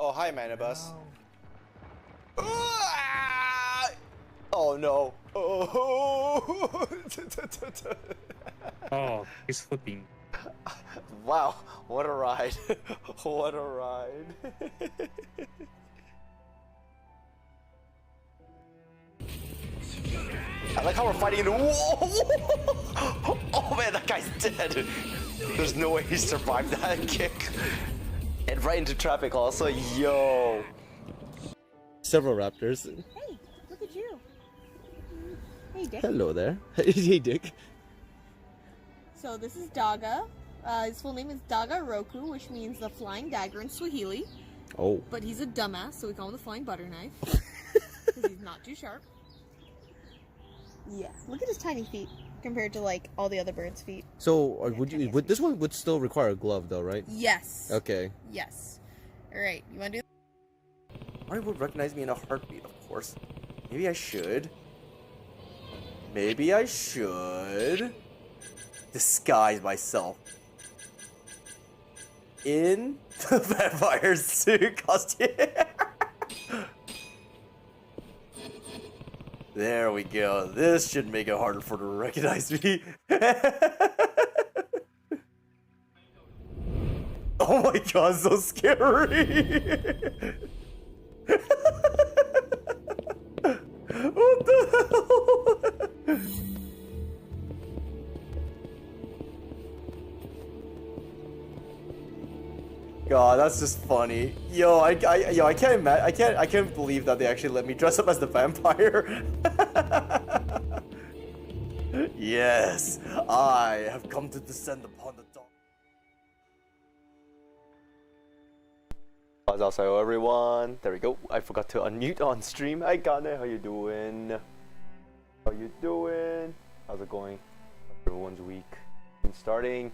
Oh, hi, Manibus. Oh no. Oh. Oh, he's flipping. Wow, what a ride. What a ride. I like how we're fighting in. Whoa! Oh man, that guy's dead. There's no way he survived that kick. And right into traffic also. Yo. Several raptors. Hey, look at you. Hey, Dick. Hello there. Hey, Dick. So this is Daga. His full name is Daga Roku, which means the flying dagger in Swahili. Oh. But he's a dumbass, so we call him the flying butter knife. Because he's not too sharp. Yeah, look at his tiny feet compared to like all the other birds' feet. So would this one would still require a glove though, right? Yes. Okay. Yes. All right, you want to do? I would recognize me in a heartbeat, of course. Maybe I should. Maybe I should disguise myself in the vampire suit costume. There we go. This should make it harder for them to recognize me. Oh my god, so scary. What the hell? God, that's just funny. Yo, I can't imagine. I can't believe that they actually let me dress up as the vampire. Yes, I have come to descend upon the dawn. Also, everyone. There we go. I forgot to unmute on stream. Hi, Gane. How you doing? How you doing? How's it going? Everyone's week. Starting.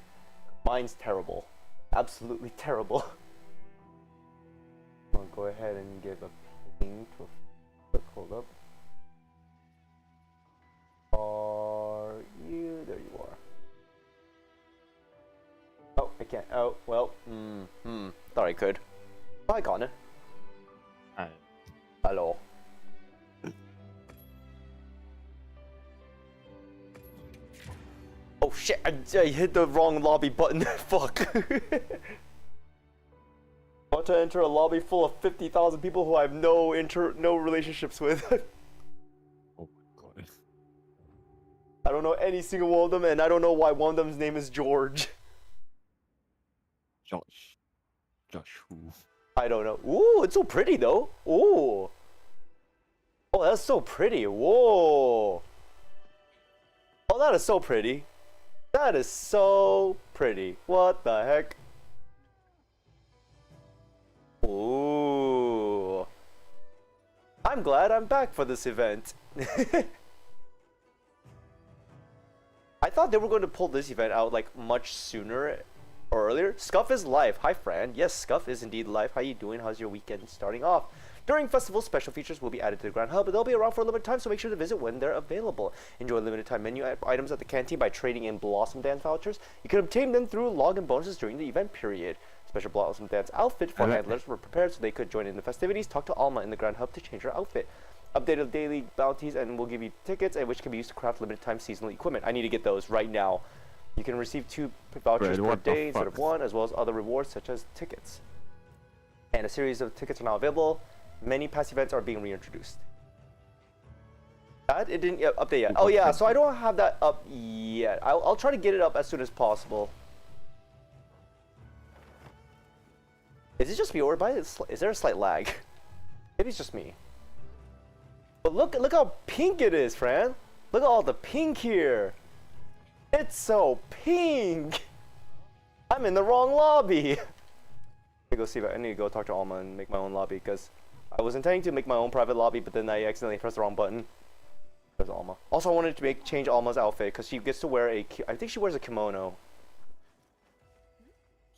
Mine's terrible. Absolutely terrible. I'll go ahead and give a ping to a hold up. Are you? There you are. Oh, I can't. Oh, well. Thought I could. Hi, Connor. Hi. Hello. Oh shit! I hit the wrong lobby button. Fuck. Want to enter a lobby full of 50,000 people who I have no relationships with. Oh my god. I don't know any single one of them, and I don't know why one of them's name is George. Josh who? I don't know. Ooh, it's so pretty though. Ooh. Oh, that's so pretty. Whoa. Oh, that is so pretty. That is so pretty. What the heck? Ooh. I'm glad I'm back for this event. I thought they were going to pull this event out like much sooner or earlier. Scuff is live. Hi, Fran. Yes, Scuff is indeed live. How you doing? How's your weekend starting off? During festivals, special features will be added to the Grand Hub, but they'll be around for a limited time, so make sure to visit when they're available. Enjoy limited time menu items at the canteen by trading in Blossom Dance vouchers. You can obtain them through login bonuses during the event period. Special Blossom Dance outfit for handlers were prepared so they could join in the festivities. Talk to Alma in the Grand Hub to change her outfit. Updated daily bounties and we'll give you tickets, and which can be used to craft limited time seasonal equipment. I need to get those right now. You can receive 2 vouchers per day instead of 1, as well as other rewards such as tickets. And a series of tickets are now available. Many past events are being reintroduced. It didn't update yet. Oh yeah, so I don't have that up yet. I'll try to get it up as soon as possible. Is it just me, or is there a slight lag? Maybe it's just me. But look how pink it is, Fran. Look at all the pink here. It's so pink. I'm in the wrong lobby. Let me go see if I need to go talk to Alma and make my own lobby, because I was intending to make my own private lobby, but then I accidentally pressed the wrong button. There's Alma. Also, I wanted to change Alma's outfit because she gets to wear I think she wears a kimono.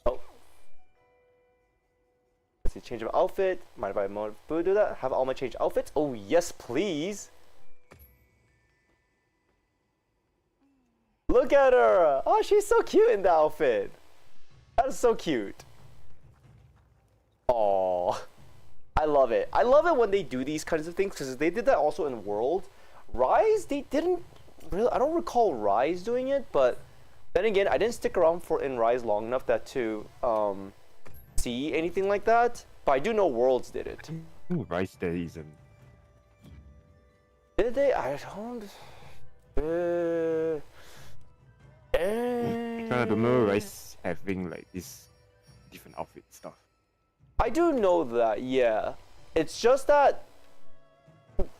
Oh. Let's see, change of outfit. Mind if I do that? Have Alma change outfits? Oh yes, please. Look at her! Oh, she's so cute in the outfit. That is so cute. Aww. I love it. I love it when they do these kinds of things because they did that also in World. Rise, they didn't really. I don't recall Rise doing it, but then again, I didn't stick around in Rise long enough to see anything like that. But I do know Worlds did it. Ooh, Rice there isn't. Did they? I don't. I don't remember Rice having like this different outfit stuff. I do know that, yeah. It's just that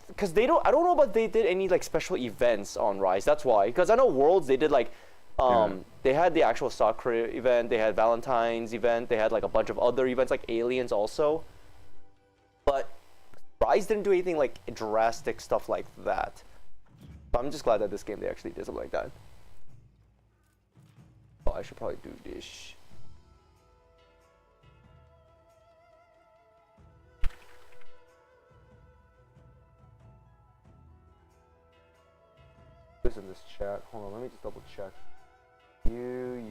because they don't. I don't know about they did any like special events on Rise. That's why. Because I know Worlds they did like. They had the actual Sakura event, they had Valentine's event, they had like a bunch of other events like Aliens also. But Rise didn't do anything like drastic stuff like that. So I'm just glad that this game they actually did something like that. Oh, I should probably do this. Who's in this chat? Hold on, let me just double check. You.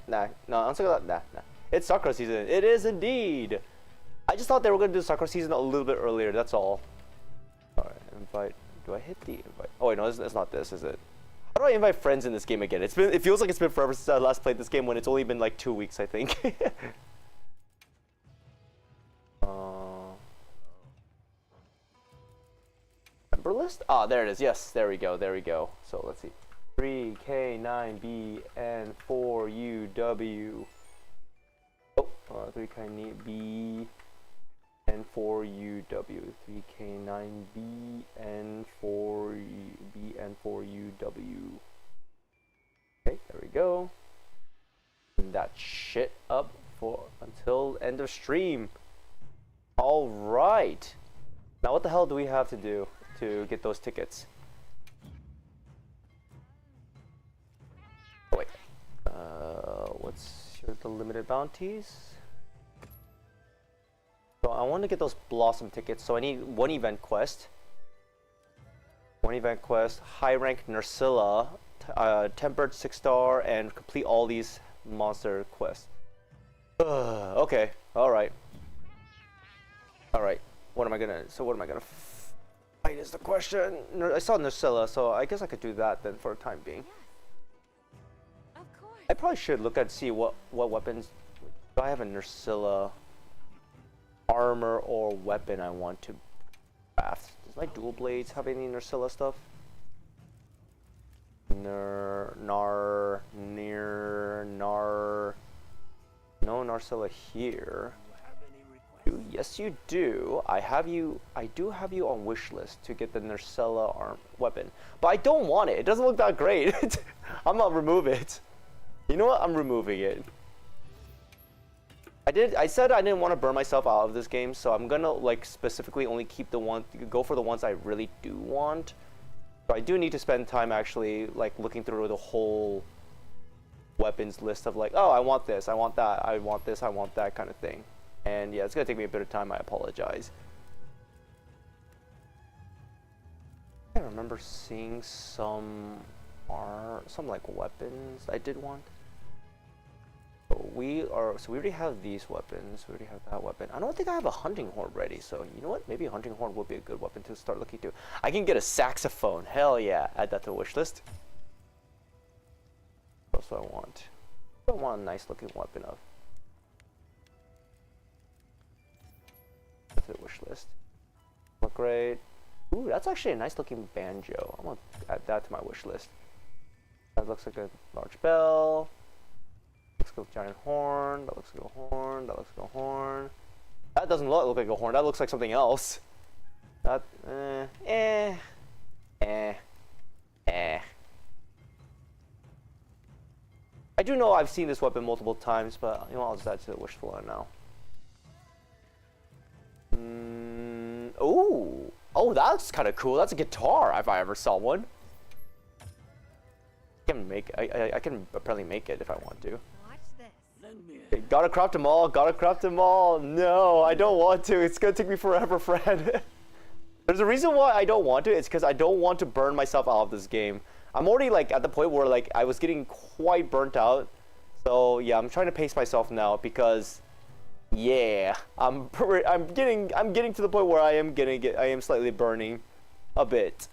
Nah, no, I'm sorry about that. Nah. It's Sakura season. It is indeed. I just thought they were gonna do Sakura season a little bit earlier. That's all. All right, invite. Do I hit the invite? Oh wait, no, it's not this, is it? How do I invite friends in this game again? It feels like it's been forever since I last played this game when it's only been like 2 weeks, I think. Member list? Ah, there it is. Yes, there we go. So let's see. 3K9BN4UW. Oh, 3K9B. N4UW, 3K9B, N4B, N4UW. Okay, there we go. And that shit up for until end of stream. All right. Now what the hell do we have to do to get those tickets? Oh wait. What's the limited bounties? So I want to get those Blossom tickets, so I need one event quest. High rank Nursilla, tempered 6-star, and complete all these monster quests. Okay, alright. What am I gonna fight is the question. I saw Nursilla, so I guess I could do that then for the time being. Of course. I probably should look at see what weapons. Do I have a Nursilla armor or weapon I want to craft? Does my dual blades have any Nursilla stuff? No Nursilla here. Yes, you do. I do have you on wish list to get the Nursilla weapon, but I don't want it. It doesn't look that great. I'm gonna remove it. You know what? I'm removing it. I said I didn't want to burn myself out of this game, so I'm gonna like specifically only keep go for the ones I really do want. But I do need to spend time actually like looking through the whole weapons list of like, oh, I want this, I want that, I want this, I want that kind of thing. And yeah, it's gonna take me a bit of time. I apologize. I remember seeing some like weapons I did want. We already have these weapons. We already have that weapon. I don't think I have a hunting horn ready. So you know what? Maybe a hunting horn would be a good weapon to start looking to. I can get a saxophone. Hell yeah! Add that to the wish list. What else do I want? I want a nice looking weapon of. That's the wish list. Look great. Ooh, that's actually a nice looking banjo. I'm gonna add that to my wish list. That looks like a large bell. Looks like a giant horn. That looks like a horn. That looks like a horn. That doesn't look like a horn. That looks like something else. That I do know I've seen this weapon multiple times, but you know, I'll just add to the wishful one now. Ooh. Oh, that's kind of cool. That's a guitar if I ever saw one. I can apparently make it if I want to. Watch this. Okay, gotta craft them all. Gotta craft them all. No, I don't want to. It's gonna take me forever, friend. There's a reason why I don't want to. It's because I don't want to burn myself out of this game. I'm already like at the point where like I was getting quite burnt out. So yeah, I'm trying to pace myself now because yeah, I'm getting to the point where I am slightly burning a bit.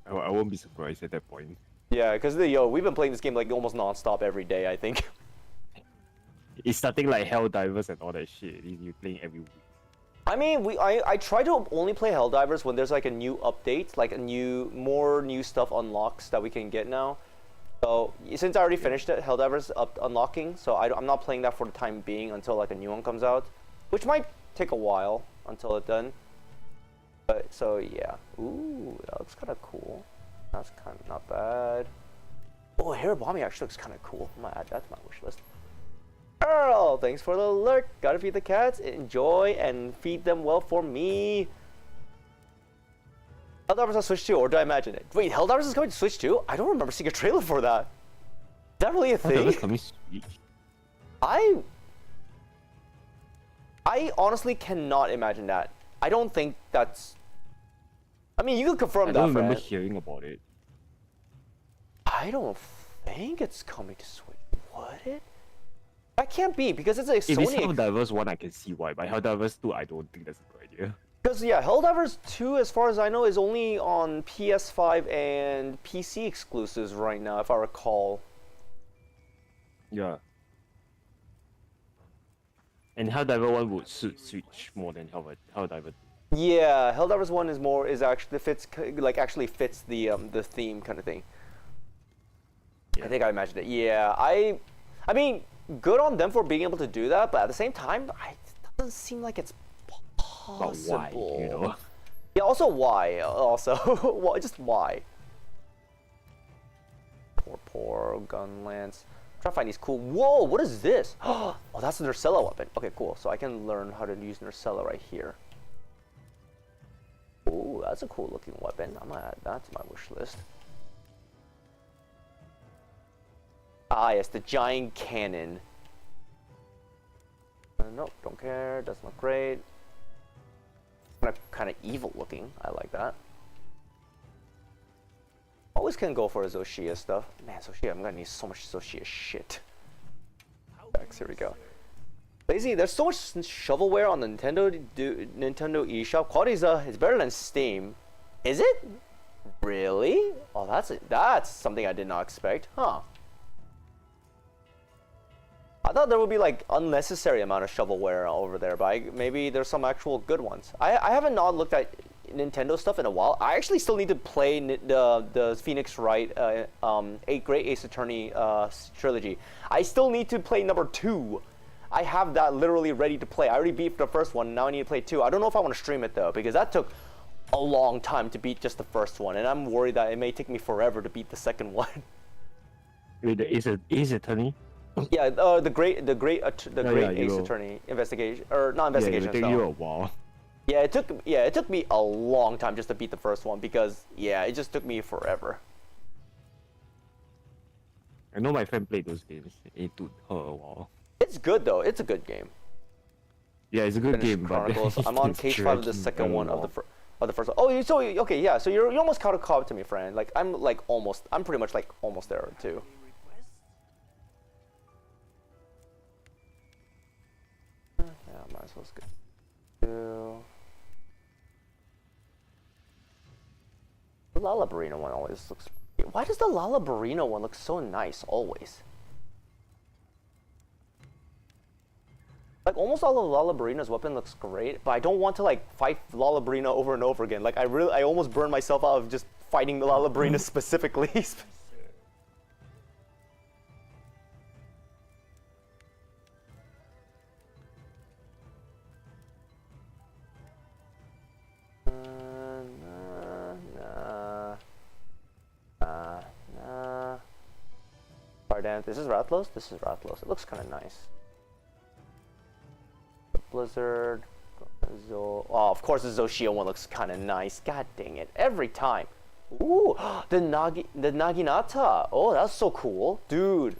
I won't be surprised at that point. Yeah, because we've been playing this game like almost non-stop every day, I think. It's starting like Helldivers and all that shit. You're playing every week. I mean, I try to only play Helldivers when there's like a new update, like more new stuff unlocks that we can get now. So since I already finished it, Helldivers unlocking, so I'm not playing that for the time being until like a new one comes out, which might take a while until it's done. But so yeah, ooh, that looks kind of cool. That's kind of not bad. Oh, hair bombing actually looks kind of cool. I'm gonna add that to my wish list. Earl, thanks for the alert. Gotta feed the cats. Enjoy and feed them well for me. Helldivers on Switch 2, or do I imagine it? Wait, Helldivers is coming to Switch 2? I don't remember seeing a trailer for that. Is that really a thing? Helldivers coming Switch? I honestly cannot imagine that. I don't think that's... I mean, you can confirm that, I don't remember friend. hearing about it. I don't think it's coming to Switch. Would it? That can't be, because it's a If it's Sony... Helldivers 1, I can see why, but Helldivers 2, I don't think that's a good idea. Because, yeah, Helldivers 2, as far as I know, is only on PS5 and PC exclusives right now, if I recall. Yeah. And Helldiver 1 would suit Switch more than Helldiver 2. Yeah, Helldivers 1 actually fits the theme kind of thing. Yeah. I think I imagined it. Yeah, I mean, good on them for being able to do that, but at the same time, it doesn't seem like it's possible. But why, you know? Yeah, also why? Also, just why? Poor gun lance. Try to find these cool. Whoa, what is this? Oh, that's a Nursella weapon. Okay, cool. So I can learn how to use Nursella right here. Ooh, that's a cool looking weapon. I'm gonna add that to my wish list. Ah, yes, the giant cannon. Nope, don't care. Doesn't look great. Kind of evil looking. I like that. Always can go for a Zoshia stuff. Man, Zoshia, I'm gonna need so much Zoshia shit. Here we go. Lazy, there's so much shovelware on the Nintendo eShop. Quality is better than Steam. Is it? Really? Oh, that's something I did not expect. Huh. I thought there would be like unnecessary amount of shovelware over there, but maybe there's some actual good ones. I haven't not looked at Nintendo stuff in a while. I actually still need to play the Phoenix Wright Great Ace Attorney trilogy. I still need to play number 2. I have that literally ready to play. I already beat the first one. Now I need to play 2. I don't know if I want to stream it though, because that took a long time to beat just the first one, and I'm worried that it may take me forever to beat the second one. Wait, the Ace Attorney? Yeah, the great Ace will. Attorney investigation, or not investigation. Yeah, it will take you a while. Yeah, it took me a long time just to beat the first one, because yeah, it just took me forever. I know my friend played those games. It took her a while. It's good though. It's a good game. Yeah, it's a good game, Chronicles. but I'm on it's case 5 of the dragging second one a of the lot. first one. Oh, okay, yeah. So you're almost caught up to me, friend. Like I'm pretty much like almost there too. Yeah, might as well skip. The Lalabarino one always looks. Why does the Lalabarino one look so nice always? Like almost all of Lalabarino's weapon looks great, but I don't want to like fight Lalabarino over and over again. Like I almost burned myself out of just fighting the Lalabarino specifically. Nah. This is Rathalos? This is Rathalos. It looks kind of nice. Blizzard. Oh, of course the Zoshia one looks kind of nice. God dang it. Every time. Ooh, the Naginata. Oh, that's so cool. Dude.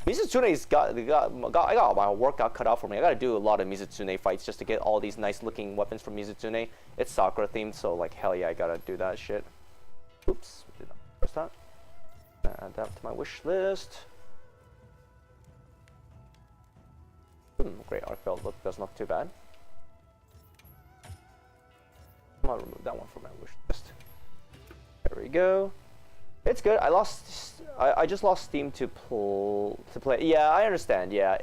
Mizutsune's I got my work cut out for me. I gotta do a lot of Mizutsune fights just to get all these nice looking weapons from Mizutsune. It's Sakura themed, so like hell yeah, I gotta do that shit. Oops, did not press that. Add that to my wish list. Great art felt look, that's not too bad. I'm gonna remove that one from my wish list. There we go. It's good. I just lost Steam to play. Yeah, I understand. Yeah,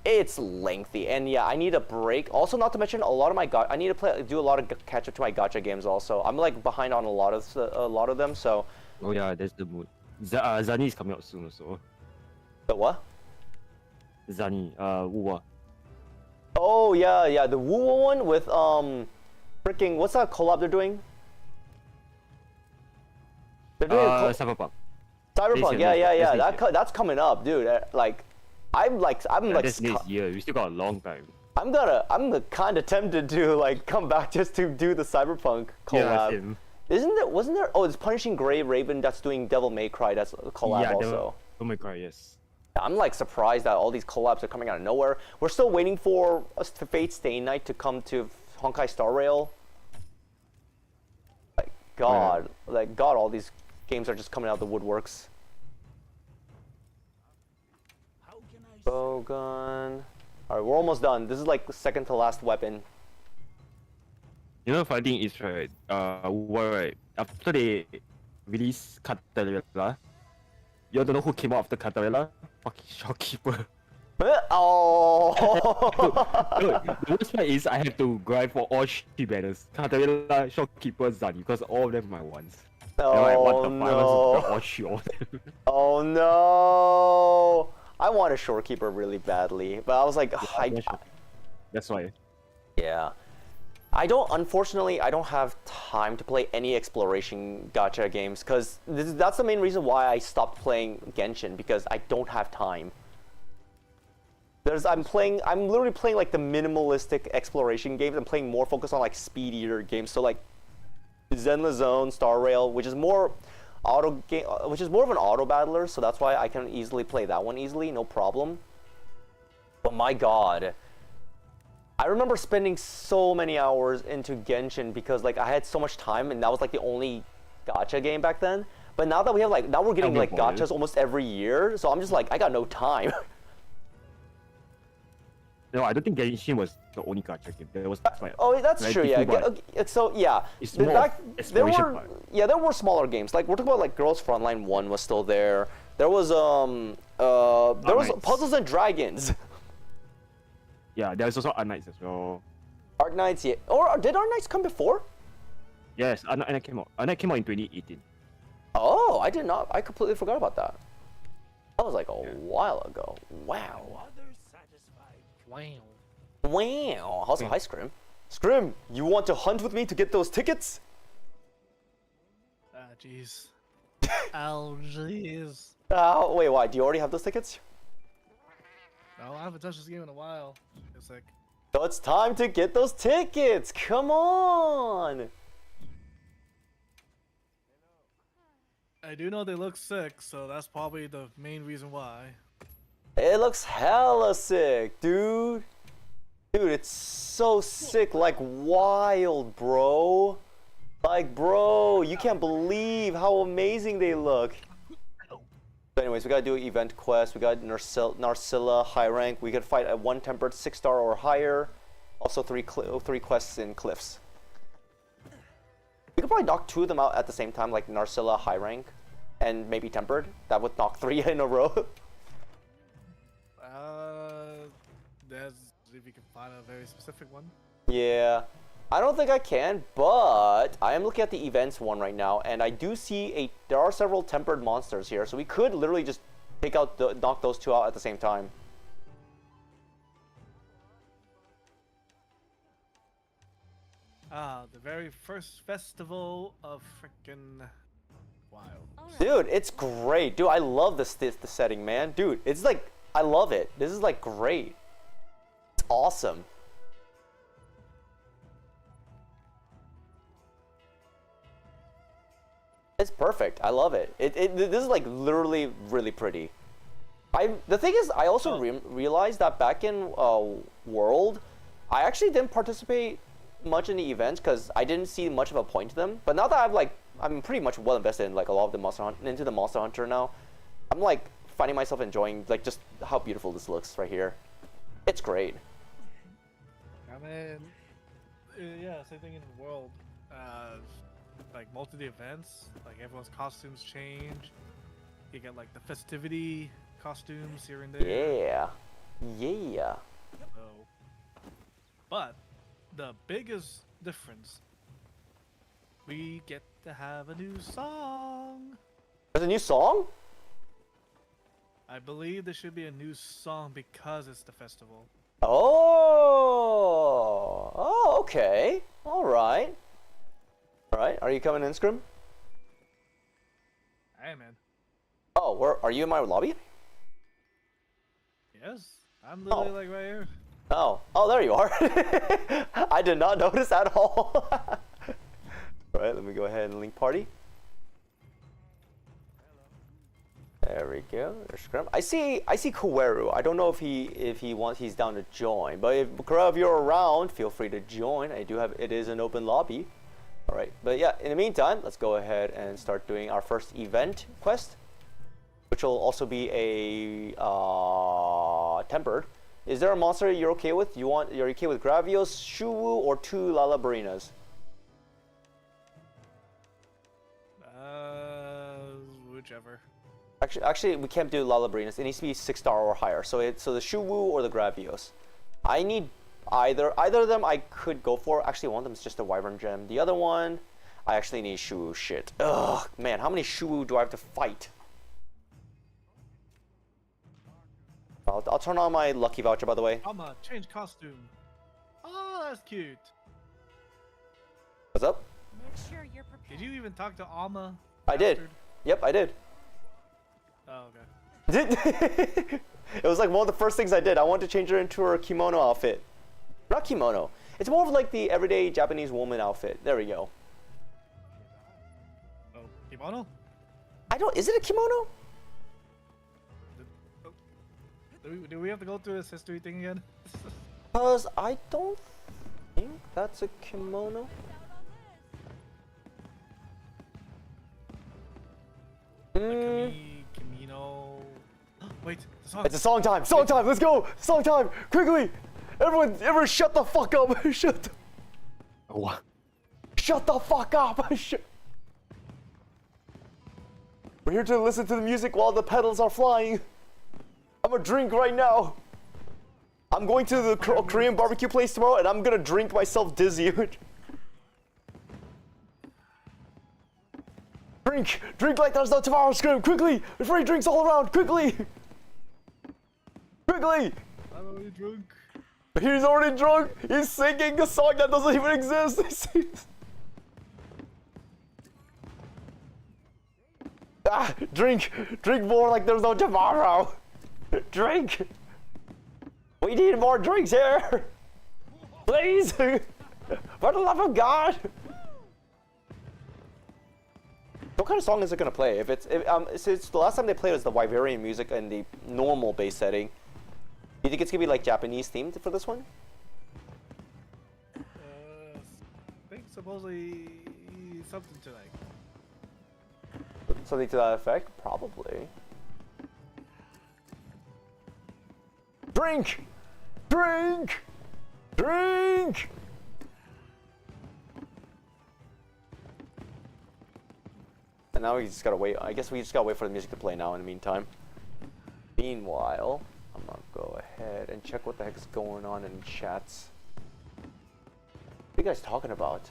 it's lengthy, and yeah, I need a break. Also, not to mention a lot of my I need to do a lot of catch up to my gacha games. Also, I'm like behind on a lot of them. So. Oh yeah, there's the mood. Zani is coming out soon also. The what? Zani, Wuwa. Oh yeah, the Wu one with freaking what's that collab they're doing? They're doing Cyberpunk. Cyberpunk, yeah. That's coming up, dude. I'm like this next year. We still got a long time. I'm kind of tempted to like come back just to do the Cyberpunk collab. Yeah, wasn't there? Oh, it's Punishing Gray Raven that's doing Devil May Cry. That's a collab also. Devil May Cry, yes. I'm like surprised that all these collabs are coming out of nowhere. We're still waiting for Fate Stay Night to come to Honkai Star Rail. Like God, all these games are just coming out of the woodworks. Bowgun. Alright, we're almost done. This is like the second to last weapon. You know, the funny thing is, right? Right? After they released Catarella, you don't know who came out after Catarella? Fucking Shopkeeper. Oh! No, the worst part is I have to grind for all three banners. Catarella, Shopkeeper, Zani, because all of them are my ones. Oh like, what the no! fuck? I want to all three of them. Oh no! I want a Shorekeeper really badly, but I was like, That's why. Yeah. Unfortunately, I don't have time to play any exploration gacha games, because that's the main reason why I stopped playing Genshin, because I don't have time. I'm literally playing like the minimalistic exploration games. I'm playing more focused on like speedier games, so like Zenless Zone, Star Rail, which is more of an auto battler, so that's why I can easily play that one easily, no problem. But my god, I remember spending so many hours into Genshin because like I had so much time, and that was like the only gacha game back then. But now that we have now we're getting like gachas almost every year, so I'm just like, I got no time. No, I don't think Genshin was the only gacha game. There was that's true. Yeah. So yeah, it's more there were smaller games. Like we're talking about like Girls Frontline 1 was still there. There was Puzzles and Dragons. Yeah, there's also Art Knights as well. Art Knights, yeah. Or did Art Knights come before? Yes, Art Knight came out. Art Knight came out in 2018. Oh, I did not. I completely forgot about that. That was like a while ago. Wow. Wow. Also, hi Scrim. Scrim, you want to hunt with me to get those tickets? Jeez. Oh, jeez. Wait, why? Do you already have those tickets? No, I haven't touched this game in a while. It's like... So it's time to get those tickets! Come on! I do know they look sick, so that's probably the main reason why. It looks hella sick, dude. Dude, it's so sick, like wild, bro. Like, bro, you can't believe how amazing they look. So anyways, we gotta do an event quest. We got Narcilla, high rank. We could fight at 1 tempered, 6-star or higher. Also 3 quests in cliffs. We could probably knock 2 of them out at the same time, like Narcilla, high rank, and maybe tempered. That would knock 3 in a row. There's if you can find a very specific one. Yeah, I don't think I can, but I am looking at the events one right now, and I do see there are several tempered monsters here, so we could literally just knock those 2 out at the same time. The very first festival of frickin' wild. Dude, it's great. Dude, I love the setting, man. Dude, it's like, I love it. This is like great. It's awesome. It's perfect. I love it. This is like literally really pretty. The thing is, I also realized that back in World, I actually didn't participate much in the events because I didn't see much of a point to them. But now that I'm pretty much well invested in like a lot of the into the Monster Hunter now, I'm like finding myself enjoying like just how beautiful this looks right here. It's great. I mean, yeah, same thing in the World. Like most of the events, like everyone's costumes change. You get like the festivity costumes here and there. Yeah. Yeah. So, but the biggest difference, we get to have a new song. There's a new song? I believe there should be a new song because it's the festival. Oh. Oh, okay. All right. All right. Are you coming in, Scrim? Hey, man. Oh, are you in my lobby? Yes, I'm literally like right here. Oh, there you are. I did not notice at all. All right, let me go ahead and link party. There we go. There's Scrum. I see Kuweru. I don't know if he's down to join, but if you're around, feel free to join. It is an open lobby. All right, but yeah, in the meantime, let's go ahead and start doing our first event quest, which will also be a tempered. Is there a monster you're okay with? You're okay with Gravios, Shuwu, or 2 Lalabarinas? Whichever. Actually, we can't do Lalabarinas. It needs to be 6-star or higher. So the Shuwu or the Gravios. I need either of them. I could go for. Actually, one of them is just a Wyvern Gem. The other one, I actually need Shuwu. Shit. Ugh, man, how many Shuwu do I have to fight? I'll turn on my lucky voucher, by the way. Alma, change costume. Oh, that's cute. What's up? Make sure you're prepared. Did you even talk to Alma? I did. Bastard? Yep, I did. Oh, okay. It was like one of the first things I did. I wanted to change her into her kimono outfit. Not kimono. It's more of like the everyday Japanese woman outfit. There we go. Oh, kimono? Is it a kimono? Do we have to go through this history thing again? Because I don't think that's a kimono. Camino. Wait, the song. It's a song time. Song time. Let's go. Song time. Quickly. Everyone shut the fuck up. Shut the fuck up. We're here to listen to the music while the pedals are flying. I'm gonna drink right now. I'm going to the Korean barbecue place tomorrow and I'm gonna drink myself dizzy. Drink like there's no tomorrow, Scrim. Quickly. There's free drinks all around. Quickly. I'm already drunk. He's already drunk. He's singing a song that doesn't even exist. Drink more like there's no tomorrow. Drink. We need more drinks here. Please. For the love of God. What kind of song is it gonna play? Since the last time they played was the Wyverian music in the normal bass setting. Do you think it's gonna be like Japanese themed for this one? I think supposedly something tonight. Something to that effect? Probably. Drink! Drink! Drink! And now we just gotta wait. I guess we just gotta wait for the music to play now in the meantime. Meanwhile, I'm gonna go ahead and check what the heck is going on in chats. What are you guys talking about?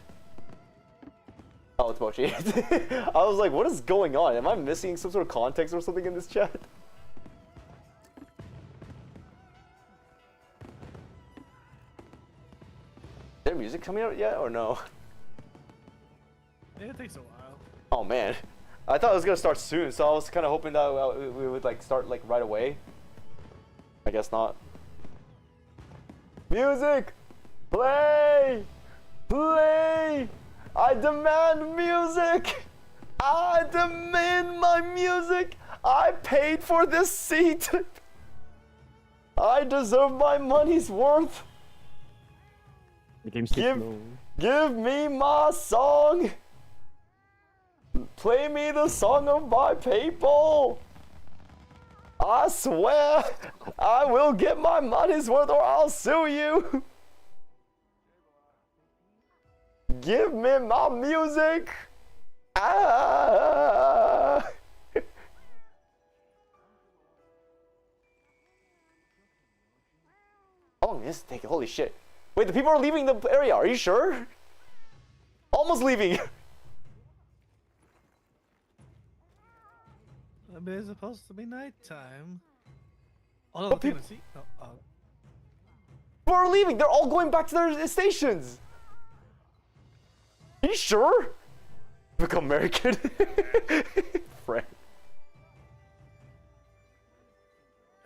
Oh, it's Mochi. I was like, what is going on? Am I missing some sort of context or something in this chat? Is there music coming out yet or no? Yeah, it takes a while. Oh man, I thought it was gonna start soon, so I was kind of hoping that we would like start like right away. I guess not. Music, play, play. I demand music. I demand my music. I paid for this seat. I deserve my money's worth. The game's too slow. Give me my song. Play me the song of my people. I swear I will get my money's worth or I'll sue you. Give me my music. Ah. Oh, this thing, holy shit. Wait, the people are leaving the area, are you sure? Almost leaving. I mean, it's supposed to be nighttime. Oh, no, But the see. Oh, People are leaving, they're all going back to their stations. Are you sure? Become American. Friend.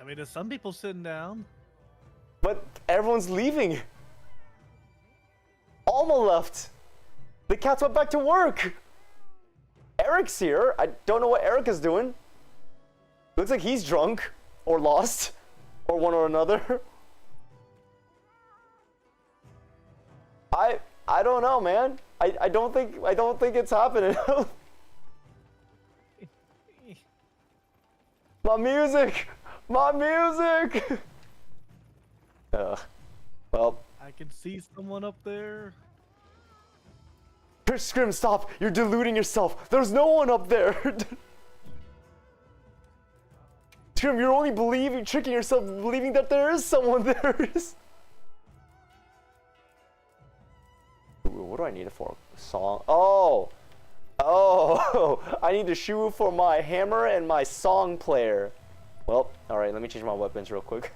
I mean, there's some people sitting down. But everyone's leaving. Alma left. The cats went back to work. Eric's here. I don't know what Eric is doing. Looks like he's drunk or lost or one or another. I don't know, man. I don't think it's happening. My music. My music. Well, I can see someone up there. Scrim, stop! You're deluding yourself. There's no one up there. Scrim, you're only tricking yourself, believing that there is someone there. What do I need it for? Song? Oh, I need a shoe for my hammer and my song player. Well, all right. Let me change my weapons real quick.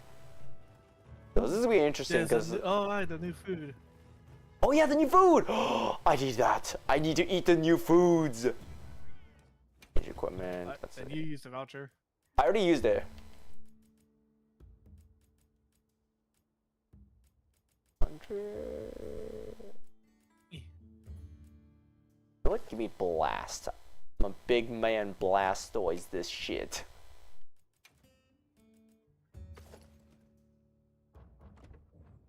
So this is gonna be interesting because the new food. Oh yeah, the new food! I need that. I need to eat the new foods. Change equipment. That's And it. you used the voucher. I already used it. 100. You know what? Give me blast. I'm a big man. Blastoise this shit.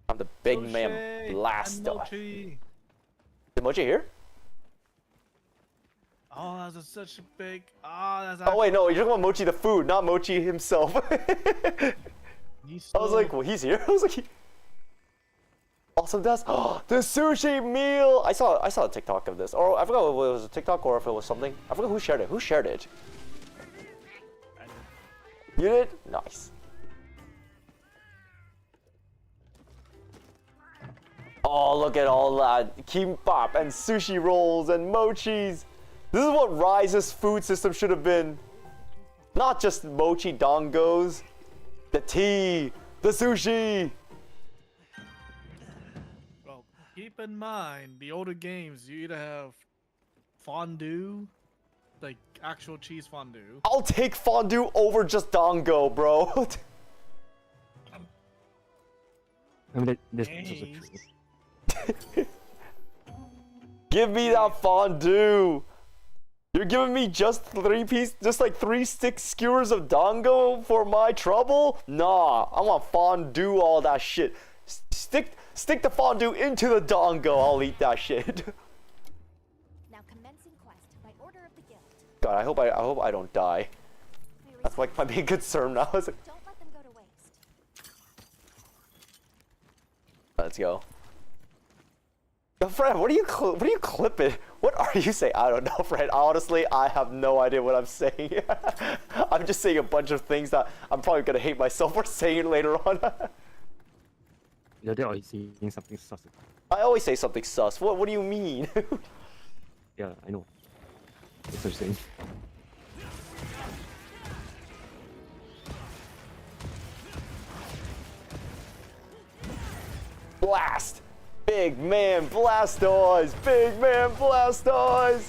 I'm the big man. Blastoise. Is Mochi here? Oh, that's such a big. That's. Oh wait, no, you're talking about Mochi the food, not Mochi himself. I was like, well, he's here. I was like, awesome. That's the sushi meal. I saw a TikTok of this, or I forgot if it was a TikTok or if it was something. I forgot who shared it. Who shared it? You did? Nice. Oh, look at all that kimbap and sushi rolls and mochis. This is what Rise's food system should have been. Not just mochi dongos, the tea, the sushi. Well, keep in mind, the older games, you either have fondue, like actual cheese fondue. I'll take fondue over just dongo, bro. I mean, this is a true. Give me that fondue. You're giving me just like 3 stick skewers of dongo for my trouble? Nah, I want fondue, all that shit. Stick the fondue into the dongo. I'll eat that shit. Now commencing quest by order of the guild. God, I hope I don't die. That's like my main concern now. Is like, Don't let them go to waste. let's go. Yo, Fred, what are you clipping? What are you saying? I don't know, Fred. Honestly, I have no idea what I'm saying. I'm just saying a bunch of things that I'm probably gonna hate myself for saying later on. You're always saying something sus. I always say something sus. What do you mean? Yeah, I know. That's what I'm saying. Blast! Big man Blastoise! Big man Blastoise!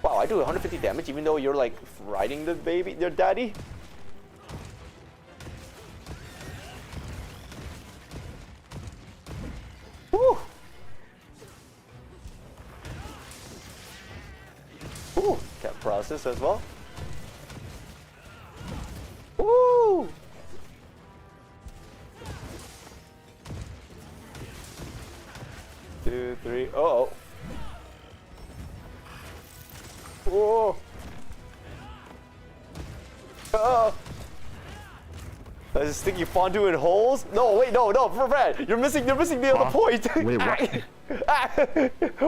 Wow, I do 150 damage even though you're like riding the baby, your daddy? Woo! Ooh, can't process paralysis as well. Woo! Two, three. Oh. Whoa. Oh. Is it sticky fondue in holes? No, wait, no, Fred, you're missing the other point. Wait, what?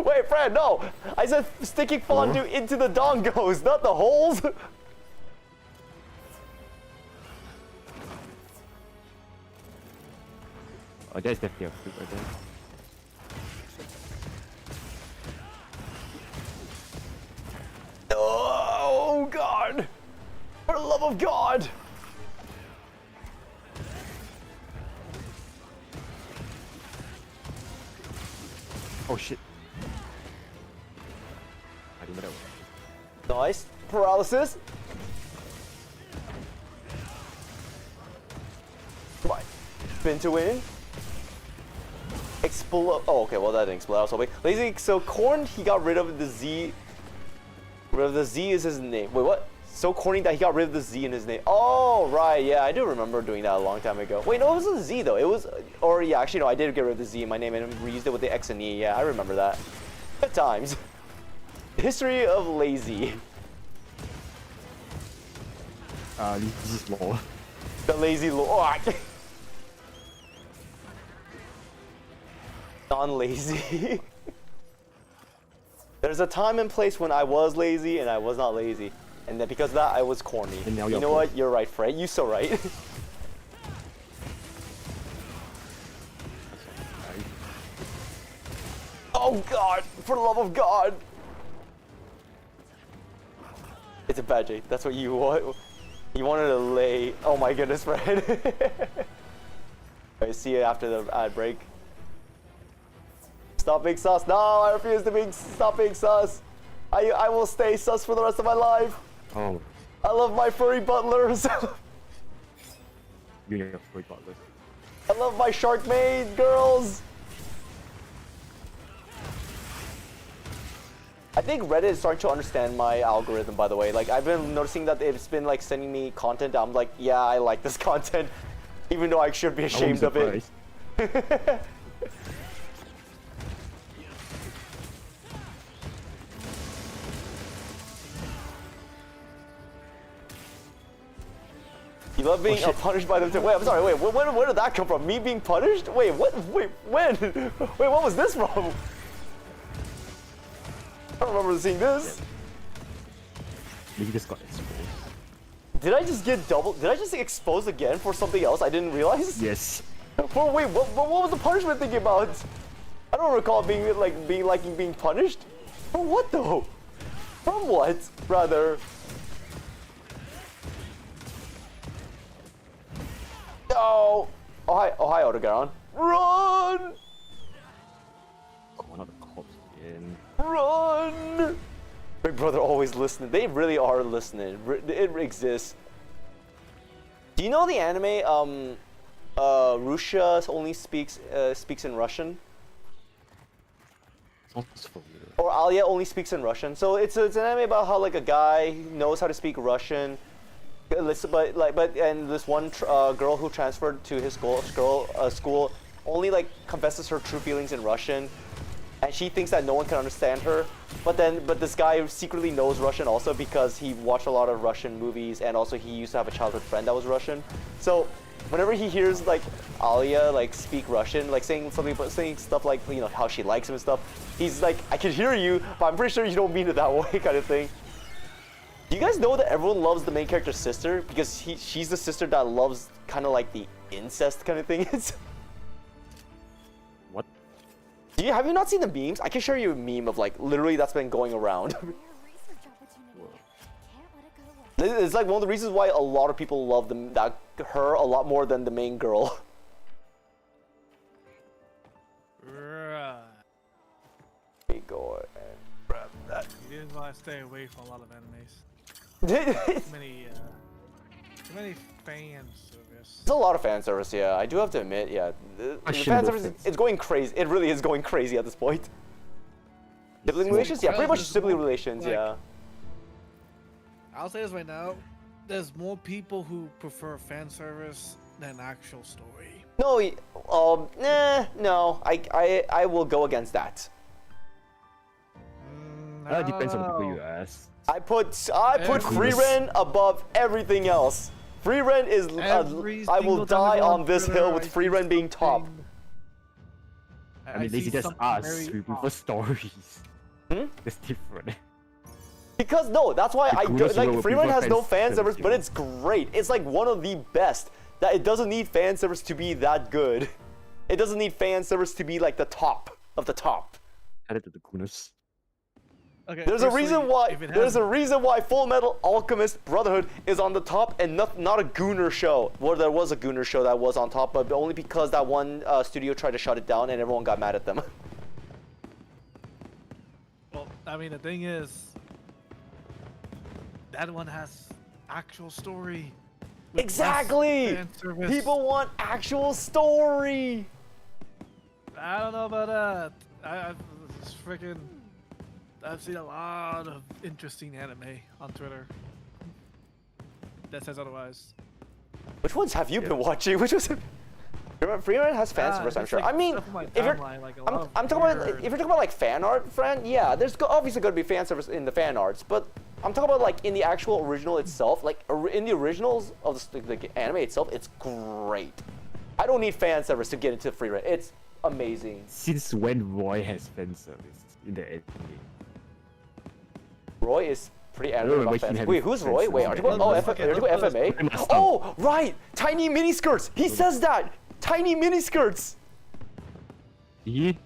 Wait, Fred, no. I said sticking fondue into the dongos, not the holes. Oh, that's definitely a freak right there. Oh God! For the love of God! Oh shit. I didn't know that was. Nice paralysis. Come on, spin to win. Explode. Oh, okay. Well, that didn't explode. I was hoping. Lazy. So Korn, he got rid of the Z. Rid of the Z is his name. Wait, what? So corny that he got rid of the Z in his name. Oh, right. Yeah, I do remember doing that a long time ago. Wait, no, it wasn't a Z though. It was, or yeah, actually no, I did get rid of the Z in my name and reused it with the X and E. Yeah, I remember that. Good times. History of Lazy. This is lore. The Lazy Lord. Non-lazy. There's a time and place when I was lazy and I was not lazy. And then because of that, I was corny. And now you you're know what? You're right, Fred. You're so right. Oh God! For the love of God! It's a bad J. That's what you want. You wanted to lay. Oh my goodness, Fred. I see you after the ad break. Stop being sus. No, I refuse to stop being sus. I will stay sus for the rest of my life. Oh. I love my furry butlers. You know, furry butlers. I love my shark maid girls. I think Reddit is starting to understand my algorithm, by the way. Like, I've been noticing that it's been like sending me content. I'm like, yeah, I like this content, even though I should be ashamed of it. You love being punished by them too. Wait, I'm sorry. Wait, where did that come from? Me being punished? Wait, what? Wait, when? Wait, what was this from? I don't remember seeing this. You just got exposed. Did I just get double? Did I just get exposed again for something else I didn't realize? Yes. For wait, what was the punishment thinking about? I don't recall being punished. For what though? From what, rather? No! Oh hi, Otogaron. Run! Going out the cops again. Run! Big Brother always listening. They really are listening. It exists. Do you know the anime? Rusha only speaks in Russian. Sounds familiar. Or Alia only speaks in Russian. So it's an anime about how like a guy knows how to speak Russian. And this one girl who transferred to his school only like confesses her true feelings in Russian, and she thinks that no one can understand her. But this guy secretly knows Russian also because he watched a lot of Russian movies, and also he used to have a childhood friend that was Russian. So whenever he hears like Alia like speak Russian, like saying stuff like, you know, how she likes him and stuff, he's like, I can hear you, but I'm pretty sure you don't mean it that way, kind of thing. Do you guys know that everyone loves the main character's sister? Because she's the sister that loves kind of like the incest kind of thing. What? Have you not seen the memes? I can show you a meme of like literally that's been going around. It's like one of the reasons why a lot of people love her a lot more than the main girl. Right. Let me go and grab that. You didn't want to stay away from a lot of animes. Too many fan service. There's a lot of fan service, yeah. I do have to admit, yeah. The fan service, it's going crazy. It really is going crazy at this point. Sibling relations? Yeah, pretty much sibling relations, like, yeah. I'll say this right now. There's more people who prefer fan service than actual story. No, no. I will go against that. That depends on who No. you ask. I put free rent above everything else. Free rent is Every I will single time I die go on this Twitter, hill with I free see rent being top. something- I mean, see this is just something us. very We prefer off. stories. Hmm? It's different. Because no, that's why I go, Kudos like will free rent prefer has no fan fan service, service, but you know. it's great. It's like one of the best. That it doesn't need fan service to be that good. It doesn't need fan service to be like the top of the top. Shout out to the Kunos. Okay, There's a reason firstly, why. if it There's has- a reason why Full Metal Alchemist Brotherhood is on the top and not a Gooner show. Well, there was a Gooner show that was on top, but only because that one studio tried to shut it down and everyone got mad at them. Well, I mean, the thing is, that one has actual story. with less Exactly. fan service. People want actual story. I don't know about that. I've seen a lot of interesting anime on Twitter that says otherwise. Which ones have you been watching? Which was Free Rent has fan service, I'm it's sure. like I mean, stuff on my if you're, timeline, like a lot I'm, of I'm talking about weird- if you're talking about like fan art, friend. Yeah, there's obviously going to be fan service in the fan arts, but I'm talking about like in the actual original itself, like in the originals of the anime itself, it's great. I don't need fan service to get into Free Rent. It's amazing. Since when Roy has fan service in the anime? Roy is pretty don't animated remember about him fans. having Wait, who's fan Roy? Wait, are you service. talking? Oh, Let's look at- FMA. Must have. Oh, right, tiny miniskirts. He says that. Tiny miniskirts. He?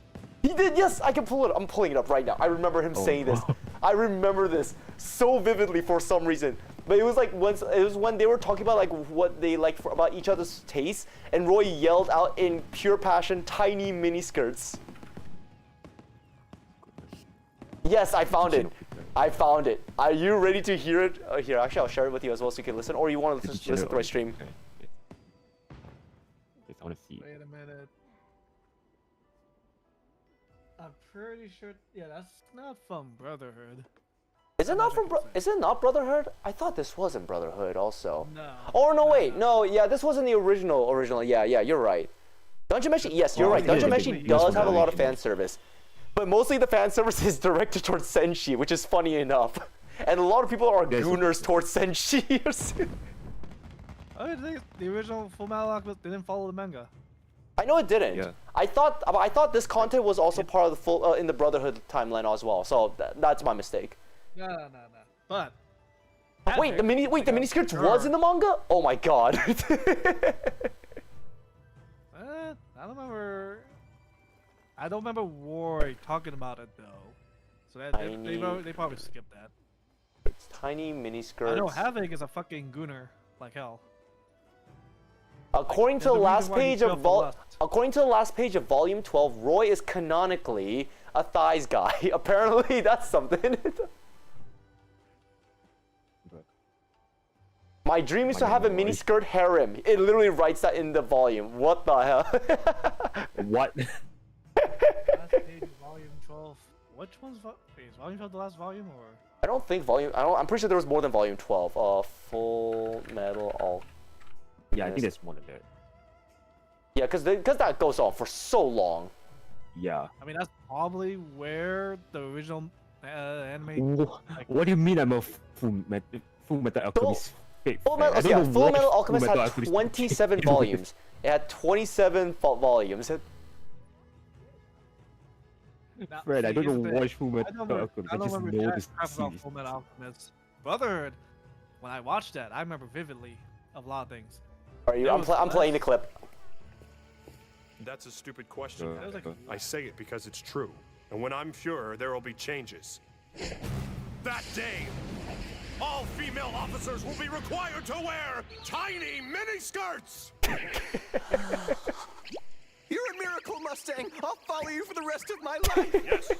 He did, yes, I can pull it. I'm pulling it up right now. I remember him saying this. wow. I remember this so vividly for some reason. But it was like when they were talking about like what they like about each other's tastes, and Roy yelled out in pure passion, "Tiny mini skirts." Yes, I found it. I found it. Are you ready to hear it? Here, actually, I'll share it with you as well so you can listen, or you want to listen to my stream. Okay. Yes, I want to see. Wait a minute. I'm pretty sure. Yeah, that's not from Brotherhood. Is it not from? Is it not Brotherhood? I thought this wasn't Brotherhood also. No. Oh no, wait, no, yeah, this wasn't the original. Yeah, you're right. Dungeon Meshi, yes, you're Oh, right. yeah, Dungeon yeah, Meshi yeah, does yeah, have a yeah. lot of fan service, but mostly the fan service is directed towards Senshi, which is funny enough. And a lot of people are There's- gooners towards Senshi. Oh, the original Full Metal Alchemist didn't follow the manga. I know it didn't. Yeah. I thought this content was also part of the full in the Brotherhood timeline as well. So that's my mistake. No. But Wait, the miniskirts was in the manga? Oh my god. I don't remember. I don't remember Roy talking about it though. So they probably skipped that. It's tiny miniskirts. I know Havoc is a fucking gooner like hell. According to There's the a last reason why he page of fell for lust. according to the last page of volume 12, Roy is canonically a thighs guy. Apparently, that's something. My dream is to have a miniskirt harem. It literally writes that in the volume. What the hell? What? Last page of volume 12. Which one's is volume 12 the last volume or? I don't think volume. I'm pretty sure there was more than volume 12. Full Metal All. Yeah, I think there's more than that. Yeah, because that goes on for so long. Yeah. I mean that's probably where the original anime. What do you mean I'm a Full Metal Alchemist fake Full fan? I Metal, don't yeah, know Full what Metal Alchemist Fullmetal had Alchemist 27 is. volumes. It had 27 volumes. Now, Fred, I see, don't here's the know thing. watch Full Metal Alchemist. I I don't just remember know jack this crap about series. Full Metal Alchemist. Brotherhood. When I watched that, I remember vividly of a lot of things. Are you? There I'm, was I'm playing the less- clip. That's a stupid question. Uh, That was like a I say it because it's true. And when I'm sure, there will be changes. That day, all female officers will be required to wear tiny miniskirts! You're a miracle, Mustang. I'll follow you for the rest of my life. Yes.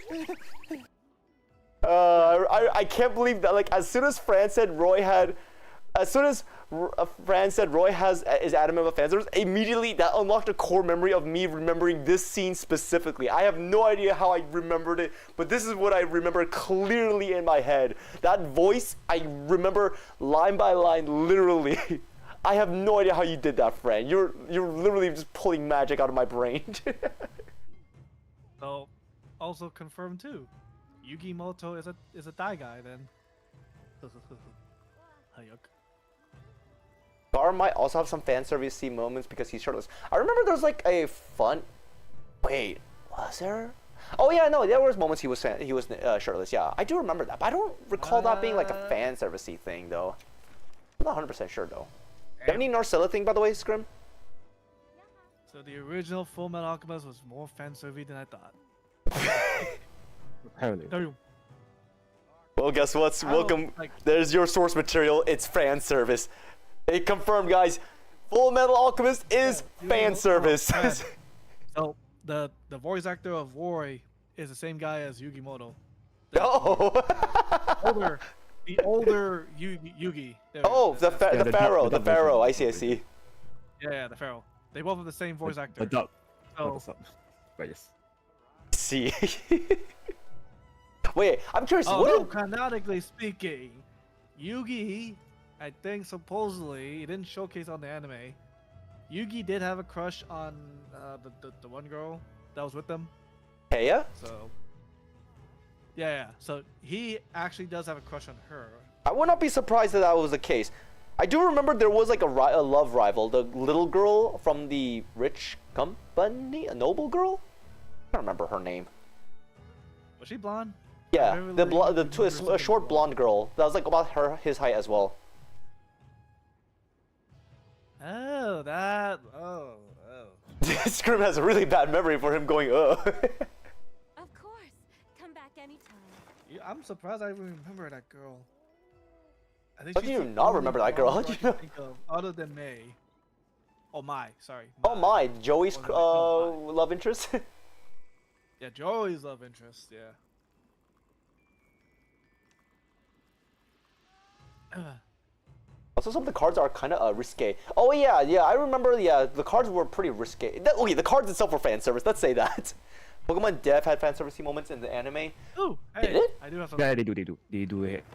I can't believe that. Like, as soon as Fran said Roy had as soon as Fran said Roy is adamant about fan service, immediately that unlocked a core memory of me remembering this scene specifically. I have no idea how I remembered it, but this is what I remember clearly in my head. That voice, I remember line by line, literally. I have no idea how you did that, Fran. You're literally just pulling magic out of my brain. So, also confirmed too. Yugi Moto is a Dai guy then. Hayuk. Gar might also have some fan service-y moments because he's shirtless. I remember there was like a fun. Wait, was there? Oh yeah, no, there was moments he was shirtless. Yeah, I do remember that, but I don't recall that being like a fan service-y thing though. I'm not 100% sure though. Do you have any Narcilla thing by the way, Scrim? So the original Full Metal Alchemist was more fan service than I thought. Apparently. Damn. Well, guess what? Welcome. There's your source material. It's fan service. It confirmed, guys. Full Metal Alchemist is fan service. So the voice actor of Roy is the same guy as Yugi Moto. Oh. The older Yugi. There Oh, the Pharaoh. The Pharaoh. I see. Yeah, the Pharaoh. They both have the same voice actor. The dub. So, But yes. See. Wait, I'm curious. although canonically speaking, Yugi, I think supposedly, it didn't showcase on the anime. Yugi did have a crush on the one girl that was with them. Heya? So yeah. So he actually does have a crush on her. I would not be surprised if that was the case. I do remember there was like a love rival, the little girl from the rich company, a noble girl. I don't remember her name. Was she blonde? Yeah, a short blonde girl. That was like about his height as well. Oh, that. Oh. Scrim has a really bad memory for him going, ugh. Of course. Come back anytime. Yeah, I'm surprised I even remember that girl. I think How do she's you the not only remember that girl? blonde How do I you can think of, other than May. Oh, Mai. Sorry. Oh my, Joey's Oh, no, Mai. love interest? Yeah, Joey's love interest. Yeah. Also, some of the cards are kind of risque. Oh yeah, I remember. Yeah, the cards were pretty risque. Okay, the cards itself were fan service. Let's say that. Pokemon Dev had fan service moments in the anime. Ooh, hey, Did it? I do have some. Yeah, they do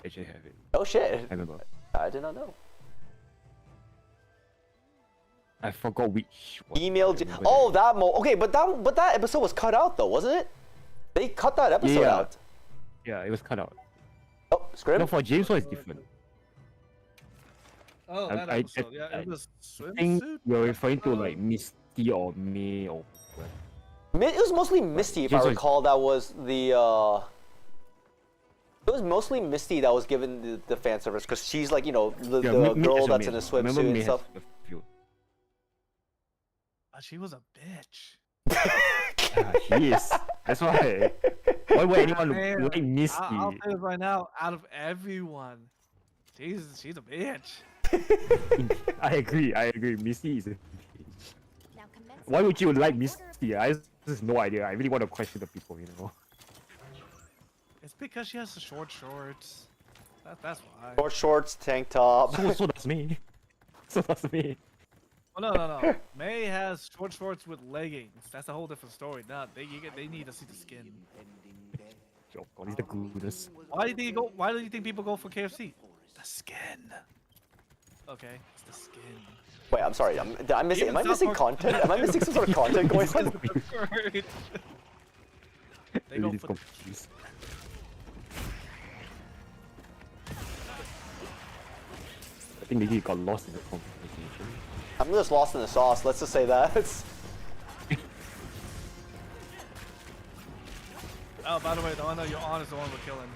actually have it. Oh shit! I remember. I did not know. I forgot which one. Email. Oh, that Okay, but that episode was cut out though, wasn't it? They cut that episode out. Yeah, it was cut out. Oh, Scrim. No, for James one is different. Oh, that episode. Yeah, it was I think swimsuit. you're referring to like Misty or May or what? It was mostly Misty, if I James recall. That was the. It was mostly Misty that was given the fan service because she's like, you know, the girl that's in a swimsuit and stuff. She was a bitch. She is. That's why. Why would anyone Man, like Misty? I'll say this right now. Out of everyone, she's a bitch. I agree. Misty is a bitch. Now commence. Why would you like Order of- Misty? I just no idea. I really want to question the people, you know. It's because she has the short shorts. That's why. Short shorts, tank top. So does me. So does me. Oh, no. May has short shorts with leggings. That's a whole different story. Nah, they need to see the skin. Oh God, he's the goodness. Why do you think people go for KFC? The skin. Okay, it's the skin. Wait, I'm sorry. Am I missing South Park- content? Am I missing some sort of content going on? They go Really for confused. I think maybe he got lost in the conversation. I'm just lost in the sauce. Let's just say that. Oh, by the way, the one that you're on is the one we're killing.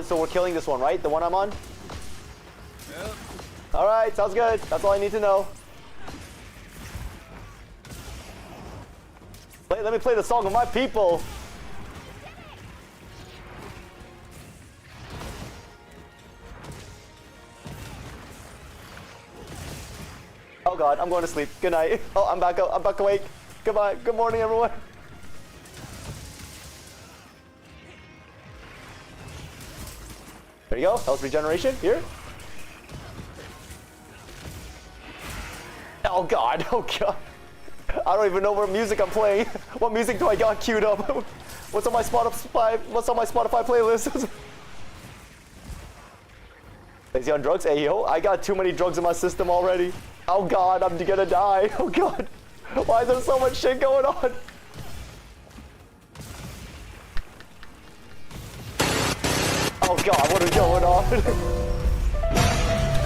So we're killing this one, right? The one I'm on? Yep. Alright, sounds good. That's all I need to know. Let me play the song of my people. Oh god, I'm going to sleep. Good night. Oh, I'm back awake. Goodbye. Good morning, everyone. There you go. Health regeneration. Here. Oh god, oh god. I don't even know what music I'm playing. What music do I got queued up? What's on my Spotify playlist? Is he on drugs? Hey yo, I got too many drugs in my system already. Oh god, I'm gonna die. Oh god. Why is there so much shit going on? Oh god, what is going on?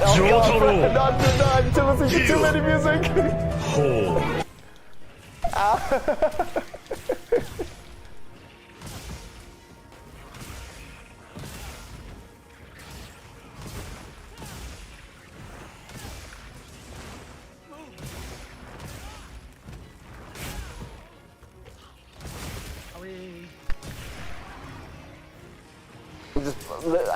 Oh god, I'm listening to too many music.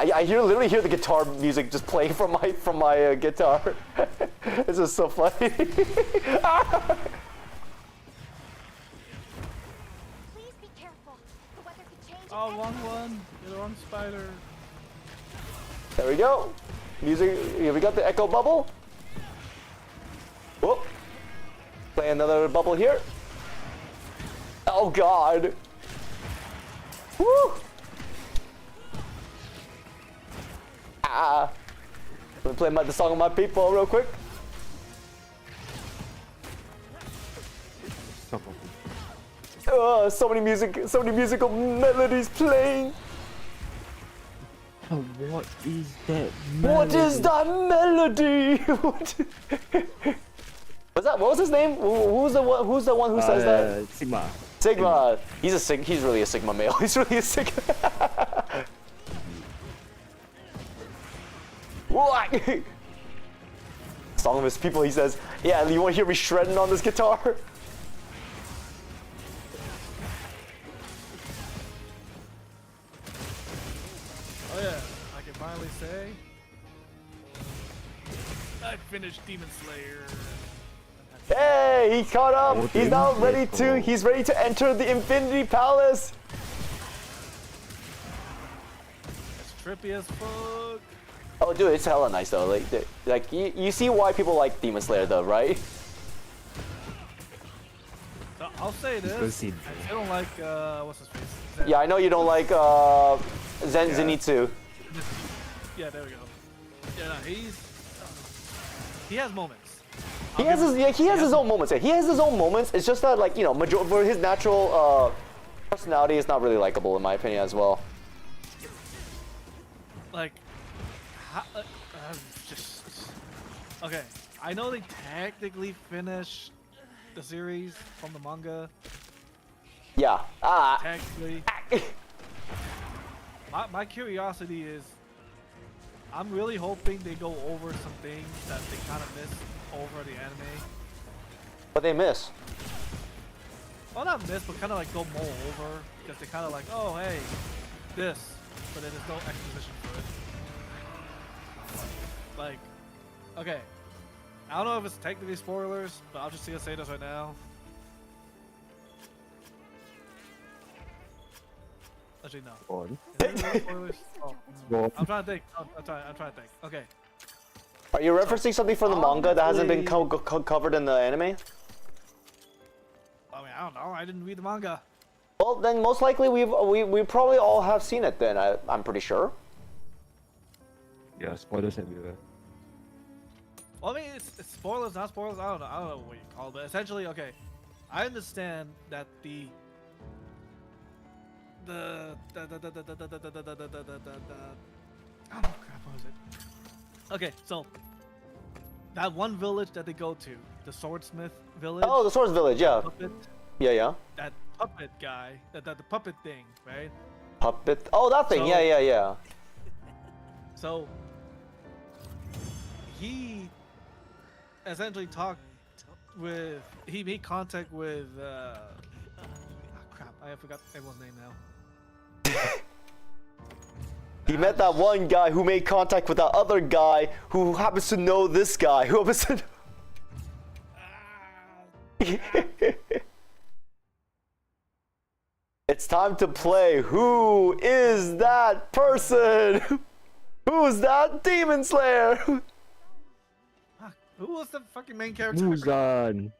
I literally hear the guitar music just playing from my guitar. This is so funny. Please be careful. The weather could change. Oh, wrong one. You're the wrong spider. There we go. Music. Here we got the echo bubble. Whoop. Play another bubble here. Oh god. Woo. Let me play the song of my people real quick. So many musical melodies playing. What is that? What is that melody? What was his name? Who's the one who says that? Sigma. Sigma. He's really a Sigma male. He's really a Sigma. What? Song of his people, he says, yeah, you want to hear me shredding on this guitar? Oh yeah, I can finally say I finished Demon Slayer. Hey, he caught up. Oh, He's now ready to. He's ready to enter the Infinity Palace. It's trippy as fuck. Oh, dude, it's hella nice though. Like you see why people like Demon Slayer though, right? So I'll say this. I don't like what's his face. Zen. Yeah, I know you don't like Zenitsu. Yeah, there we go. Yeah, no, he has moments. He has his own moments. He has his own moments. It's just that, like, you know, for his natural personality is not really likable in my opinion as well. Like, just okay. I know they technically finished the series from the manga. Yeah. Technically. My curiosity is, I'm really hoping they go over some things that they kind of missed over the anime. But they miss. Well, not miss, but kind of like go more over, because they kind of like, oh hey, this, but then there's no exposition for it. Like, okay, I don't know if it's technically spoilers, but I'm just gonna say this right now. Actually, no. On. Is there spoilers? Oh, Well, I'm trying to think. I'm trying to think. Okay. Are you referencing something from the manga that hasn't been covered in the anime? I mean, I don't know. I didn't read the manga. Well, then most likely we probably all have seen it. Then I'm pretty sure. yeah, spoilers everywhere. Well, I mean, it's spoilers, not spoilers. I don't know what you call it, but essentially, okay. I understand that oh crap, what was it? Okay, so that one village that they go to, the swordsmith village. Oh, the Swords Village, yeah. Puppet, Yeah. that puppet guy, the puppet thing, right? Puppet. Oh, that thing. So- Yeah. So he essentially he made contact with crap, I forgot everyone's name now. He met that one guy who made contact with that other guy who happens to know this guy who happens to. It's time to play. Who is that person? Who's that Demon Slayer? What Who was the fucking main character? Muzan.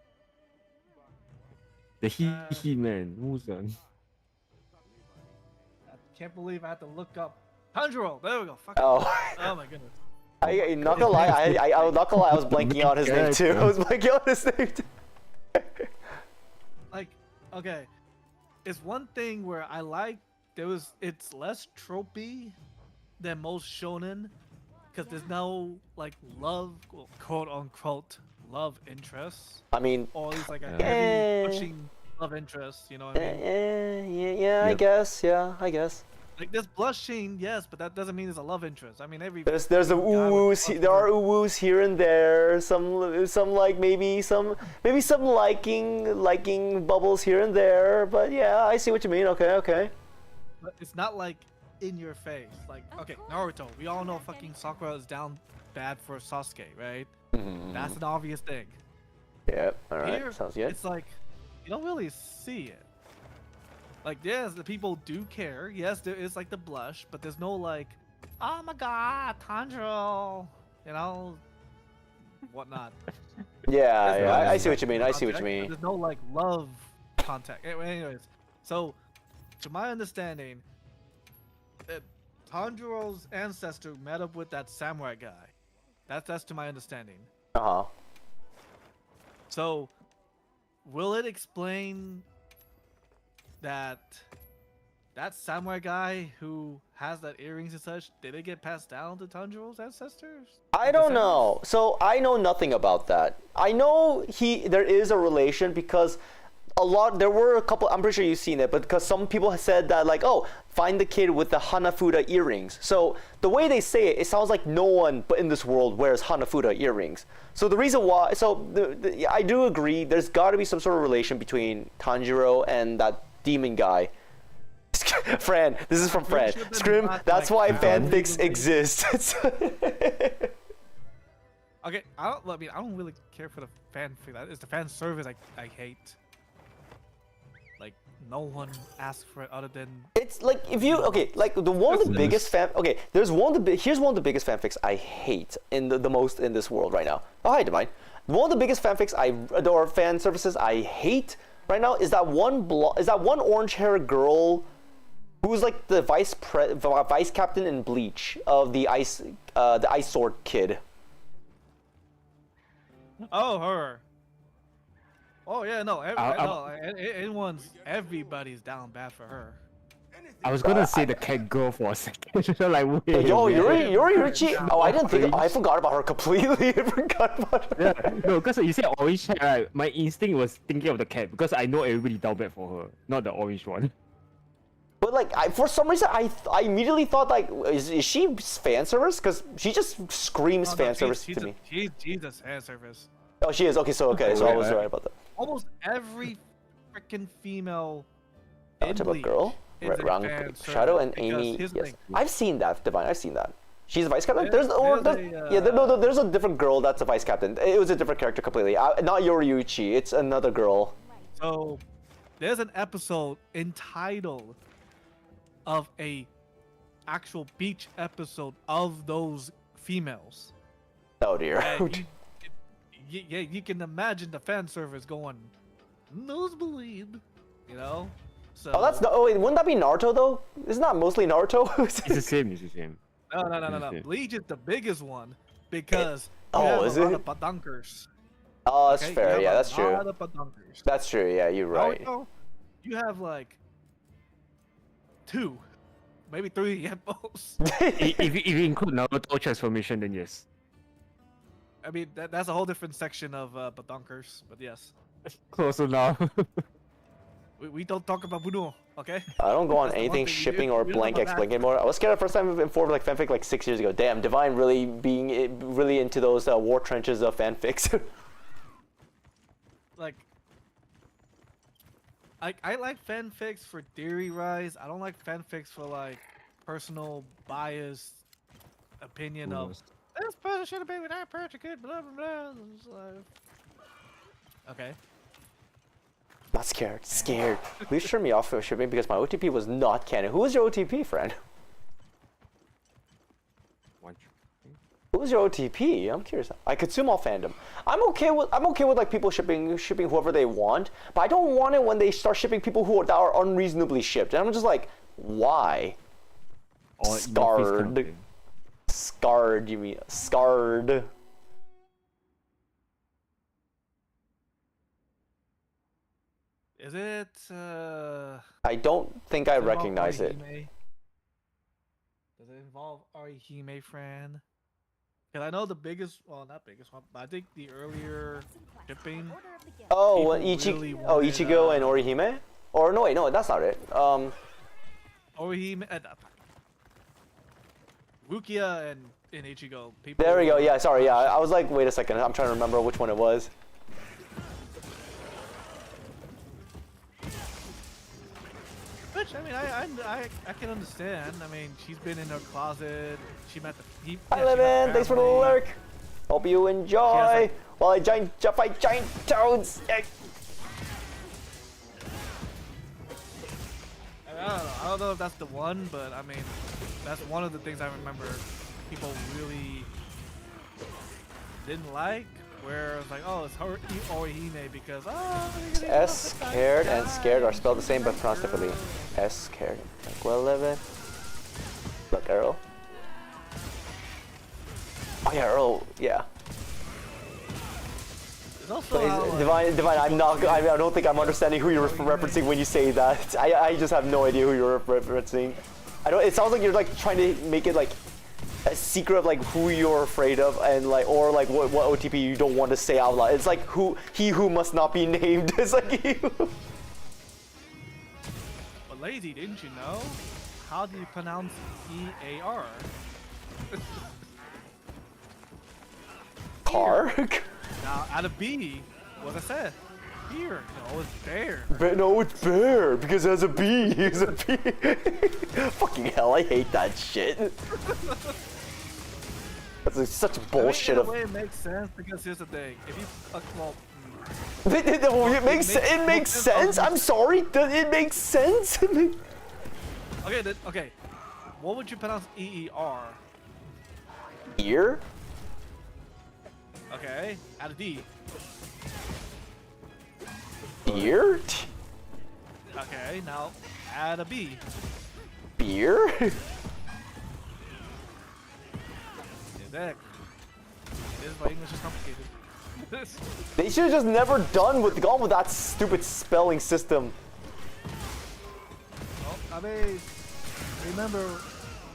The he man, Muzan. I can't believe I had to look up Tanjiro. There we go. Fuck. Oh. Oh my goodness. I not gonna lie, I was not gonna lie, I was blanking on his name too. I was blanking on his name too. Like, okay, it's one thing where I like it's less tropey than most shonen, because there's no like love, quote unquote, love interests, I mean, or at least like a Yeah. heavy pushing love interest. You know what I mean? yeah, I Yep. guess, yeah, I guess. Like there's blushing, yes, but that doesn't mean it's a love interest. I mean, every There's a guy with ooh-woos, blush there are interest- ooh-woos here and there, some like maybe some liking bubbles here and there, but yeah, I see what you mean. Okay. But it's not like in your face. Like, okay, Naruto. We all know fucking Sakura is down bad for Sasuke, right? That's an obvious thing. Yeah, all right, Here, sounds good. it's like you don't really see it. Like, yes, the people do care. Yes, there is like the blush, but there's no like, oh my god, Tanjiro, you know, whatnot. Yeah, There's no I see what you mean. I see what you contact, mean. There's no like love contact. Anyways, so to my understanding, Tanjiro's ancestor met up with that samurai guy. That's to my understanding. Uh huh. So, will it explain that samurai guy who has that earrings and such, did it get passed down to Tanjiro's ancestors? I don't know. So I know nothing about that. I know there is a relation because there were a couple, I'm pretty sure you've seen it, but because some people have said that like, oh, find the kid with the Hanafuda earrings. So the way they say it, it sounds like no one but in this world wears Hanafuda earrings. So the reason why, I do agree, there's got to be some sort of relation between Tanjiro and that demon guy. Fran, this is from Fran. Scrim, that's why fanfics exist. Okay, I don't really care for the fanfic. It's the fan service I hate. Like, no one asks for it other than. It's like if you like the one of the biggest here's one of the biggest fanfics I hate in the most in this world right now. Oh, hi, Divine. One of the biggest fanfics or fan services I hate right now is that one orange haired girl who's like the vice captain in Bleach of the ice sword kid. Oh, her. Oh yeah, no, everybody's down bad for her. I was gonna say the cat girl for a second. Like, wait. Yo, wait. Yuri. Oh, I didn't think. I forgot about her completely. I forgot about her. Yeah, no, because you said orange hair, right? My instinct was thinking of the cat because I know everybody down bad for her, not the orange one. But like, for some reason, I immediately thought like, is she fan service? Because she just screams fan service to me. She's a fan service. Oh, she is. Okay, so I was right about that. Almost every freaking female. Type of girl. Wrong. Shadow and Amy. Yes, I've seen that. Divine. I've seen that. She's a vice captain. There's a different girl that's a vice captain. It was a different character completely. Not Yoriyuchi. It's another girl. So, there's an episode entitled of a actual beach episode of those females. Oh dear. And you can imagine the fan service going nosebleed, you know. So. Oh, oh wait, wouldn't that be Naruto though? Isn't that mostly Naruto? It's the same. It's the same. No. Bleach is the biggest one because is a lot it? of badunkers. Oh, that's Okay? fair. You Yeah, have that's a true. lot of badunkers. That's true. Yeah, you're right. Naruto, you have like 2, maybe 3 at most. if you include Naruto transformation, then yes. I mean, that's a whole different section of badunkers, but yes. Close enough. We don't talk about Buno, okay? I don't go on That's the one anything thing we shipping do. or We don't blank talk X about blank anymore. I was scared the first time I informed like fanfic like 6 years ago. Damn, Divine really being really into those war trenches of fanfics. Like, I like fanfics for theory rise. I don't like fanfics for like personal bias opinion of this person should have been with that person, good, blah blah blah. It's like, okay. Not scared. Scared. Please turn me off for shipping because my OTP was not canon. Who was your OTP, friend? Who's your OTP? I'm curious. I consume all fandom. I'm okay with like people shipping whoever they want, but I don't want it when they start shipping people that are unreasonably shipped. And I'm just like, why? Or in your face kind of Scarred. thing. Scarred, you mean scarred? Is it? I don't think I Does it involve recognize it. Orihime? Does it involve Orihime, Fran? Because I know the biggest, well, not biggest one, but I think the earlier shipping. Order of the guild. Oh, People really oh, wanted, Ichigo and Orihime? Or no, wait, no, that's not it. Orihime and Rukia and Ichigo. People. There we go. Yeah, sorry. Yeah, I was like, wait a second. I'm trying to remember which one it was. Which I mean, I can understand. I mean, she's been in her closet. She met the. Hi, she met Levin. Thanks for the family. lurk. Hope you enjoy. like- While I fight giant toads. I don't know. I don't know if that's the one, but I mean, that's one of the things I remember people really didn't like. Where it's like, oh, it's Orihime because S scared and scared are spelled the same but pronounced differently. S scared. Like, well, Levin. Look, Earl. Oh yeah, Earl. Yeah. It's also how, like, Divine. I don't think I'm understanding who you're referencing when you say that. I just have no idea who you're referencing. I don't. It sounds like you're like trying to make it like a secret of like who you're afraid of and like or like what OTP you don't want to say out loud. It's like he who must not be named. It's like you. But Lazy, didn't you know? How do you pronounce EAR? Car. Now, out of B, what I said? Here. No, it's bear. But no, it's bear because it has a B. It's a B. Fucking hell, I hate that shit. That's like such bullshit. I mean, in a way, it makes sense because here's the thing: if you, well, It makes sense. I'm sorry. Does it make sense? okay, then, okay. What would you pronounce EER? Ear? Okay, out of D. Ear? Okay, now add a B. Beer? Exactly. This is why English is complicated. They should have just never gone with that stupid spelling system. Well, I mean, remember,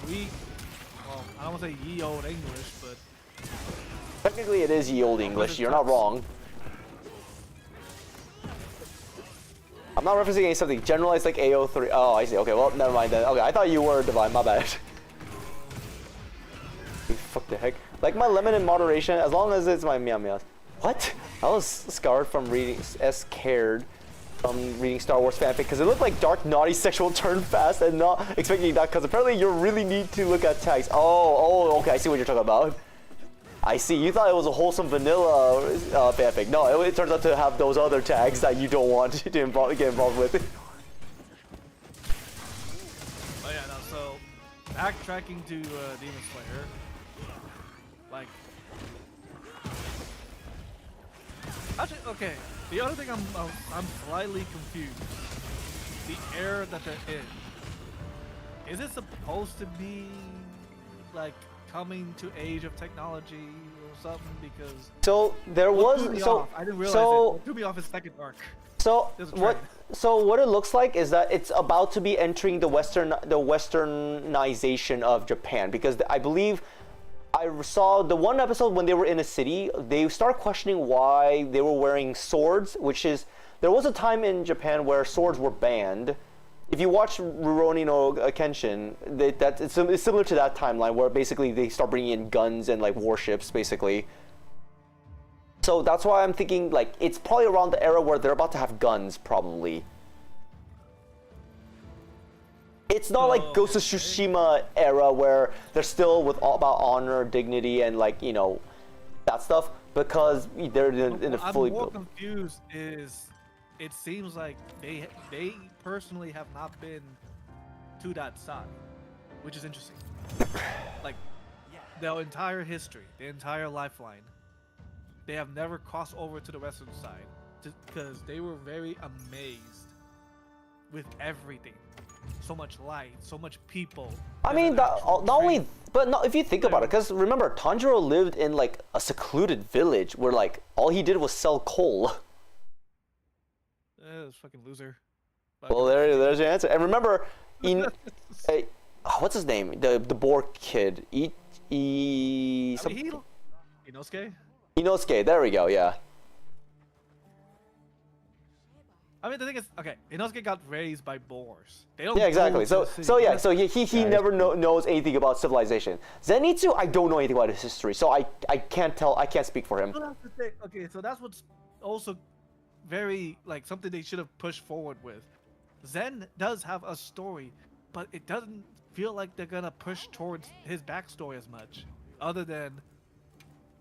well, I don't want to say ye old English, but Technically, it is ye old English. You're not wrong. I'm not referencing any something generalized like AO3. Oh, I see. Okay, well, never mind then. Okay, I thought you were Divine. My bad. Fuck the heck. Like my lemon in moderation, as long as it's my meow meows. What? I was scarred from reading, scared from reading Star Wars fanfic because it looked like dark, naughty, sexual turn fast and not expecting that because apparently you really need to look at tags. Oh, okay, I see what you're talking about. I see. You thought it was a wholesome vanilla fanfic. No, it turns out to have those other tags that you don't want to get involved with. oh yeah, no. So backtracking to Demon Slayer, like, actually, okay. The other thing I'm slightly confused. The era that they're in. Is it supposed to be like coming to age of technology or something? Because So there what was threw me so off? I didn't realize so it. What threw me off is second arc. So There's a what? trend. So what it looks like is that it's about to be entering the westernization of Japan because I believe I saw the one episode when they were in a city. They start questioning why they were wearing swords, which is there was a time in Japan where swords were banned. If you watch Rurouni no Kenshin, it's similar to that timeline where basically they start bringing in guns and like warships, basically. So that's why I'm thinking like it's probably around the era where they're about to have guns, probably. It's not like Ghost of Tsushima era where they're still with all about honor, dignity, and like that stuff because they're in a fully I'm more built. confused. Is it seems like they personally have not been to that side, which is interesting. Like, their entire history, their entire lifeline, they have never crossed over to the Western side because they were very amazed with everything. So much light, so much people. I There's mean, an that, actual not only, train. but not if you think about it, because remember, Tanjiro lived in like a secluded village where like all he did was sell coal. This fucking loser. Well, there's your answer. And remember, what's his name? The boar kid. Inosuke? Inosuke. There we go. Yeah. I mean, the thing is, okay, Inosuke got raised by boars. They don't. Yeah, exactly. go to So the so city. yeah. So he never knows anything about civilization. Zenitsu, I don't know anything about his history, so I can't tell. I can't speak for him. So that's the thing. Okay, so that's what's also very like something they should have pushed forward with. Zen does have a story, but it doesn't feel like they're gonna push towards his backstory as much, other than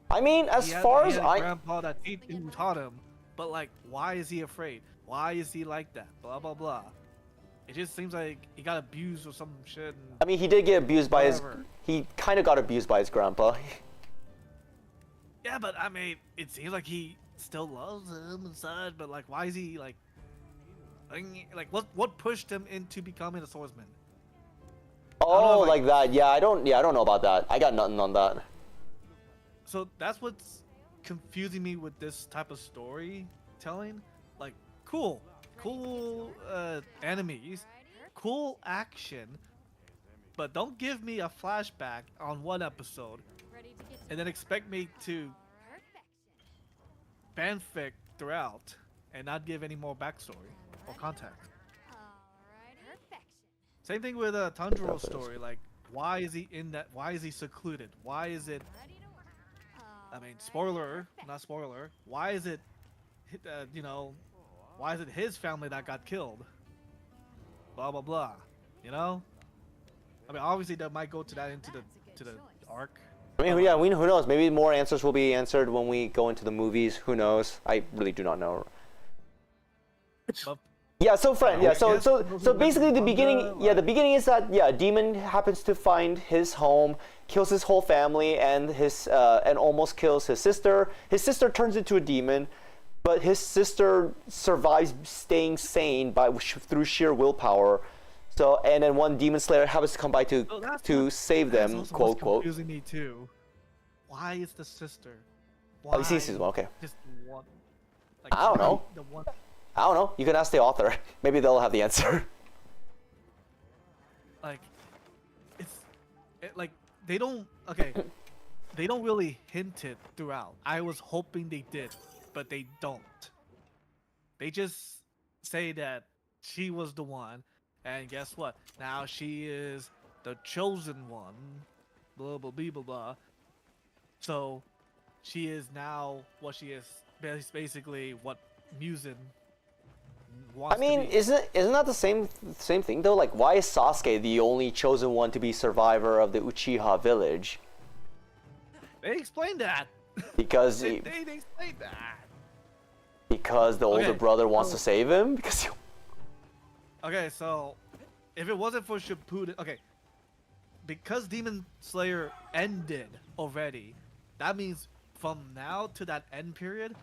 I mean, as he far he as had a I grandpa that who taught him, but like, why is he afraid? Why is he like that? Blah blah blah. It just seems like he got abused or some shit. And I mean, he did get abused by Whatever. he kind of got abused by his grandpa. yeah, but I mean, it seems like he still loves him inside. But like, why is he like what pushed him into becoming a swordsman? Oh, if I- like that. Yeah, I don't know about that. I got nothing on that. So that's what's confusing me with this type of storytelling. Like, cool enemies, cool action, but don't give me a flashback on one episode and then expect me to fanfic throughout and not give any more backstory or context. Same thing with Tanjiro's story. Like, why is he in that? Why is he secluded? Why is it? I mean, spoiler, not spoiler. Why is it? Why is it his family that got killed? Blah blah blah. You know. I mean, obviously that might go to that into the arc. I mean, yeah, who knows? Maybe more answers will be answered when we go into the movies. Who knows? I really do not know. But Yeah, so friend, yeah, so guess so those so are basically the manga, beginning, yeah, the beginning is that yeah, a demon happens to find his home, kills his whole family, and and almost kills his sister. His sister turns into a demon, but his sister survives staying sane through sheer willpower. So and then one demon slayer happens to come by to save that's them, also quote what's quote. confusing me too. Why is the sister? Oh, you see season one, okay. Just one. Like, I don't why know. The one. I don't know. You can ask the author. Maybe they'll have the answer. Like, like they don't. Okay, they don't really hint it throughout. I was hoping they did, but they don't. They just say that she was the one, and guess what? Now she is the chosen one. Blah blah blah blah blah. So, she is now what she is. Basically, what Musen wants I mean, to be. isn't that the same thing though? Like, why is Sasuke the only chosen one to be survivor of the Uchiha village? They explained that. Because They explained that. because the older Okay, brother wants so- to save him. Because Okay, so if it wasn't for Shippuden, okay, because Demon Slayer ended already, that means from now to that end period,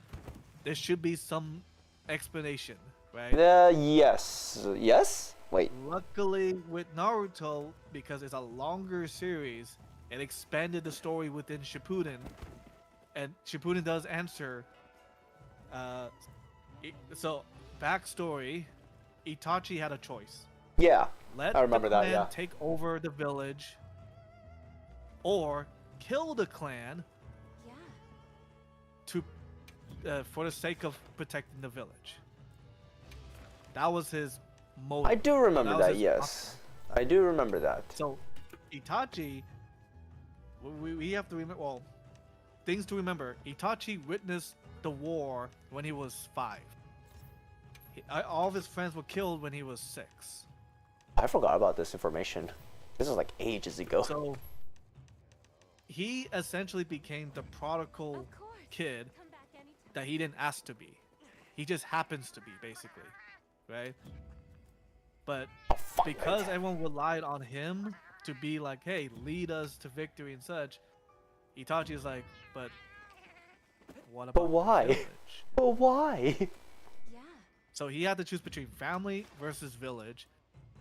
there should be some explanation, right? yes. Wait. Luckily, with Naruto, because it's a longer series, it expanded the story within Shippuden, and Shippuden does answer. So backstory, Itachi had a choice. Yeah. Let I remember the that, clan yeah. take over the village, or kill the clan to, for the sake of protecting the village. That was his motive. I do remember was that. his Yes. I do remember that. So, Itachi, we have to remember. Well, things to remember. Itachi witnessed the war when he was 5. All of his friends were killed when he was 6. I forgot about this information. This was like ages ago. So he essentially became the prodigal kid that he didn't ask to be. He just happens to be, basically, right? But because everyone relied on him to be like, hey, lead us to victory and such, Itachi's like, but what about But why? village? But why? Yeah. So he had to choose between family versus village.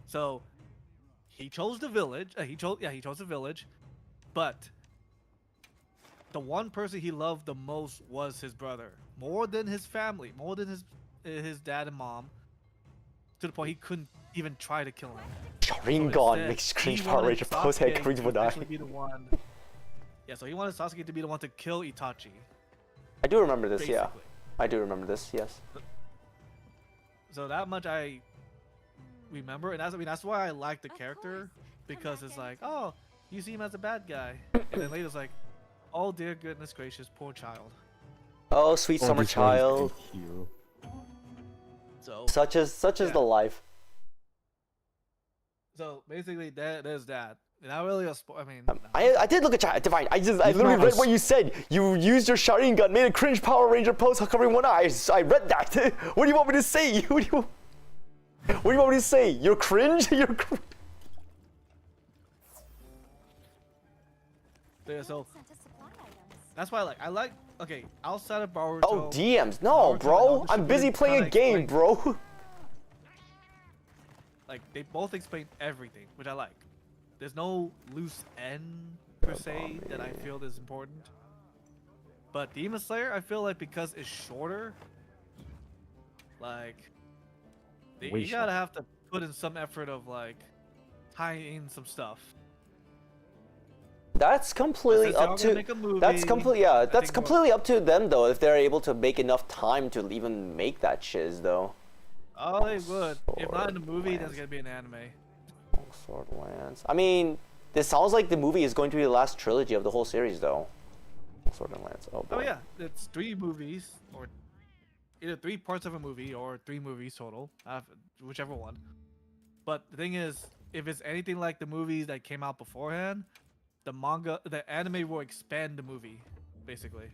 So he chose the village. He chose the village, but the one person he loved the most was his brother, more than his family, more than his dad and mom. To the point he couldn't even try to kill him. Sharingan Instead, makes he cringe Power wanted Ranger pose head Sasuke cringe to would die. actually be the one. Yeah, so he wanted Sasuke to be the one to kill Itachi. I do remember this, yeah. Basically. I do remember this, yes. So that much I remember, and that's why I like the Of character, course. because Come it's back like, anytime. oh, you see him as a bad guy, and then later it's like, oh dear goodness gracious, poor child. Oh, sweet Oh, summer this one is child. a hero. So Such is Yeah. the life. so basically there's that. Not really a I mean, no. I did look at chat, Divine. I literally not read a what you said. You used your Sharingan, made a cringe Power Ranger pose covering one eye. I read that. What do you want me to say? What do you want me to say? You're cringe? You're cringe. Yeah, so Sent us supply items. that's why I like okay, outside of Boruto. Oh, DMs. No, Naruto bro. and I'm busy Shippuden playing a kinda game, explain- bro. Like they both explain everything, which I like. There's no loose end per se that I feel is important. But Demon Slayer, I feel like because it's shorter, like Way you gotta have to put in some effort of like tying in some stuff. That's completely Since they're up all gonna to. make a movie, That's completely I That's think completely up to them though. If they're able to make enough time to even make that shiz though. Oh, they would. If not in the movie, then Lance. it's gonna be an anime. Sword Lance. I mean, this sounds like the movie is going to be the last trilogy of the whole series though. Sword and Lance. Oh boy. Oh yeah, it's 3 movies, or either 3 parts of a movie or 3 movies total, whichever one. But the thing is, if it's anything like the movies that came out beforehand, the anime will expand the movie, basically.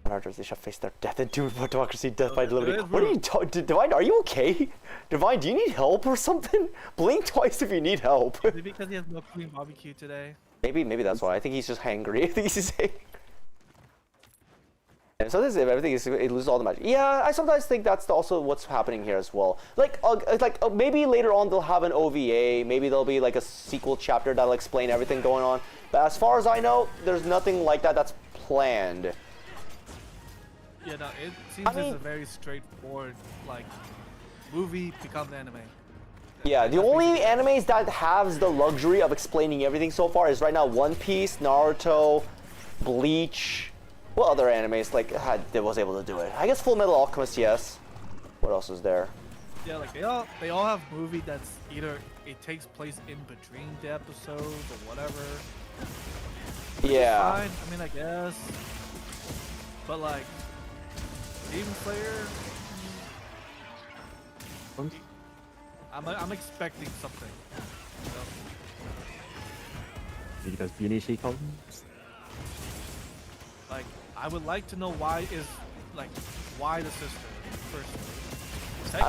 Monarchs, they shall face their death and do democracy, death by there liberty. is What are you room. talking? Divine, are you okay? Divine, do you need help or something? Blink twice if you need help. Is it because he has no clean barbecue today? Maybe that's why. I think he's just hangry. I think he's just hangry. And sometimes if everything is, it loses all the magic. Yeah, I sometimes think that's also what's happening here as well. Maybe later on they'll have an OVA. Maybe there'll be like a sequel chapter that'll explain everything going on. But as far as I know, there's nothing like that that's planned. Yeah, no, it seems I mean- it's a very straightforward, like, movie becomes anime. Yeah, the That's only basically it. animes that have the luxury of explaining everything so far is right now One Piece, Naruto, Bleach. What other animes that was able to do it? I guess Full Metal Alchemist, yes. What else is there? Yeah, like they all have movie that's either it takes place in between the episodes or whatever. Yeah. Fine, I mean, I guess. But like, Demon Slayer, I'm expecting something. You know? Because Binishi comes. Like, I would like to know why the sister firstly. I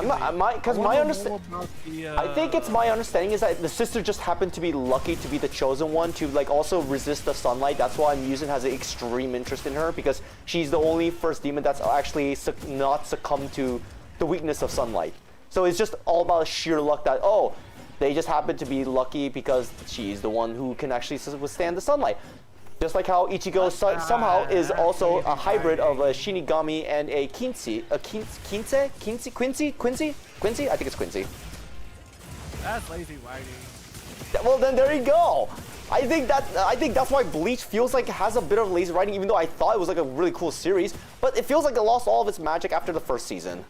think it's my understanding is that the sister just happened to be lucky to be the chosen one to also resist the sunlight. That's why Musen has an extreme interest in her, because she's the only first demon that's actually not succumbed to the weakness of sunlight. So it's just all about sheer luck that they just happen to be lucky because she's the one who can actually withstand the sunlight. Just like how Ichigo somehow is also a hybrid of a Shinigami and a Quincy. Quincy? I think it's Quincy. That's lazy writing. Well, then there you go. I think that's why Bleach feels like it has a bit of lazy writing, even though I thought it was like a really cool series. But it feels like it lost all of its magic after the first season.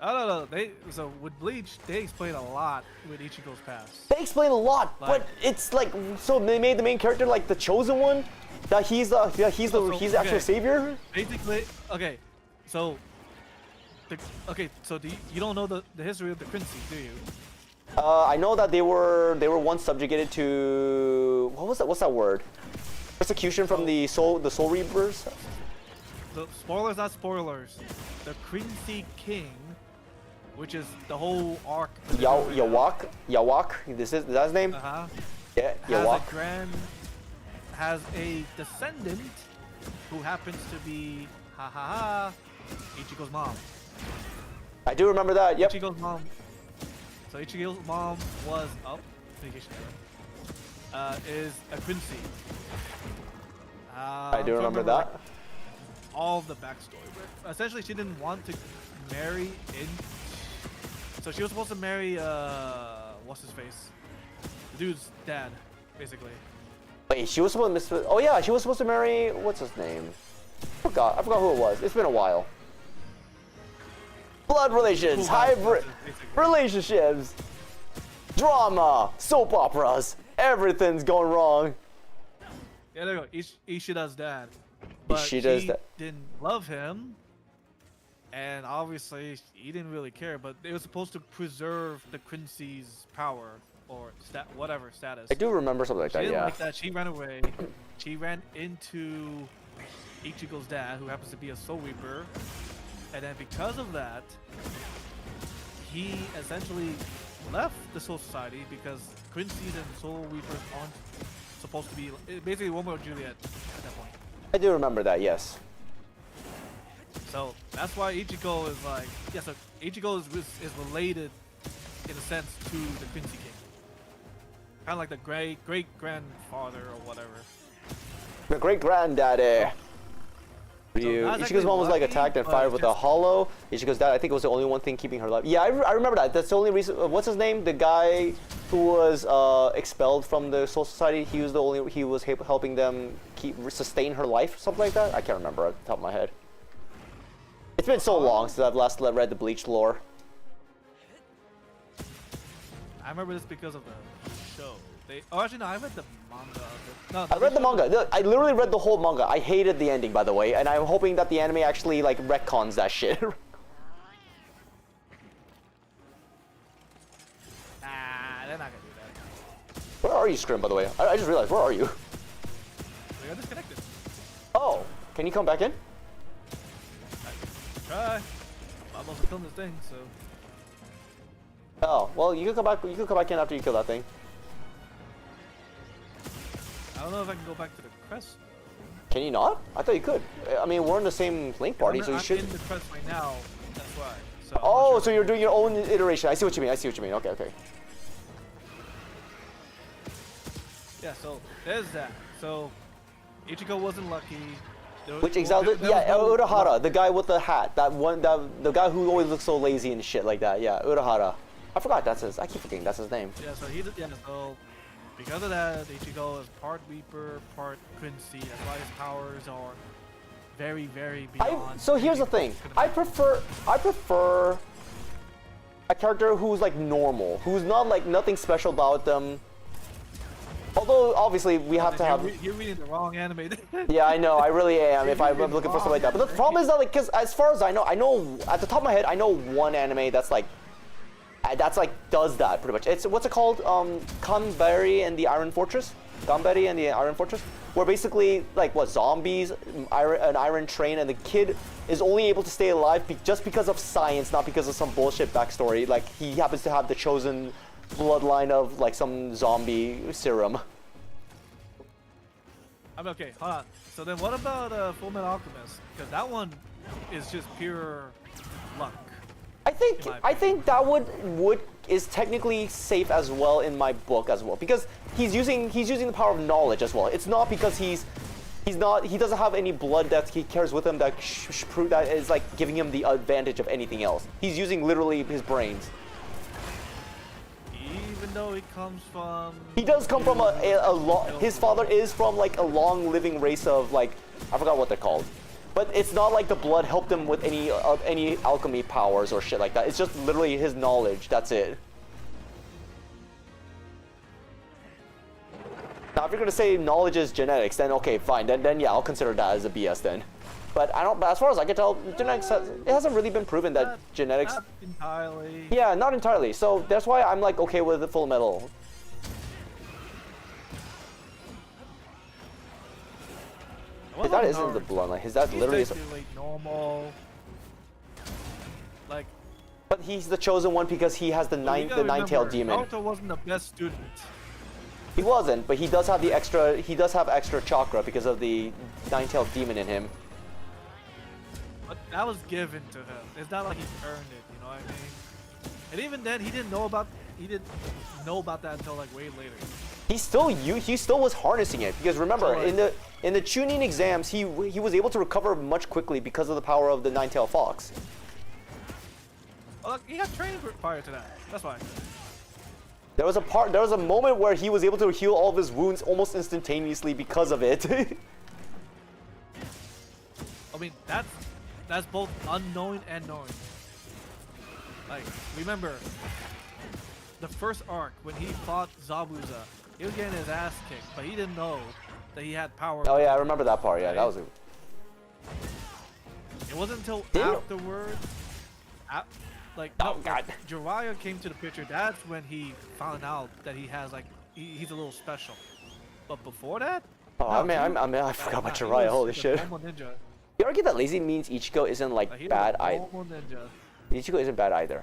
I don't know. So with Bleach, they explain a lot with Ichigo's past. They explain a lot, but it's like, so they made the main character like the chosen one, that he's the actual savior. Basically, okay. So, you don't know the history of the Quincy, do you? I know that they were once subjugated to what's that word? Persecution from the Soul Reapers. The spoilers, not spoilers. The Quincy King, which is the whole arc. Yawak. Is that his name? Uh-huh. Yeah, Has Yawak. a grand has a descendant who happens to be Ichigo's mom. I do remember that. Yep. Ichigo's mom. So Ichigo's mom was is a Quincy. I do remember that. Like, all of the backstory. But essentially, she didn't want to marry in. So she was supposed to marry what's his face? The dude's dad, basically. Wait, she was supposed to. Oh yeah, she was supposed to marry. What's his name? I forgot who it was. It's been a while. Blood relations, hybrid relationships, drama, soap operas. Everything's going wrong. Yeah, there you go. Ishida's dad. But Ishida's she didn't love him, and obviously he didn't really care. But they were supposed to preserve the Quincy's power or whatever status. I do remember something like She that. didn't Yeah. like that. She ran away. She ran into Ichigo's dad, who happens to be a Soul Reaper, and then because of that, he essentially left the Soul Society because Quincy's and Soul Reapers aren't supposed to be basically Romeo and Juliet at that point. I do remember that. Yes. So that's why Ichigo is like, yeah. So Ichigo is related in a sense to the Quincy King, kind of like the great grandfather or whatever. The great granddaddy. Ichigo's mom was like attacked and fired with a hollow. Ichigo's dad, I think, was the only one thing keeping her alive. Yeah, I remember that. That's the only reason. What's his name? The guy who was expelled from the Soul Society. He was helping them sustain her life, something like that. I can't remember at the top of my head. It's been so long since I've last read the Bleach lore. I remember this because of the show. Actually no, I read the manga. No, I read the manga. I literally read the whole manga. I hated the ending, by the way, and I'm hoping that the anime actually like retcons that shit. Nah, they're not gonna do that. Where are you, Scrim, by the way? I just realized, where are you? We got disconnected. Oh, can you come back in? Try. I'm also killing this thing, so. Oh, well, you can come back. You can come back in after you kill that thing. I don't know if I can go back to the crest. Can you not? I thought you could. I mean, we're in the same Link party, so you should. I'm in the crest right now. That's why. So I'm Oh, not sure so you're doing your own iteration. I see what you mean. I see what you mean. Okay, okay. Yeah, so there's that. So Ichigo wasn't lucky. Which exalted? Yeah, Urahara, the guy with the hat. The guy who always looks so lazy and shit like that. Yeah, Urahara. I forgot that's his. I keep forgetting that's his name. Yeah, so so because of that, Ichigo is part Reaper, part Quincy. That's why his powers are very, very beyond. So here's the thing. I prefer a character who's like normal, who's not like nothing special about them. Although obviously we have to have. You're reading the wrong anime. Yeah, I know. I really am. If I'm looking for something like that, but the problem is that like, because as far as I know at the top of my head, I know one anime that's like does that pretty much. It's what's it called? Ganbare and the Iron Fortress. Ganbare and the Iron Fortress, where basically like zombies, an iron train, and the kid is only able to stay alive just because of science, not because of some bullshit backstory. Like he happens to have the chosen bloodline of like some zombie serum. I'm okay. Hold on. So then, what about Full Metal Alchemist? Because that one is just pure luck. I think that would is technically safe as well in my book as well, because he's using the power of knowledge as well. It's not because he doesn't have any blood that he carries with him that is like giving him the advantage of anything else. He's using literally his brains. Even though he comes from. He does come from his father is from like a long living race of like, I forgot what they're called. But it's not like the blood helped him with any alchemy powers or shit like that. It's just literally his knowledge. That's it. Now, if you're gonna say knowledge is genetics, then okay, fine. Then yeah, I'll consider that as a BS then. But I don't. But as far as I can tell, genetics it hasn't really been proven that genetics. Not entirely. Yeah, not entirely. So that's why I'm like okay with the Full Metal. His dad isn't the bloodline. His dad literally is. Like normal. Like. But he's the chosen one because he has the nine-tailed demon. Naruto wasn't the best student. He wasn't, but he does have the extra. He does have extra chakra because of the nine-tailed demon in him. But that was given to him. It's not like he earned it. You know what I mean? And even then, he didn't know about that until like way later. He still was harnessing it because remember So, like- in the tuning exams he was able to recover much quickly because of the power of the nine-tailed fox. Well, look, he got trained prior to that. That's why. There was a moment where he was able to heal all of his wounds almost instantaneously because of it. I mean, that's both unknowing and knowing. Like, remember the first arc when he fought Zabuza, he was getting his ass kicked, but he didn't know that he had power. Oh yeah, I remember that part. Yeah, that was. It wasn't until Didn't- afterwards, like Oh, God. Jiraiya came to the picture. That's when he found out that he has like he's a little special. But before that, Oh, I forgot about Jiraiya. Holy shit. Ninja. You argue that lazy means Ichigo isn't like Like, he bad was a either. normal ninja. Ichigo isn't bad either.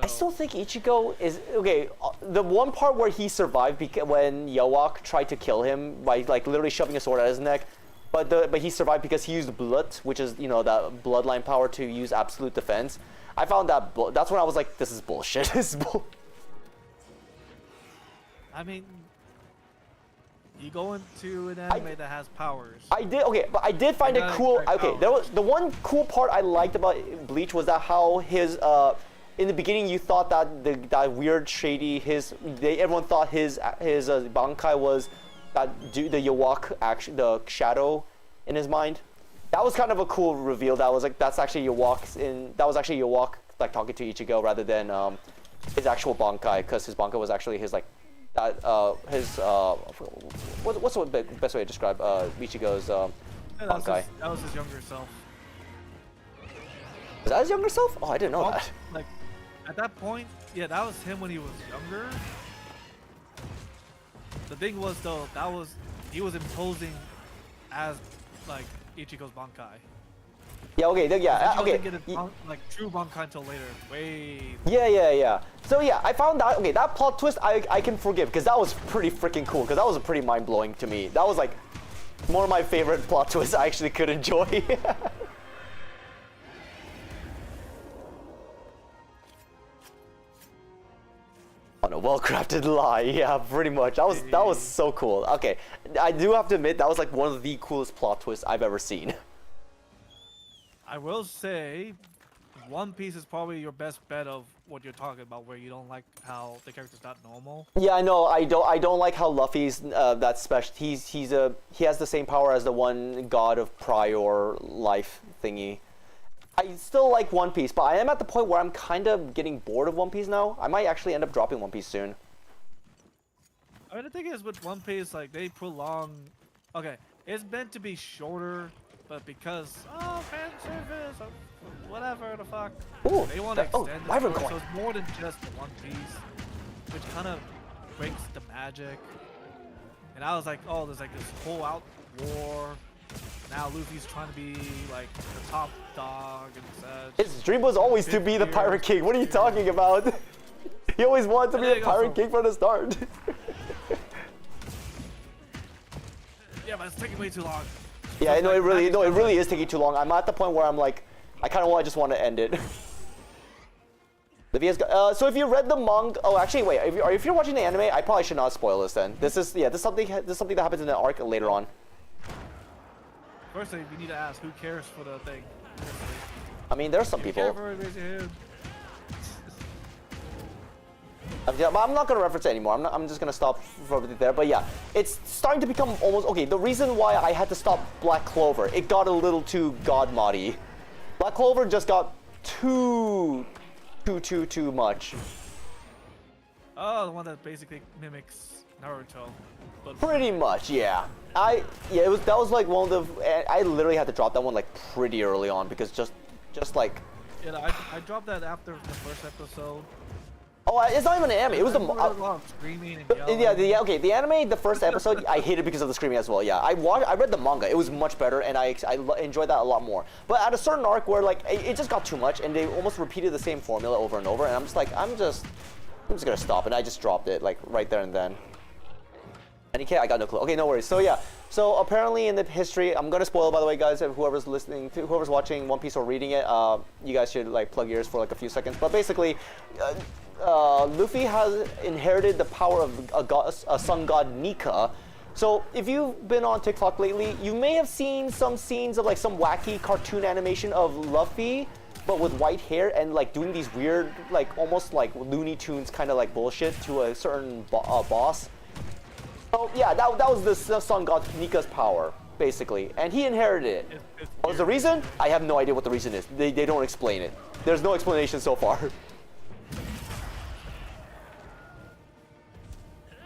I So- still think Ichigo is okay. The one part where he survived when Yowak tried to kill him by like literally shoving a sword at his neck, but he survived because he used blood, which is that bloodline power to use absolute defense. I found that's when I was like, this is bullshit. This is bull. I mean, you go into an anime that has powers. I did find it Not cool. exact Okay, there was the one cool part I liked about Bleach was that how his in the beginning you thought that that weird shady everyone thought his Bankai was the Yawak action, the shadow in his mind. That was kind of a cool reveal. That was like that's actually Yawak like talking to Ichigo rather than his actual Bankai, because his Bankai was actually his like that what's the best way to describe Ichigo's Yeah, Bankai? that was his younger self. Is that his younger self? Oh, I didn't know that. Like, at that point, yeah, that was him when he was younger. The thing was though, he was imposing as like Ichigo's Bankai. Yeah. Okay. Yeah. He Okay. didn't get his like true Bankai until later. Way. Yeah. So yeah, I found that that plot twist I can forgive because that was pretty freaking cool because that was pretty mind blowing to me. That was like one of my favorite plot twists I actually could enjoy. On a well-crafted lie, yeah, pretty much. That was so cool. Okay, I do have to admit that was like one of the coolest plot twists I've ever seen. I will say, One Piece is probably your best bet of what you're talking about, where you don't like how the character's not normal. Yeah, I know. I don't like how Luffy's that special. He has the same power as the one god of prior life thingy. I still like One Piece, but I am at the point where I'm kind of getting bored of One Piece now. I might actually end up dropping One Piece soon. I mean, the thing is with One Piece, like they prolong. Okay, it's meant to be shorter, but because fan service or whatever the fuck, Ooh, they want to extend the Wyvern story, coin. so it's more than just One Piece, which kind of breaks the magic. And I was like, oh, there's like this whole out war. Now Luffy's trying to be like the top dog and such. His dream was always to be the Pirate King. What are you talking about? He always wanted to be a Pirate King from the start. Yeah, but it's taking way too long. Yeah, I know it really is taking too long. I'm at the point where I'm like, I kind of just want to end it. So if you read the manga, oh actually wait, if you're watching the anime, I probably should not spoil this then. This is something that happens in the arc later on. Firstly, we need to ask who cares for the thing. I mean, there's some If you people. care for it, raise your hand. I'm not gonna reference it anymore. I'm just gonna stop from there. But yeah, it's starting to become almost okay. The reason why I had to stop Black Clover, it got a little too god moddy. Black Clover just got too much. Oh, the one that basically mimics Naruto. But Pretty much, yeah. That was like one of the. I literally had to drop that one like pretty early on because just like. yeah, I dropped that after the first episode. Oh, it's not even an anime. It was There was a lot of screaming and yelling. yeah. The anime, the first episode, I hated because of the screaming as well. Yeah, I read the manga. It was much better, and I enjoyed that a lot more. But at a certain arc where like it just got too much, and they almost repeated the same formula over and over, and I'm just like, I'm just gonna stop, and I just dropped it like right there and then. NK, I got no clue. Okay, no worries. So yeah, so apparently in the history, I'm gonna spoil by the way, guys. If whoever's listening to, whoever's watching One Piece or reading it, you guys should like plug ears for like a few seconds. But basically, Luffy has inherited the power of a sun god Nika. So if you've been on TikTok lately, you may have seen some scenes of like some wacky cartoon animation of Luffy, but with white hair and like doing these weird, like almost like Looney Tunes kind of like bullshit to a certain boss. So yeah, that was the sun god Nika's power, basically, and he inherited it. What was the reason? I have no idea what the reason is. They don't explain it. There's no explanation so far.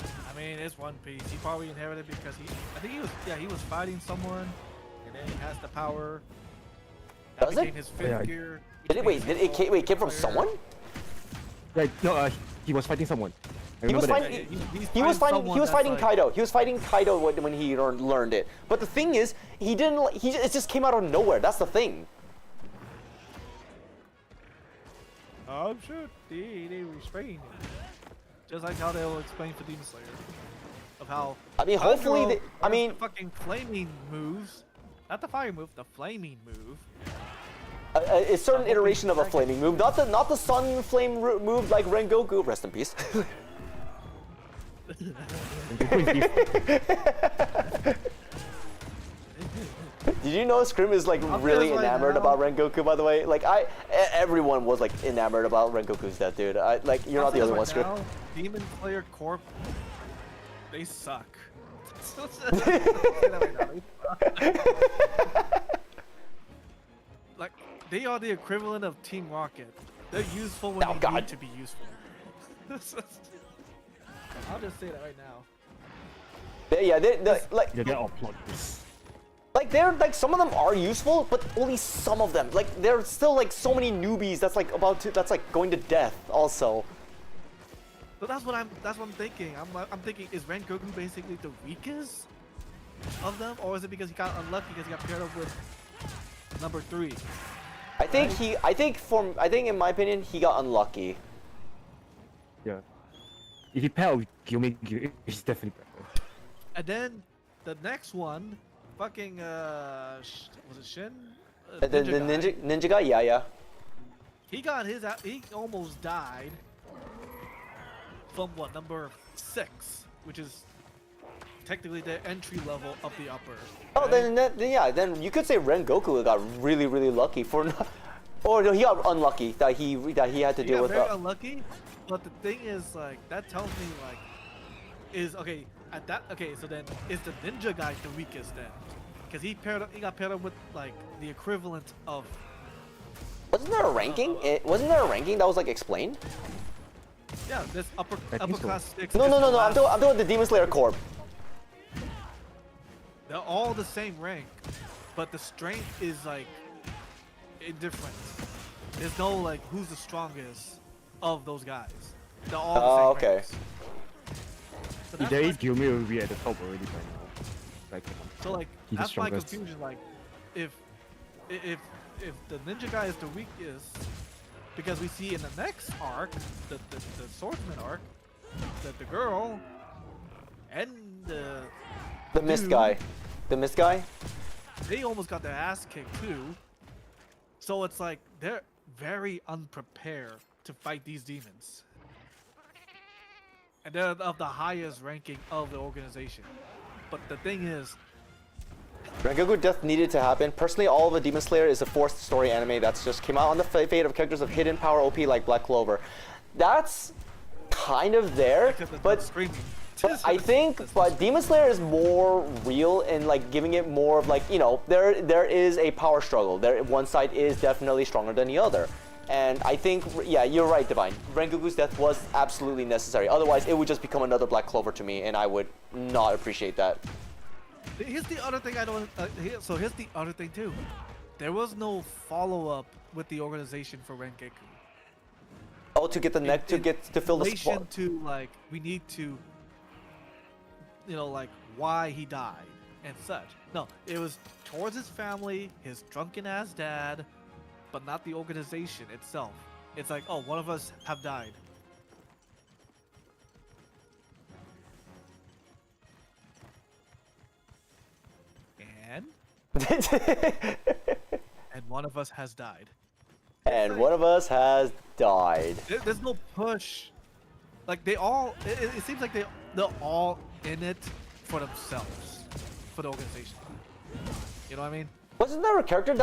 I mean, it's One Piece. He probably inherited because I think he was fighting someone, and then he has the power. That Does it? became his fifth gear. Did it came from someone? Like no, he was fighting someone. He was fighting Kaido. He was fighting Kaido when he learned it. But the thing is, he didn't. It just came out of nowhere. That's the thing. I'm sure they will explain it. Just like how they will explain for Demon Slayer. Of how. I mean, hopefully, the fucking flaming moves, not the fire move, the flaming move. A certain iteration of a flaming move, not the sun flame move like Rengoku. Rest in peace. Did you know Scrim is like really enamored about Rengoku? By the way, like everyone was like enamored about Rengoku's death, dude. Like you're not the only one, Scrim. Demon Slayer Corp, they suck. Like they are the equivalent of Team Rocket. They're useful when they need to be useful. I'll just say that right now. Yeah, they're like. Yeah, they're all plot twists. Like they're like some of them are useful, but only some of them. Like there are still like so many newbies that's like that's like going to death also. But that's what I'm thinking. I'm thinking, is Rengoku basically the weakest of them, or is it because he got unlucky because he got paired up with number 3? I think in my opinion he got unlucky. Yeah. If you pair with Gyumi, it's definitely better. And then the next one, fucking was it Shin? The ninja guy, yeah. He got his. He almost died. From what, number 6, which is technically the entry level of the upper. Oh, right? then you could say Rengoku got really lucky for not, or no, he got unlucky that he had to deal with. Very unlucky, but the thing is, like, that tells me like, so then is the ninja guy the weakest then? Because he got paired up with like the equivalent of. Wasn't there a ranking? Wasn't there a ranking that was like explained? Yeah, this upper class 6. No. I'm doing the Demon Slayer Corp. They're all the same rank, but the strength is like indifferent. There's no like who's the strongest of those guys. They're all the same okay. ranks. So If there is Gyumi, will be at the top already by now. Like, so like he's that's the my strongest. confusion. Like, if the ninja guy is the weakest, because we see in the next arc, the swordsman arc, that the girl and the mist guy, they almost got their ass kicked too. So it's like they're very unprepared to fight these demons, and they're of the highest ranking of the organization. But the thing is, Rengoku death needed to happen. Personally, all of the Demon Slayer is a forced story anime that's just came out on the fate of characters of hidden power OP like Black Clover. That's kind of there, but I think Demon Slayer is more real and like giving it more of like, you know, there is a power struggle. One side is definitely stronger than the other. And I think, yeah, you're right, Divine. Rengoku's death was absolutely necessary. Otherwise, it would just become another Black Clover to me, and I would not appreciate that. Here's the other thing I don't. So here's the other thing too. There was no follow-up with the organization for Rengoku. Oh, to get the neck to fill the spot. To like, we need to, you know, like why he died and such. No, it was towards his family, his drunken ass dad, but not the organization itself. It's like, oh, one of us have died. And one of us has died. And one of us has died. There's no push. Like they all, it seems like they're all in it for themselves, for the organization. You know what I mean? Wasn't there a character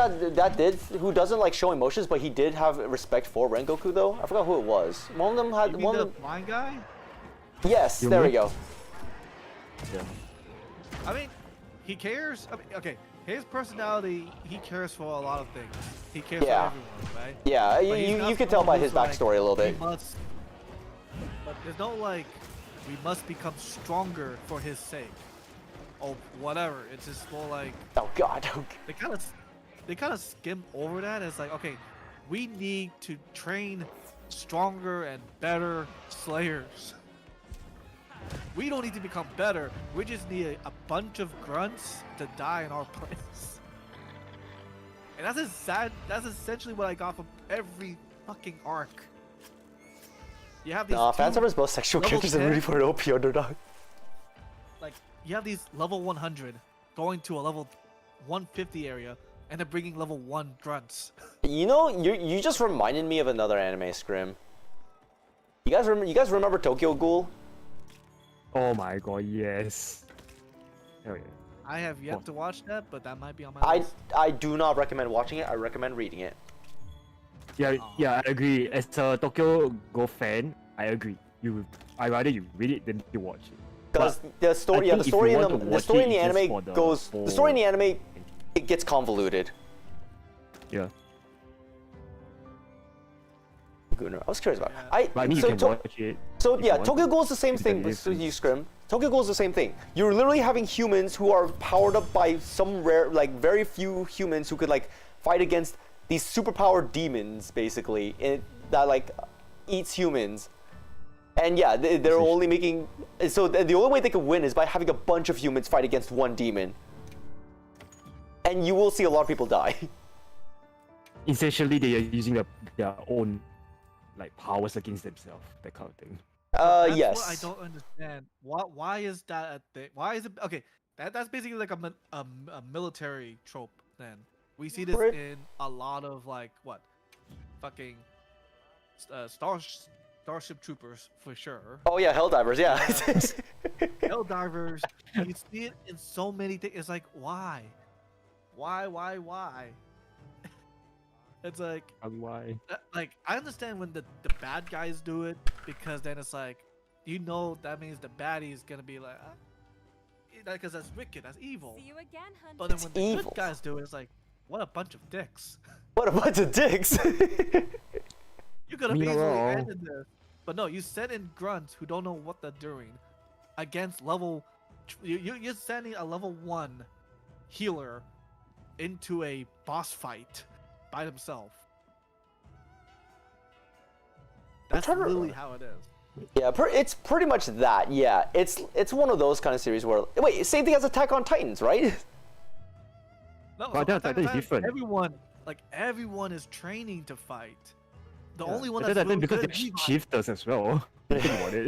who doesn't like show emotions, but he did have respect for Rengoku though? I forgot who it was. One of them had You mean one. the blind guy? Yes, You there we mean? go. Yeah. I mean, he cares. I mean, okay, his personality, he cares for a lot of things. He cares Yeah. for everyone, right? Yeah, But he's you not can tell by someone his who's like, backstory a little bit. "We must," but there's no like, we must become stronger for his sake, or whatever. It's just more like Oh God. they kind of skim over that. It's like, okay, we need to train stronger and better slayers. We don't need to become better. We just need a bunch of grunts to die in our place. And that's essentially what I got from every fucking arc. You have these Nah, two fan service both sexual level characters are 10 really for an OP underdog. like you have these level 100 going to a level 150 area and they're bringing level 1 grunts. You know, you just reminded me of another anime scrim. You guys remember Tokyo Ghoul? Oh my god, yes. Hell yeah. I have yet What? to watch that, but that might be on my I list. I do not recommend watching it. I recommend reading it. Yeah, yeah, I agree. As a Tokyo Go fan, I agree. I rather you read it than you watch it. Because But the story, I the think if story you in want the to the watch story in it, the it's just anime for goes. The story in the anime, it gets convoluted. Yeah. Gunnar, I was curious about. Yeah. But I mean, you so can to- watch it. So if yeah, you want Tokyo to. Ghoul is the same It's thing. the So you difference. scrim. Tokyo Ghoul is the same thing. You're literally having humans who are powered up by some rare, like very few humans who could like fight against these superpowered demons, basically, that like eats humans. And yeah, they're only making. So the only way they can win is by having a bunch of humans fight against one demon. And you will see a lot of people die. Essentially, they are using their own like powers against themselves, that kind of thing. That's Yes. what I don't understand. Why is that a thing? Why is it okay? That's basically like a military trope. Then we see this Right. in a lot of like what, fucking, Starship Troopers for sure. Oh yeah, Helldivers. Yeah. Helldivers. You see it in so many things. It's like why? It's like Why? like I understand when the bad guys do it because then it's like that means the baddie is gonna be like because that's wicked, that's evil. See you again, hun. But then It's when the evil. good guys do it, it's like what a bunch of dicks. What a bunch of dicks. You could have Me easily wrong. ended this, but no, you send in grunts who don't know what they're doing against level. You're sending a level 1 healer into a boss fight by himself. That's trying to really remember. how it is. Yeah, it's pretty much that. Yeah, it's one of those kind of series where wait, same thing as Attack on Titans, right? No, But so Attack on Titan is different. Everyone is training to fight. The only one But that's then really because good they're is Levi. shifters as well. Think about it.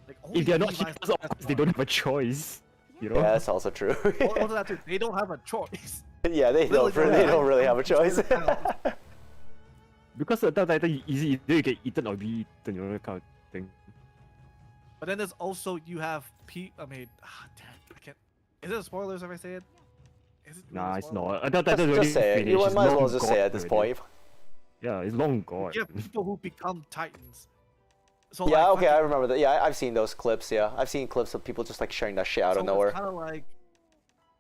Like, only If they're not Levi's shifters, of the course best they one. don't have a choice. You know? Yeah, that's also true. Also that too, they don't have a choice. Yeah, they Literally don't really have a choice. Because Attack on Titan easy, either you get eaten or be eaten, you know, that kind of thing. But then there's also you have damn, I can't. Is it spoilers if I say it? Is it really Nah, it's spoilers? not. Attack on Titan Just already say it. finished. You It's might as well long just gone say it at this already. point. Yeah, it's long gone. You have people who become titans. So Yeah, like, okay, I fucking- remember that. Yeah, I've seen those clips. Yeah, I've seen clips of people just like sharing that shit out of nowhere. Kind of like,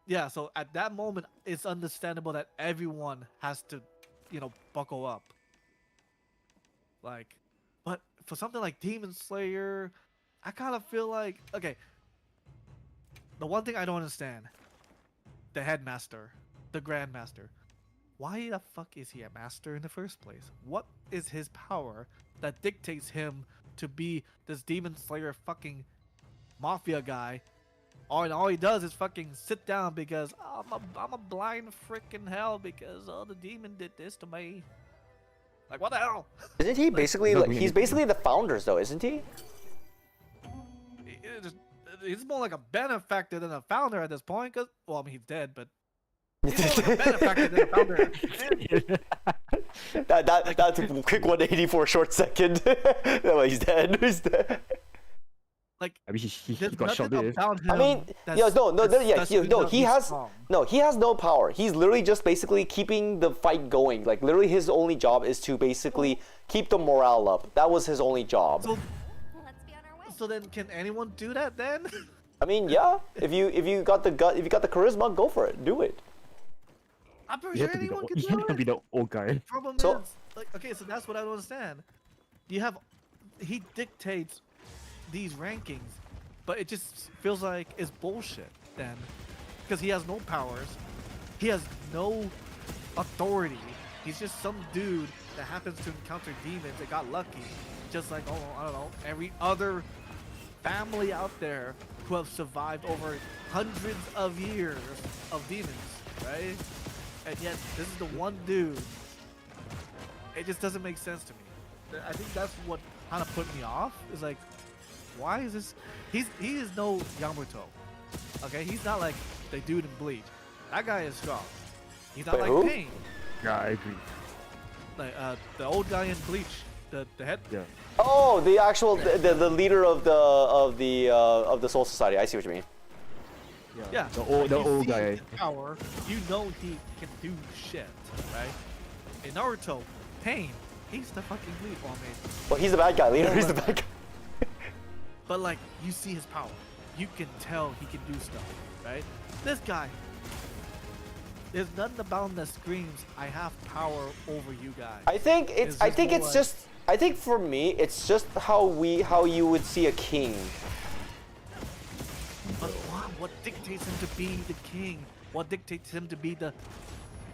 yeah. So at that moment, it's understandable that everyone has to, buckle up. Like, but for something like Demon Slayer, I kind of feel like okay. The one thing I don't understand, the headmaster, the grandmaster, why the fuck is he a master in the first place? What is his power that dictates him to be this Demon Slayer fucking mafia guy? All he does is fucking sit down because I'm a blind freaking hell because the demon did this to me. Like what the hell? Isn't he basically not like doing he's anything. basically the founders though, isn't he? He's more like a benefactor than a founder at this point. Cause well, I mean he's dead, but He's more like a benefactor than a founder. That's a quick 180 for a short second. No, he's dead. He's dead. Like, I mean, he there's got shot nothing dead. about him. I mean, yeah, he has he has no power. He's literally just basically keeping the fight going. Like literally, his only job is to basically keep the morale up. That was his only job. So, Let's be on our way. so then, can anyone do that then? I mean, yeah, if you got the gut, if you got the charisma, go for it. Do it. I'm pretty You sure have to be the anyone can you do have to it. be the old guy. Problem So- is, like, okay, so that's what I don't understand. You have, he dictates these rankings, but it just feels like it's bullshit then, because he has no powers, he has no authority. He's just some dude that happens to encounter demons that got lucky, just like I don't know, every other family out there who have survived over hundreds of years of demons, right? And yet this is the one dude. It just doesn't make sense to me. I think that's what kind of put me off. Is like, why is this? He is no Yamato. Okay, he's not like the dude in Bleach. That guy is strong. He's not Wait, like who? Pain. Yeah, I agree. Like the old guy in Bleach, the head. Yeah. Oh, the actual the leader of the Soul Society. I see what you mean. Yeah. The old You see guy. his power. You know he can do shit, right? In Naruto, Pain, he's the fucking lead. Well, I mean, Well, he's the bad guy. Leader. Yeah, He's the but- bad guy. but like you see his power. You can tell he can do stuff, right? This guy, there's nothing about him that screams, "I have power over you guys." I think it's. It's I just think more it's like- just. I think for me, it's just how you would see a king. But what dictates him to be the king? What dictates him to be the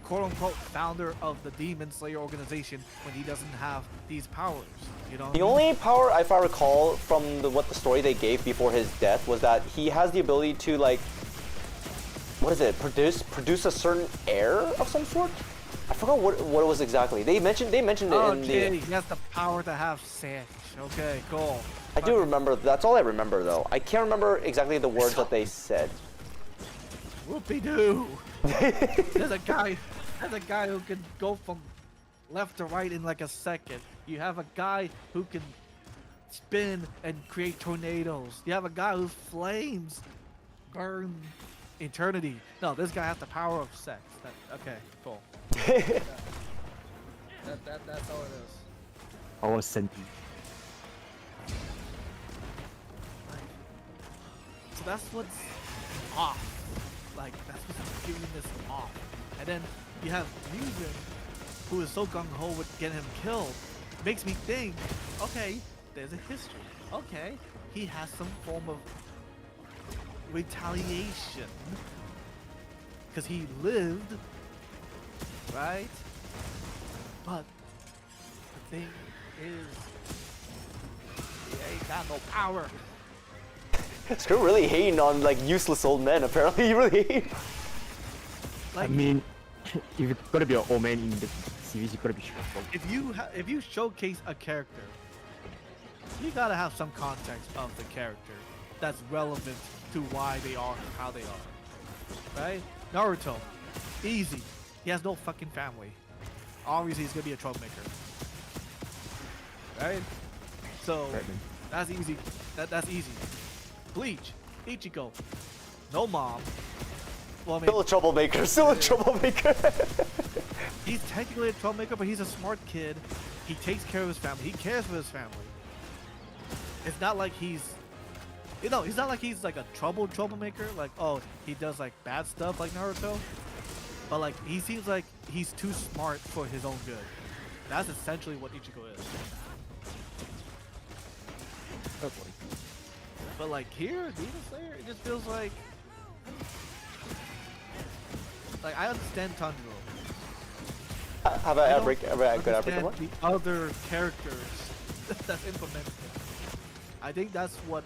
quote-unquote founder of the Demon Slayer organization when he doesn't have these powers? You know? The only power, if I recall from what the story they gave before his death, was that he has the ability to like, what is it? Produce a certain air of some sort. I forgot what it was exactly. They mentioned it in Okay, the. he has the power to have sex. Okay, cool. I do remember. That's all I remember though. I can't remember exactly the words that they said. Whoopie-doo. There's a guy who can go from left to right in like a second. You have a guy who can spin and create tornadoes. You have a guy whose flames burn eternity. No, this guy has the power of sex. Okay, cool. That's all it is. Our senti. So that's what's off. Like, that's what's giving this off. And then you have Mugen, who is so gung-ho with getting him killed. Makes me think, okay, there's a history. Okay, he has some form of retaliation. Because he lived, right? But the thing is, he ain't got no power. Screw really hating on like useless old men. Apparently, you really hate. I Like, mean, if you're gonna be an old man in the series, you gotta be strong. if you showcase a character, you gotta have some context of the character that's relevant to why they are how they are. Right? Naruto, easy. He has no fucking family. Obviously, he's gonna be a troublemaker. Right? So Right, man. that's easy. That's easy. Bleach, Ichigo, no mom. Well, I mean, Still a troublemaker. Still a troublemaker. he's technically a troublemaker, but he's a smart kid. He takes care of his family. He cares for his family. It's not like he's, he's not like he's like a troublemaker. Like, oh, he does like bad stuff like Naruto. But like, he seems like he's too smart for his own good. That's essentially what Ichigo is. But like here, Demon Slayer, it just feels like I understand Tanjiro. Have I a don't break? Have a good understand one? the other characters that's implemented. I think that's what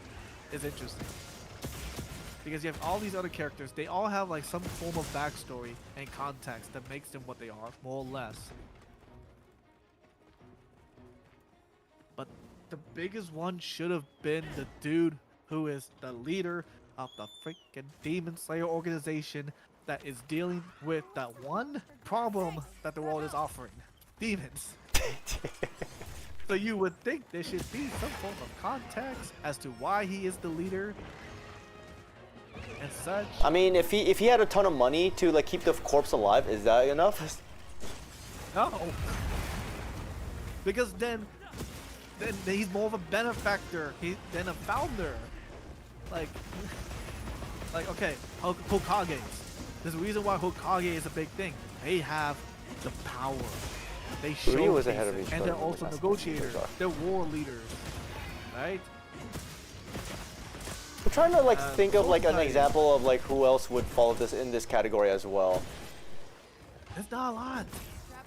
is interesting. Because you have all these other characters, they all have like some form of backstory and context that makes them what they are, more or less. But the biggest one should have been the dude who is the leader of the freaking Demon Slayer organization that is dealing with that one problem that the world is offering: demons. So you would think there should be some form of context as to why he is the leader and such. I mean, if he had a ton of money to like keep the corpse alive, is that enough? No. Because then he's more of a benefactor than a founder. Like okay, Hokages. There's a reason why Hokage is a big thing. They have the power. They show was ahead of it, his and they're brother, also that's negotiators. bizarre. They're war leaders, right? I'm trying to like And think of like an Hokage- example of like who else would fall this in this category as well. It's not a lot.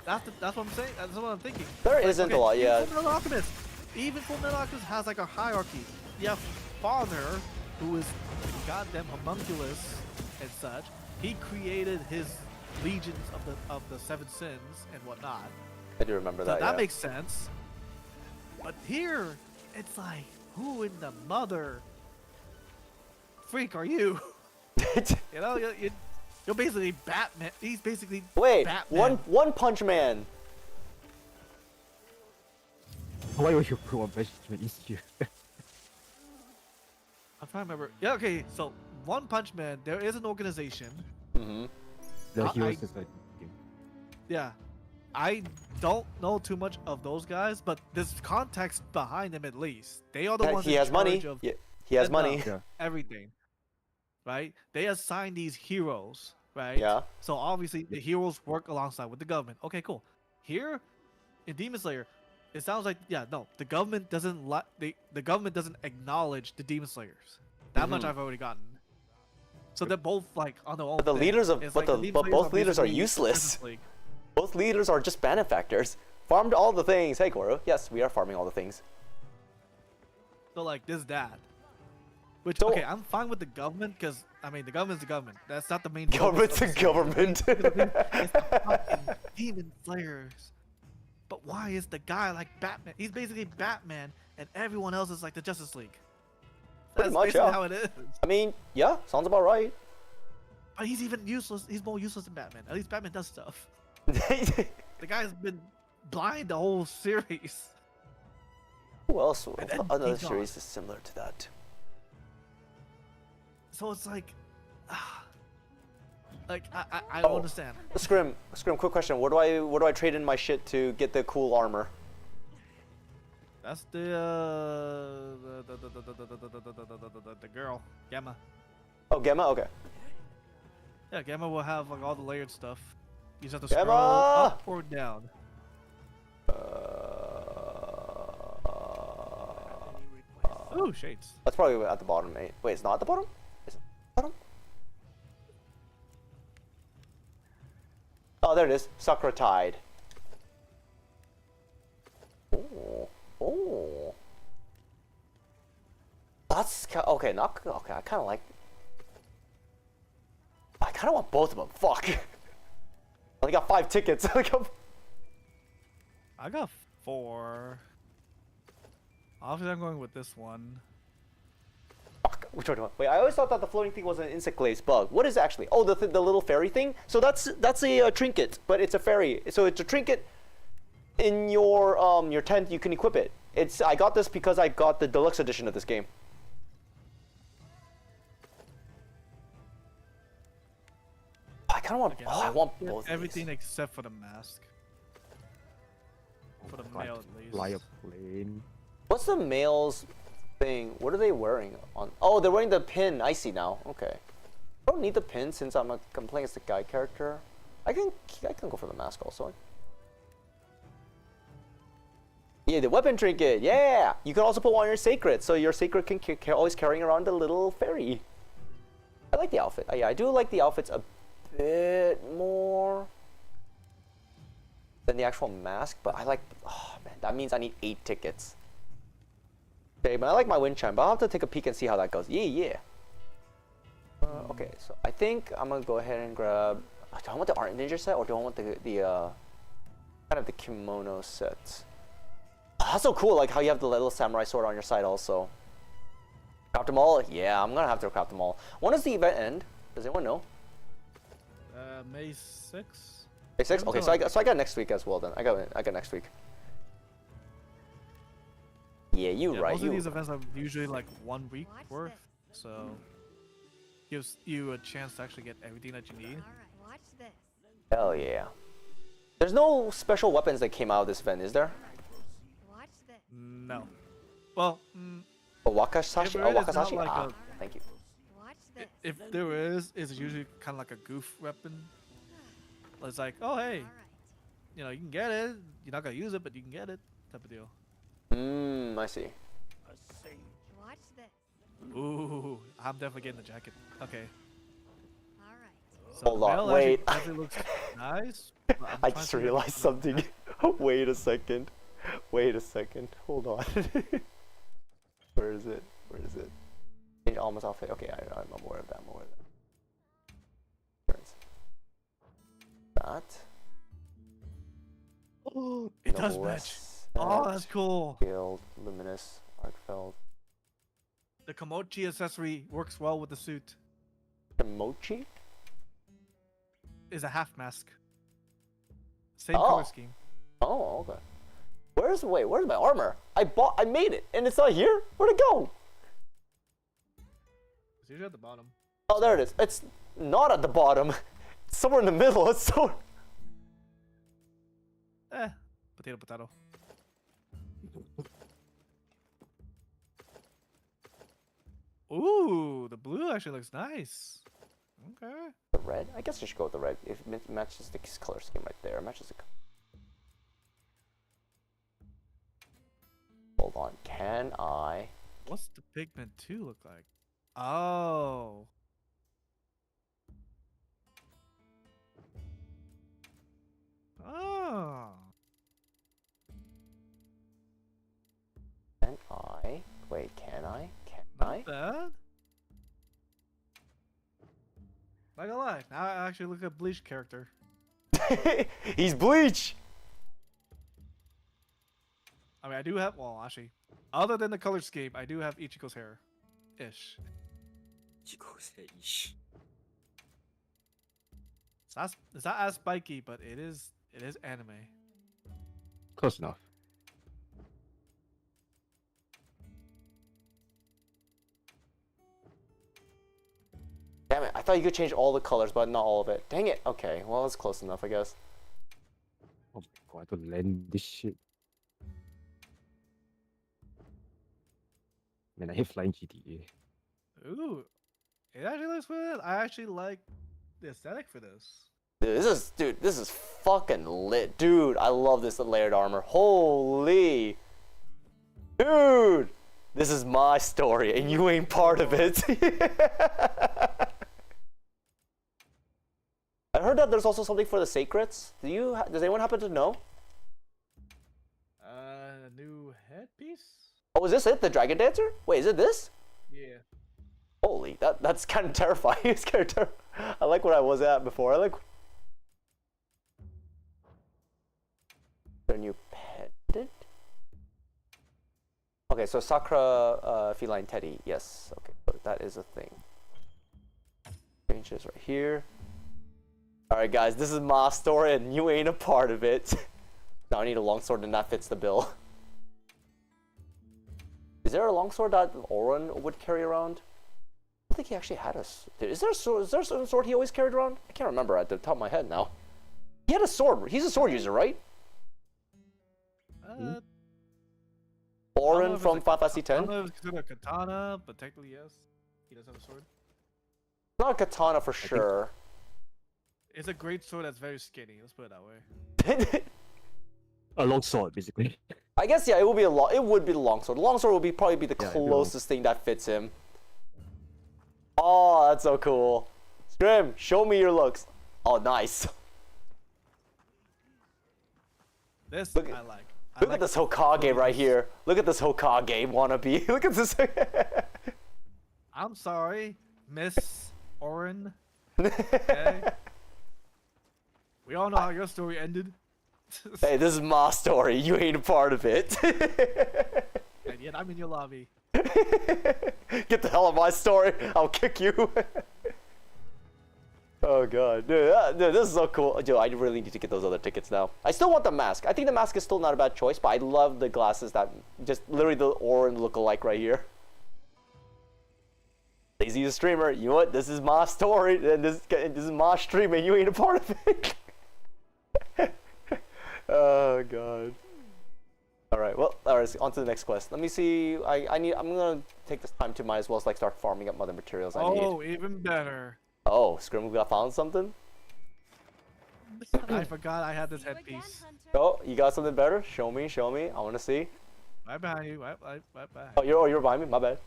That's what I'm saying. That's what I'm thinking. There Like, isn't okay, a lot, yeah. Even Fullmetal Alchemist. Even Fullmetal Alchemist has like a hierarchy. You have father, who is goddamn homunculus and such. He created his legions of the seven sins and whatnot. I do remember So that. that Yeah. makes sense. But here, it's like, who in the mother freak are you? You know, you're basically Batman. He's basically Wait, Batman. One Punch Man. Why would you put One Punch Man in here? I'm trying to remember. Yeah, okay. So One Punch Man, there is an organization. Mm-hmm. The I- Hero Society. Yeah, I don't know too much of those guys, but there's context behind them at least. They are the ones He in has money. charge of Yeah, he has money. Yeah. everything, right? They assign these heroes, right? Yeah. So obviously the heroes work alongside with the government. Okay, cool. Here in Demon Slayer, it sounds like the government doesn't the government doesn't acknowledge the Demon Slayers. That much Mhm. I've already gotten. So they're both like on their own. But the thing. leaders of- It's but like the- Demon but Slayers both leaders are basically useless. Justice League. Both leaders are just benefactors. Farmed all the things. Hey, Goro. Yes, we are farming all the things. So like this that. Which So- okay, I'm fine with the government because I mean the government's the government. That's not the main. Government's a focus of the government. It's the fucking Demon Slayers. But why is the guy like Batman? He's basically Batman, and everyone else is like the Justice League. Pretty That's much, basically yeah. how it is. I mean, yeah, sounds about right. But he's even useless. He's more useless than Batman. At least Batman does stuff. The guy's been blind the whole series. Who else? And then Another he's gone. series is similar to that. So it's like I don't Oh. understand. Scrim, quick question. Where do I trade in my shit to get the cool armor? That's the girl, Gamma. Oh, Gemma? Okay. Yeah, Gamma will have like all the layered stuff. You just have to Gamma! scroll up or down. Ooh, shades. That's probably at the bottom, mate. Wait, it's not at the bottom? Is it at the bottom? Oh, there it is. Sakura Tide. Oh. Oh. That's okay. Not okay. I kind of like. I kind of want both of them. Fuck. I only got 5 tickets. I got 4. Obviously, I'm going with this one. Fuck. Which one do I want? Wait, I always thought that the floating thing was an insect glazed bug. What is it actually? Oh, the little fairy thing. So that's a trinket, but it's a fairy. So it's a trinket. In your tent, you can equip it. I got this because I got the deluxe edition of this game. I kind of want. Okay, Oh, I want get both. everything Of these. except for the mask. For the male, at least. Fly a plane. What's the male's thing? What are they wearing on? Oh, they're wearing the pin. I see now. Okay. I don't need the pin since I'm playing as the guy character. I can go for the mask also. Yeah, the weapon trinket. Yeah, you can also put one on your sacred, so your sacred can always carrying around a little fairy. I like the outfit. Yeah, I do like the outfits a bit more than the actual mask, but I like. Oh man, that means I need 8 tickets. Okay, but I like my wind chime, but I'll have to take a peek and see how that goes. Yeah. Okay, so I think I'm gonna go ahead and grab. Do I want the Art Ninja set or do I want the kind of the kimono set? Oh, that's so cool, like how you have the little samurai sword on your side also. Craft them all? Yeah, I'm gonna have to craft them all. When does the event end? Does anyone know? May 6th. May 6th? Okay, so I got next week as well then. I got next week. Yeah, you right. Most of these events are usually like 1 week worth, so gives you a chance to actually get everything that you need. Alright, watch this. Hell yeah. There's no special weapons that came out of this event, is there? Watch this. No. Well, Oh, Wakasashi? If there Oh, is, it's not Wakasashi? like Ah, a- thank you. Watch this. if there is, it's usually kind of like a goof weapon. It's like, oh hey, Alright. you know, you can get it. You're not gonna use it, but you can get it. Type of deal. I see. Watch this. Ooh, I'm definitely getting the jacket. Okay. Alright. So Hold the on, mail wait. actually looks nice. but I'm I trying just to figure out- realized something. Wait a second. Wait a second. Hold on. Where is it? Where is it? Change almost outfit. Okay, I'm aware of that. I'm aware of that. Turns. That. It does match. Oh, that's cool. Guild, luminous, arcfeld. The Komochi accessory works well with the suit. Kimochi? Is a half mask. Same Oh. color scheme. Oh, okay. Where's my armor? I made it, and it's not here. Where'd it go? It's usually at the bottom. Oh, there it is. It's not at the bottom. It's somewhere in the middle. It's so. Potato, potato. Ooh, the blue actually looks nice. Okay. The red? I guess I should go with the red. If it matches the color scheme right there. It matches the. Hold on. Can I? What's the pigment 2 look like? Oh. Oh. Can I? Wait. Can I? Can I? Not bad. Not gonna lie. Now I actually look at Bleach character. He's Bleach. I mean, I do have. Well, actually, other than the color scheme, I do have Ichigo's hair, ish. It's not as spiky, but it is anime. Close enough. Damn it! I thought you could change all the colors, but not all of it. Dang it! Okay. Well, it's close enough, I guess. Oh my god, I don't land this shit. Man, I hate flying GTA. Ooh, it actually looks good. I actually like the aesthetic for this. Dude, this is fucking lit. Dude, I love this layered armor. Holy. Dude, this is my story and you ain't part of it. I heard that there's also something for the sacreds. Does anyone happen to know? New headpiece. Oh, is this it? The dragon dancer? Wait, is it this? Yeah. Holy, that's kind of terrifying. It's kind of I like what I was at before. I like their new pendant. Okay, so Sakura feline teddy. Yes. Okay, so that is a thing. Change this right here. All right, guys, this is my story, and you ain't a part of it. Now I need a longsword, and that fits the bill. Is there a longsword that Oren would carry around? I don't think he actually had a. Is there a sword? Is there some sword he always carried around? I can't remember at the top of my head now. He had a sword. He's a sword user, right? Oren from Final Fantasy I don't X. know if it's considered a katana, but technically yes, he does have a sword. Not a katana for sure. It's a great sword that's very skinny. Let's put it that way. A long sword, basically. I guess yeah, it would be It would be the longsword. The longsword would probably be the Yeah, I know. closest thing that fits him. Oh, that's so cool. Scrim, show me your looks. Oh, nice. This Look at- I like. Look at this Hokage right here. Look at this Hokage wannabe. Look at this. I'm sorry, Miss Oren. Okay? We all know how your story ended. Hey, this is my story. You ain't a part of it. And yet I'm in your lobby. Get the hell out of my story. I'll kick you. Oh god, dude, this is so cool. Dude, I really need to get those other tickets now. I still want the mask. I think the mask is still not a bad choice, but I love the glasses that just literally the Orin look alike right here. Lazy the streamer, you know what? This is my story, and this is my stream, and you ain't a part of it. Oh god. All right, well, all right, on to the next quest. Let me see. I'm gonna take this time to might as well like start farming up other materials I need. Oh, even better. Oh, Scrim got found something. I forgot I had this headpiece. Oh, you got something better? Show me, show me. I want to see. Right behind you. Right behind. Oh, you're behind me. My bad.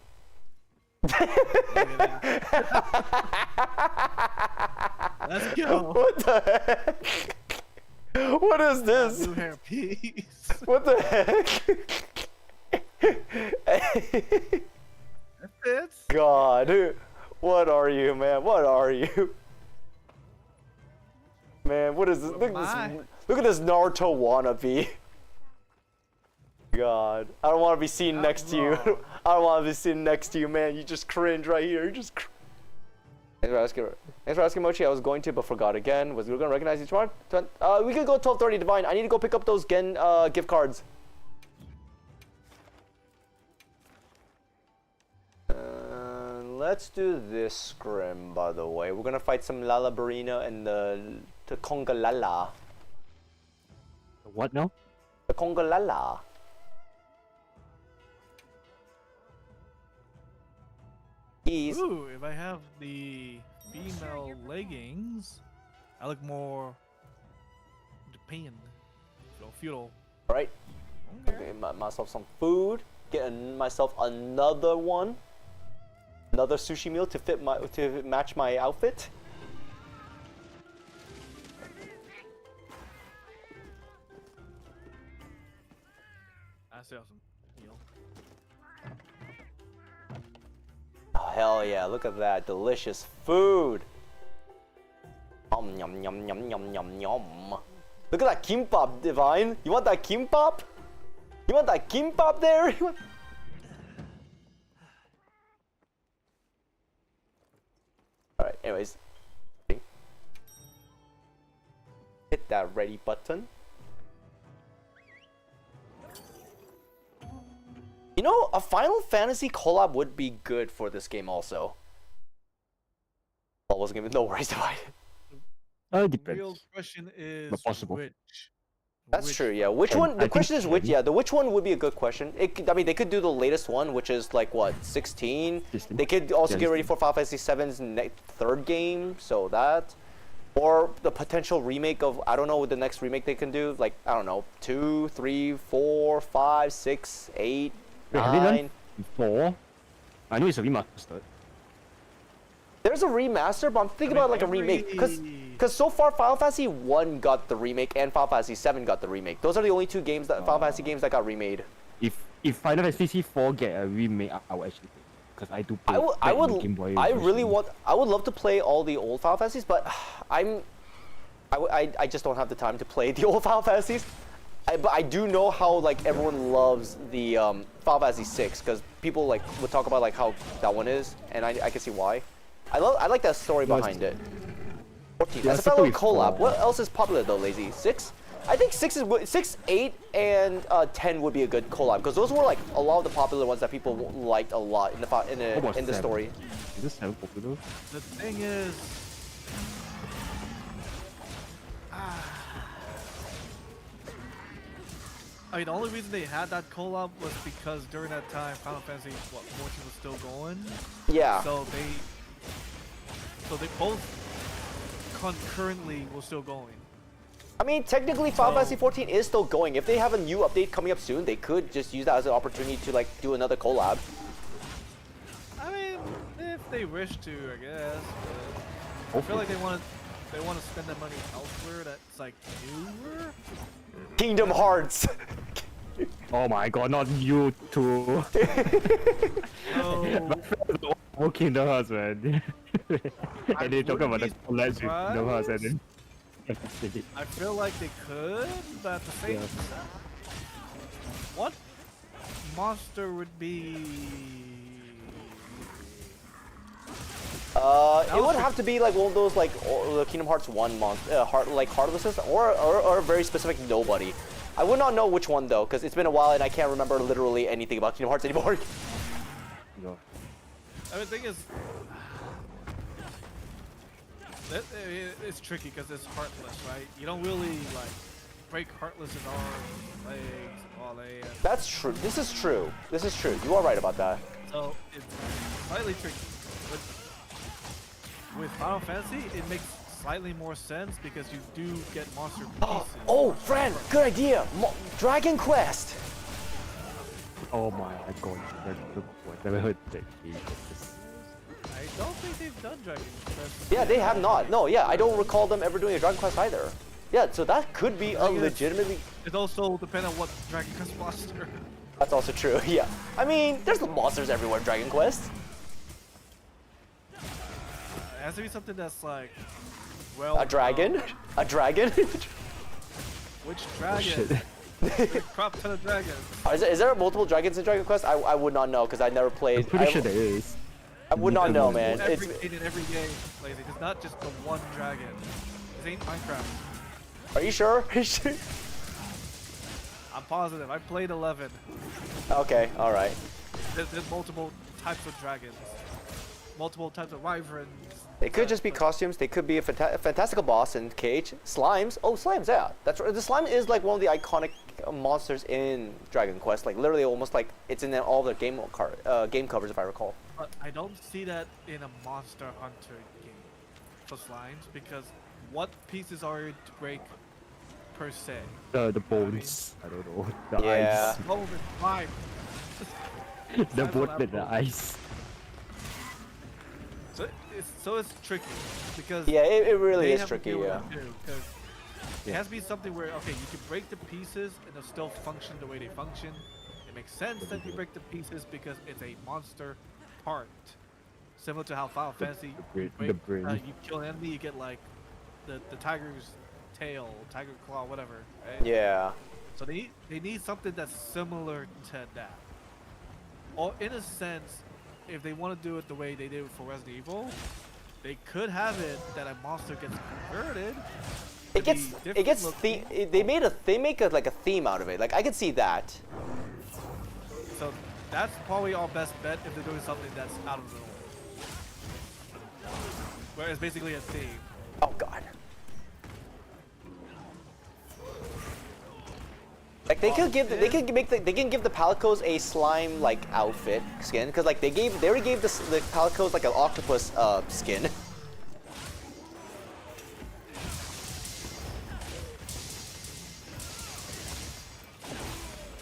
Let's go. What the heck? What is this? New hairpiece. What the heck? That fits. God, what are you, man? What are you? Man, what is this? Look at this Naruto wannabe. God, I don't want to be seen next to you. I don't want to be seen next to you, man. You just cringe right here. You just. Thanks for asking, Mochi. I was going to, but forgot again. Was we gonna recognize each one? We could go 12:30 Divine. I need to go pick up those Gen gift cards. Let's do this scrim, by the way. We're gonna fight some Lalabarina and the Congalala. What now? The Congalala. He's. Ooh, if I have the female leggings, I look more Japan. So feudal. Alright. Okay, myself some food. Getting myself another one. Another sushi meal to match my outfit. I still have some meal. Oh, hell yeah, look at that delicious food. Yum yum yum yum yum yum yum. Look at that kimbap, Divine. You want that kimbap? You want that kimbap there? Alright, anyways. Hit that ready button. You know, a Final Fantasy collab would be good for this game also. I wasn't gonna, no worries about it. The Depends. real question is But possible. which? That's Which true, yeah. Which And one? I The think question is which. maybe- Yeah, the which one would be a good question. I mean, they could do the latest one, which is like what 16. 16. They could also Yeah, get ready 16. for Final Fantasy VII's third game, so that, or the potential remake of I don't know what the next remake they can do. Like I don't know, 2, 3, 4, 5, 6, 8, Wait, have they done 9. 4? I know it's a remastered. There's a remaster, but I'm thinking about like a remake because so far Final Fantasy 1 got the remake and Final Fantasy 7 got the remake. Those are the only two games that Final Fantasy games that got remade. If Final Fantasy 4 get a remake, I would actually because I do play I would Game Boy I really version. want I would love to play all the old Final Fantasies, but I just don't have the time to play the old Final Fantasies. But I do know how like everyone loves the Final Fantasy 6 because people like would talk about like how that one is, and I can see why. I like that story behind it. 14. Yeah, That's a it's fellow really collab. fun. What else is popular though, Lazy? 6? I think 6, 8, and 10 would be a good collab because those were like a lot of the popular ones that people liked a lot in the What about in the 7? story. Is this 7 popular? The thing is, I mean, the only reason they had that collab was because during that time, Final Fantasy 14 was still going. Yeah. So they both concurrently were still going. I mean, technically, Final So- Fantasy 14 is still going. If they have a new update coming up soon, they could just use that as an opportunity to like do another collab. I mean, if they wish to, I guess. But I feel like they want to spend their money elsewhere that's like newer. Kingdom Hearts. Oh my god, not you too. So, Oh, Kingdom Hearts, man. And they talk about the wouldn't be collabs with Kingdom Hearts and then. I feel like they could, but at the same Yeah. time, what monster would be It would have to be like one of those like the Kingdom Hearts 1 Heartlesses or a very specific nobody. I would not know which one though, because it's been a while and I can't remember literally anything about Kingdom Hearts anymore. No. I mean, the thing is, it's tricky because it's Heartless, right? You don't really like break Heartless's arms, legs, and all that. That's true. This is true. This is true. You are right about that. So it's slightly tricky. But with Final Fantasy, it makes slightly more sense because you do get monster pieces. Oh, friend, good idea. Dragon Quest. Oh my god, never heard that. I don't think they've done Dragon Quest. Yeah, they have not. No, yeah, I don't recall them ever doing a Dragon Quest either. Yeah, so that could be a legitimately. It also depends on what Dragon Quest monster. That's also true. Yeah, I mean, there's monsters everywhere in Dragon Quest. It has to be something that's like, well. A dragon? A dragon? Which dragon? shit. There's a crop ton of dragons. Is there multiple dragons in Dragon Quest? I would not know because I never played. I'm pretty sure there is. I would not know, man. Every kid in every game plays it. It's not just the one dragon. This ain't Minecraft. Are you sure? I'm positive. I played 11. Okay, all right. There's multiple types of dragons. Multiple types of wyverns. They could just be costumes. They could be a fantastical boss in Cage. Slimes. Oh, slimes. Yeah, that's right. The slime is like one of the iconic monsters in Dragon Quest. Like literally, almost like it's in all the game covers, if I recall. But I don't see that in a Monster Hunter game for slimes because what pieces are it to break per se? The bones. I don't know. The Yeah. Oh, the slime. ice. The bone with the ice. So it's tricky because Yeah, it really they is have to tricky. do what Yeah. they do, 'cause it has to be something where okay, you can break the pieces and they'll still function the way they function. It makes sense that you break the pieces because it's a monster part, similar to how Final Fantasy the brain. you kill an enemy, you get like the tiger's tail, tiger claw, whatever. Right? Yeah. So they need something that's similar to that. Or in a sense, if they want to do it the way they did for Resident Evil, they could have it that a monster gets converted. It gets they make like a theme out of it. Like I could see that. So that's probably our best bet if they're doing something that's out of the norm. Where it's basically a theme. Oh god. Like they can give the Palicos a slime like outfit skin because like they already gave the Palicos like an octopus skin.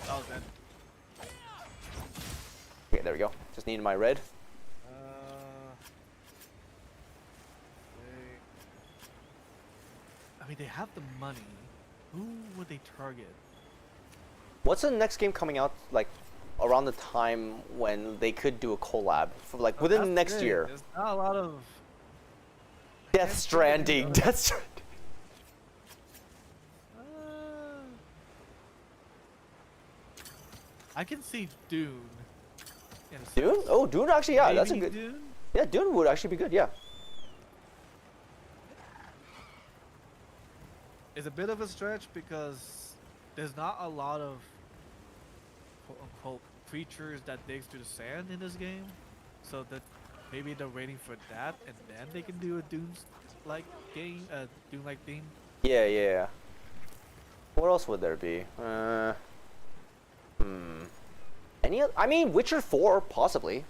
Oh, then. Okay, there we go. Just needed my red. I mean, they have the money. Who would they target? What's the next game coming out like around the time when they could do a collab for like within the next year? There's not a lot of Death Stranding. Death Stranding. I can see Dune. in a Dune? sense. Oh, Dune actually, yeah, that's a Maybe good. Dune? Yeah, Dune would actually be good. Yeah. It's a bit of a stretch because there's not a lot of quote unquote creatures that digs through the sand in this game. So that maybe they're waiting for that and then they can do a Dune like game, Dune like theme. Yeah, yeah. What else would there be? Any other? I mean, Witcher 4, possibly.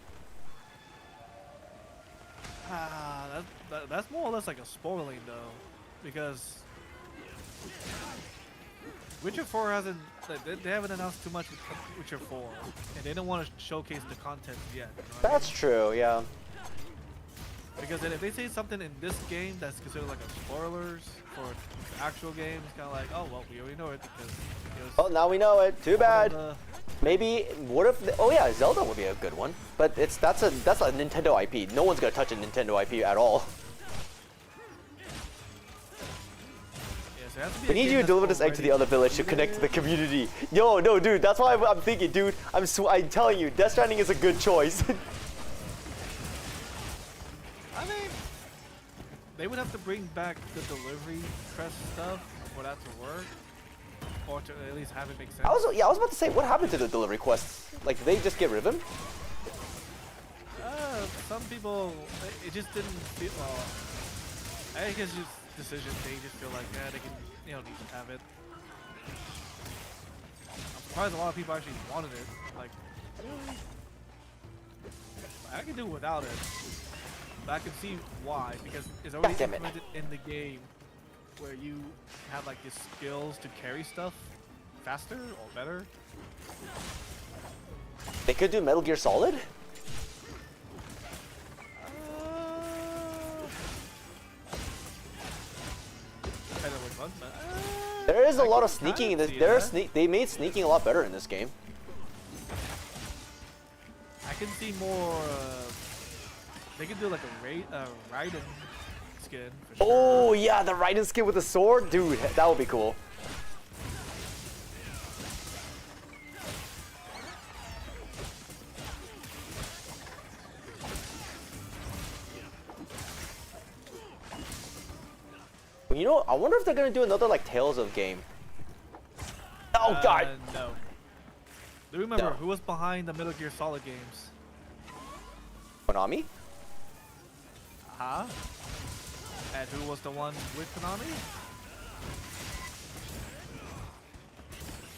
That's more or less like a spoiling though, because Witcher 4 hasn't, they haven't announced too much with Witcher 4, and they don't want to showcase the content yet. You know what I That's true, yeah. mean? Because then if they say something in this game that's considered like a spoilers for the actual game, it's kind of like, oh well, we already know it because it was Oh, now we know it. Too bad. the- Maybe, what if, oh yeah, Zelda would be a good one. But that's a Nintendo IP. No one's gonna touch a Nintendo IP at all. yeah, so it has to be We a need game you to that's deliver this egg to the already other village to connect to the community. Yo, no, dude, that's why I'm thinking, dude. I'm telling you, Death Stranding is a good choice. I mean, they would have to bring back the delivery quest stuff for that to work, or to at least have it make sense. I was about to say, what happened to the delivery quests? Like, did they just get rid of them? Some people, it just didn't feel. I think it's just decision. They just feel like, yeah, they can, need to have it. I'm surprised a lot of people actually wanted it. Like, really? I can do without it. But I can see why, because it's already damn it. implemented in the game where you have like these skills to carry stuff faster or better. They could do Metal Gear Solid? Depending on which one, but, There is a I lot can of sneaking in this. kinda see that. They made sneaking a lot better in this game. I can see more. They could do like a Raiden skin. For sure. Oh yeah, the Raiden skin with the sword, dude, that would be cool. You know, I wonder if they're gonna do another like Tales of game. Oh god. No. Do you remember No. who was behind the Metal Gear Solid games? Konami? Huh? And who was the one with Konami?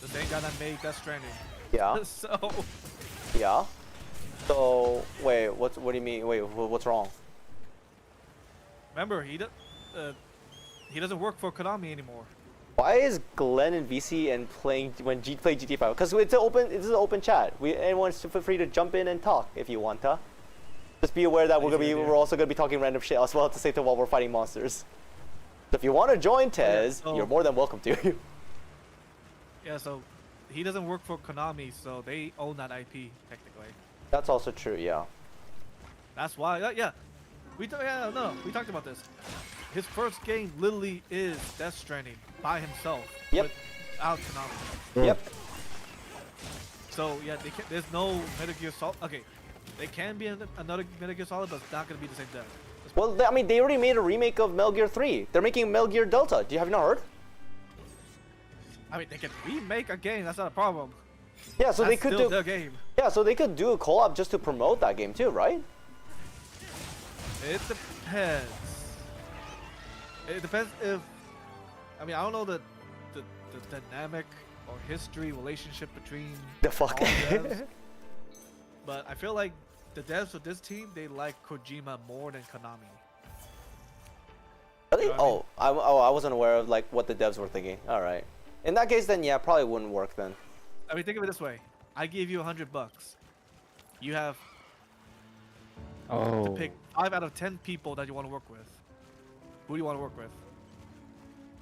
The same guy that made Death Stranding. Yeah. So, Yeah. So wait, what do you mean? Wait, what's wrong? remember he doesn't work for Konami anymore. Why is Glenn and VC and playing when G play GTA 5? Because it's an open, this is an open chat. Anyone's feel free to jump in and talk if you want to. Just be aware that we're also gonna be talking random shit as well at the same time while we're fighting monsters. So if you want to join Tez, so- you're more than welcome to. Yeah, so he doesn't work for Konami, so they own that IP technically. That's also true, yeah. That's why. Yeah, we talked about this. His first game literally is Death Stranding by himself. Yep. Without Konami. Yep. So yeah, there's no Metal Gear Solid. Okay, they can be another Metal Gear Solid, but it's not gonna be the same dev. Well, I mean, they already made a remake of Metal Gear 3. They're making Metal Gear Delta. Have you not heard? I mean, they can remake a game. That's not a problem. Yeah, so they That's could still do. their game. Yeah, so they could do a collab just to promote that game too, right? It depends. It depends if. I mean, I don't know the dynamic or history relationship between The fuck. all devs, but I feel like the devs of this team, they like Kojima more than Konami. Really? You know what I mean? I wasn't aware of like what the devs were thinking. All right. In that case, then yeah, probably wouldn't work then. I mean, think of it this way: I give you $100. You have to Oh. pick 5 out of 10 people that you want to work with. Who do you want to work with?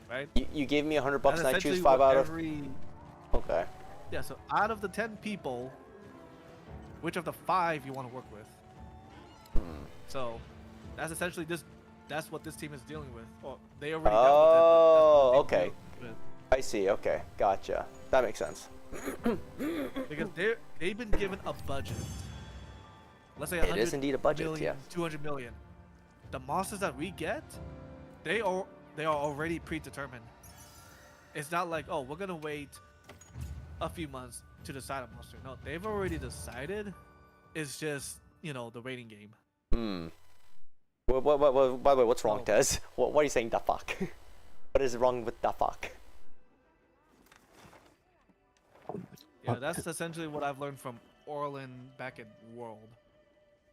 Right? You gave me $100 That's and I essentially choose 5 what out of. every. Okay. Yeah, so out of the 10 people, which of the 5 you want to work with? So that's essentially that's what this team is dealing with. Or they already dealt with it. Oh, But that's what they okay. deal with. I see. Okay, gotcha. That makes sense. Because they've been given a budget. Let's say It 100 is indeed a budget, million, yeah. 200 million. The monsters that we get, they are already predetermined. It's not like, oh, we're gonna wait a few months to decide a monster. No, they've already decided. It's just, the waiting game. Hmm. By the way, what's wrong, Oh. Tez? What are you saying? The fuck? What is wrong with the fuck? Yeah, that's essentially what I've learned from Orlin back in World.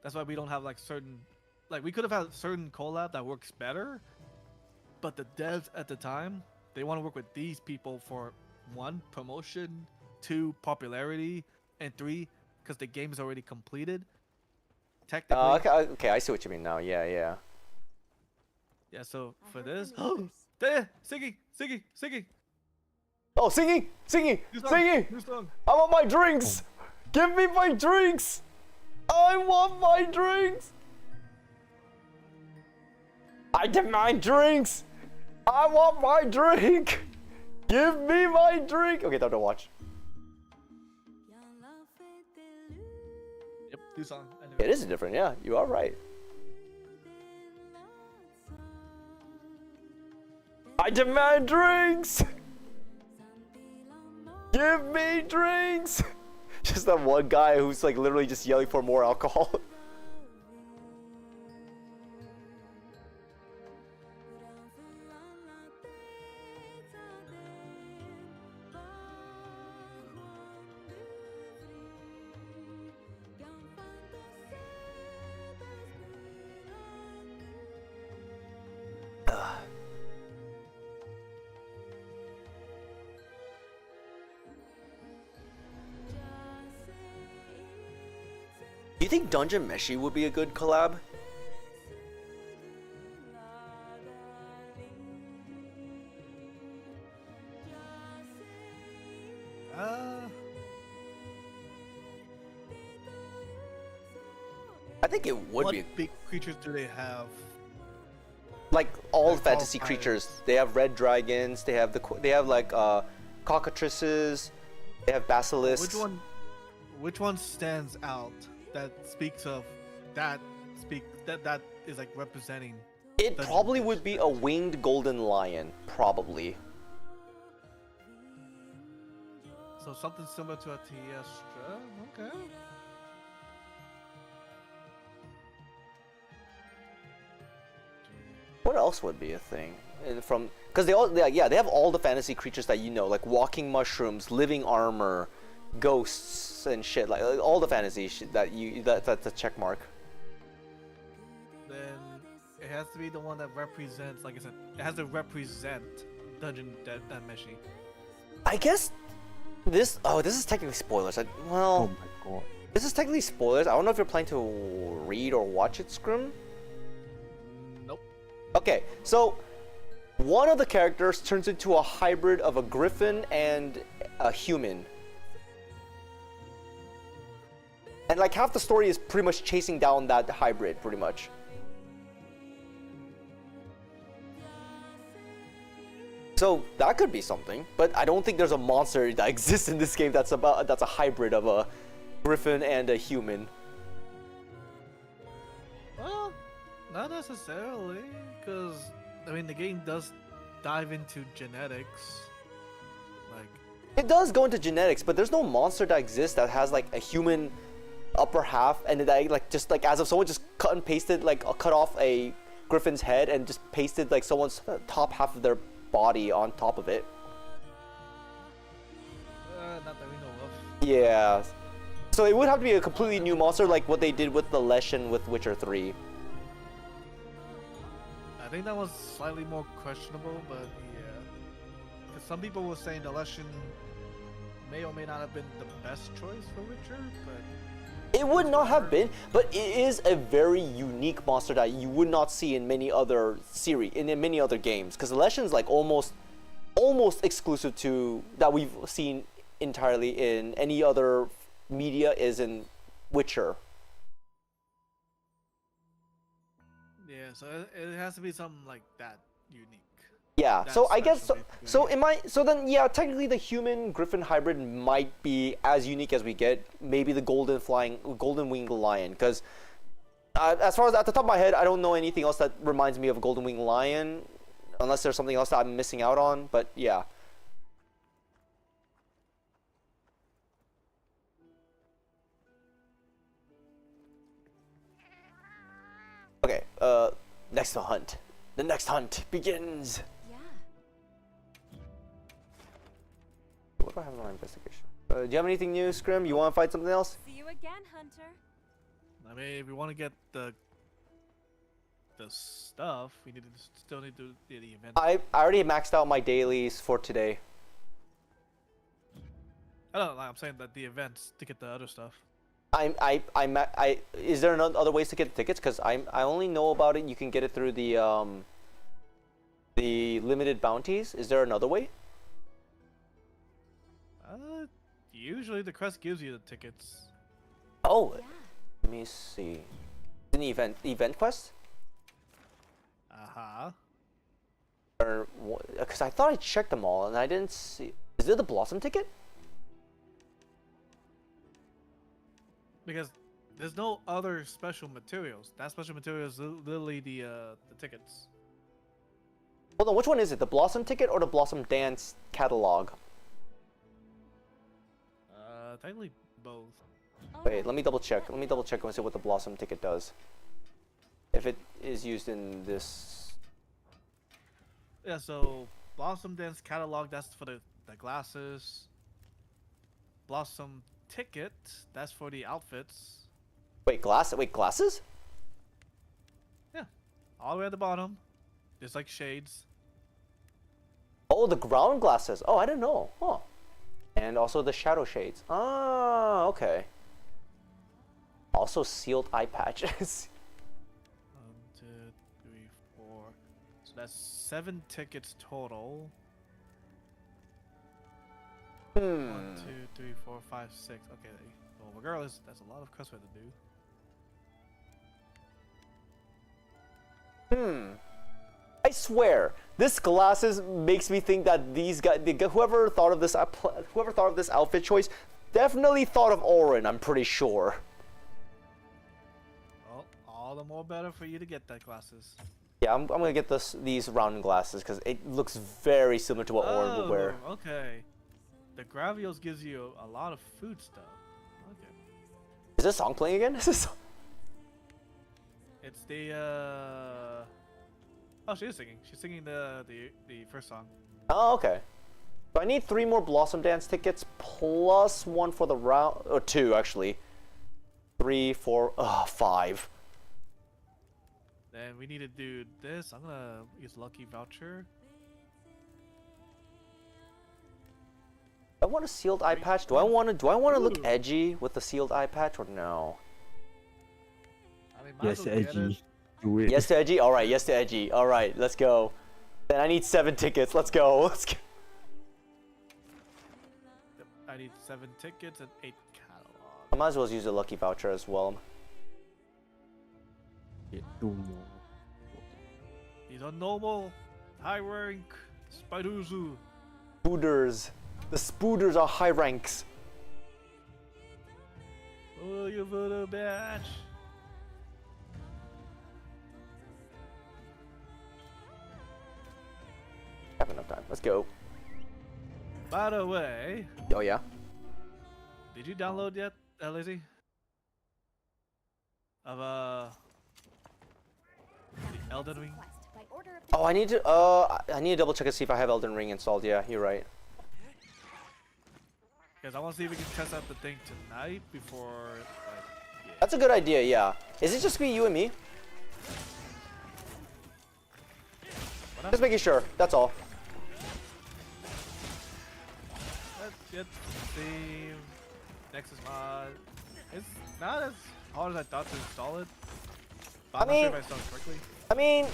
That's why we don't have we could have had certain collab that works better, but the devs at the time, they want to work with these people for 1, promotion, 2, popularity, and 3, because the game is already completed. Technically, Okay, I see what you mean now. Yeah. yeah. So I for heard this, the news. there, Siggy, Oh, singing! new song, Singing! new song. I want my drinks! Give me my drinks! I want my drinks! I demand drinks! I want my drink! Give me my drink! Okay, time to watch. Yep, new song. It is different, yeah. You are right. I demand drinks! Give me drinks! Just that one guy who's like literally just yelling for more alcohol. Do you think Dungeon Meshi would be a good collab? I think it would What be. big creatures do they have? Like all Like fantasy all creatures. pirates. They have red dragons. They have like cockatrices. They have basilisks. Which one stands out that speaks of that is like representing? It Dungeon probably Meshi? would be a winged golden lion. Probably. So something similar to a Tiestra. Okay. What else would be a thing? Because they have all the fantasy creatures that you know, like walking mushrooms, living armor, ghosts and shit, like all the fantasy shit that's a check mark. Then it has to be the one that represents, like I said, it has to represent Dungeon Meshi. I guess this is technically spoilers. Oh Well, my god. this is technically spoilers. I don't know if you're planning to read or watch it, Scrim. Nope. Okay, so one of the characters turns into a hybrid of a griffin and a human. And like half the story is pretty much chasing down that hybrid, pretty much. So that could be something, but I don't think there's a monster that exists in this game that's a hybrid of a griffin and a human. Well, not necessarily, because I mean the game does dive into genetics. Like, It does go into genetics, but there's no monster that exists that has like a human upper half, and that like just like as if someone just cut and pasted like cut off a griffin's head and just pasted like someone's top half of their body on top of it. not that we know of. Yeah. So it would have to be a completely new monster, like what they did with the Leshen with Witcher 3. I think that was slightly more questionable, but yeah. Because some people were saying the Leshen may or may not have been the best choice for Witcher, but It would not have been, but it is a very unique monster that you would not see in many other series, in many other games. Because the Leshen's like almost exclusive to that we've seen entirely in any other media is in Witcher. yeah, so it has to be something like that unique. Yeah, That's so I guess so. special, So then yeah, technically the human griffin hybrid might be as unique as we get. Maybe the golden winged lion, because as far as at the top of my head, I don't know anything else that reminds me of a golden winged lion, unless there's something else that I'm missing out on. But yeah. Okay. Next hunt. The next hunt begins. Yeah. What do I have on my investigation? Do you have anything new, Scrim? You want to fight something else? See you again, Hunter. I mean, if we want to get the stuff, we still need to do the event. I already maxed out my dailies for today. I don't know. I'm saying that the events to get the other stuff. Is there other ways to get tickets? Because I only know about it. You can get it through the limited bounties. Is there another way? Usually the quest gives you the tickets. Oh, Yeah. let me see. In the event quest? Or because I thought I checked them all and I didn't see. Is there the Blossom ticket? Because there's no other special materials. That special material is literally the tickets. Hold on, which one is it? The Blossom ticket or the Blossom Dance catalog? Technically both. Wait, let me double check. Let me double check and see what the Blossom ticket does. If it is used in this. Yeah, so Blossom Dance catalog, that's for the glasses. Blossom ticket, that's for the outfits. Wait, glasses? Yeah, all the way at the bottom, just like shades. Oh, the ground glasses. Oh, I didn't know. Huh. And also the shadow shades. Ah, okay. Also sealed eye patches. 1, 2, 3, 4. So that's 7 tickets total. 1, 2, 3, 4, 5, 6. Okay. Well, regardless, that's a lot of cosplay to do. I swear, this glasses makes me think that these guys, whoever thought of this outfit choice, definitely thought of Orin. I'm pretty sure. Well, all the more better for you to get that glasses. Yeah, I'm gonna get these round glasses because it looks very similar to what Orin would wear. Okay. The Gravios gives you a lot of food stuff. Okay. Is this song playing again? Is this? It's the Oh, she is singing. She's singing the first song. Oh, okay. So I need 3 more Blossom Dance tickets plus 1 for the round, or 2 actually. 3, 4, 5. Then we need to do this. I'm gonna use Lucky Voucher. I want a sealed eye patch. Do I want to look edgy with the sealed eye patch or no? I mean, might Yes, as well get edgy. it. Do it. Yes to edgy. All right. Yes to edgy. All right. Let's go. Then I need 7 tickets. Let's go. Let's go. Yep, I need 7 tickets and 8 catalog. I might as well use a lucky voucher as well. Get 2 more. These are normal, high rank Spiduzu. Spooders. The spooders are high ranks. Oh, you little bitch. Have enough time. Let's go. By the way, Oh yeah. did you download yet, Lizzie? Of the Elden Ring? Quest by order of Oh, I need to. I need to double check and see if I have Elden Ring installed. Yeah, you're right. Because I want to see if we can test out the thing tonight before. Like, That's a good idea. Yeah. Is it just me, you and me? What Just making sure. That's all. Let's get the Nexus mod. It's not as hard as I thought to install it. But I'm not sure if I installed it correctly. I mean,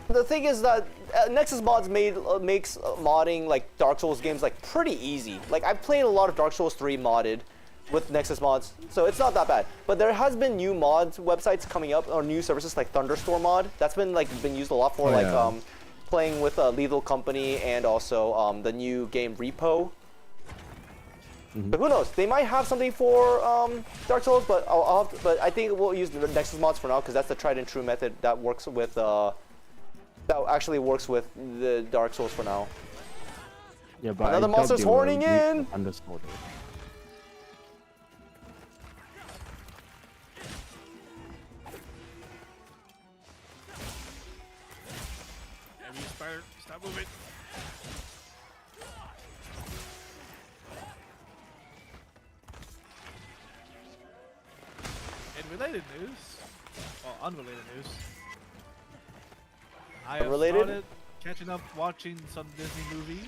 the thing is that Nexus Mods makes modding like Dark Souls games like pretty easy. Like I've played a lot of Dark Souls 3 modded with Nexus Mods, so it's not that bad. But there has been new mods websites coming up or new services like Thunderstorm mod. That's been used a lot for playing with Lethal Company and also the new game Repo. But who knows? They might have something for Dark Souls, but but I think we'll use the Nexus mods for now because that's the tried and true method that works with that actually works with the Dark Souls for now. Yeah, but Another monster's horning in! Underscore though. Heavy spider, stop moving. In related news, well, unrelated news, I have Unrelated? started catching up watching some Disney movies.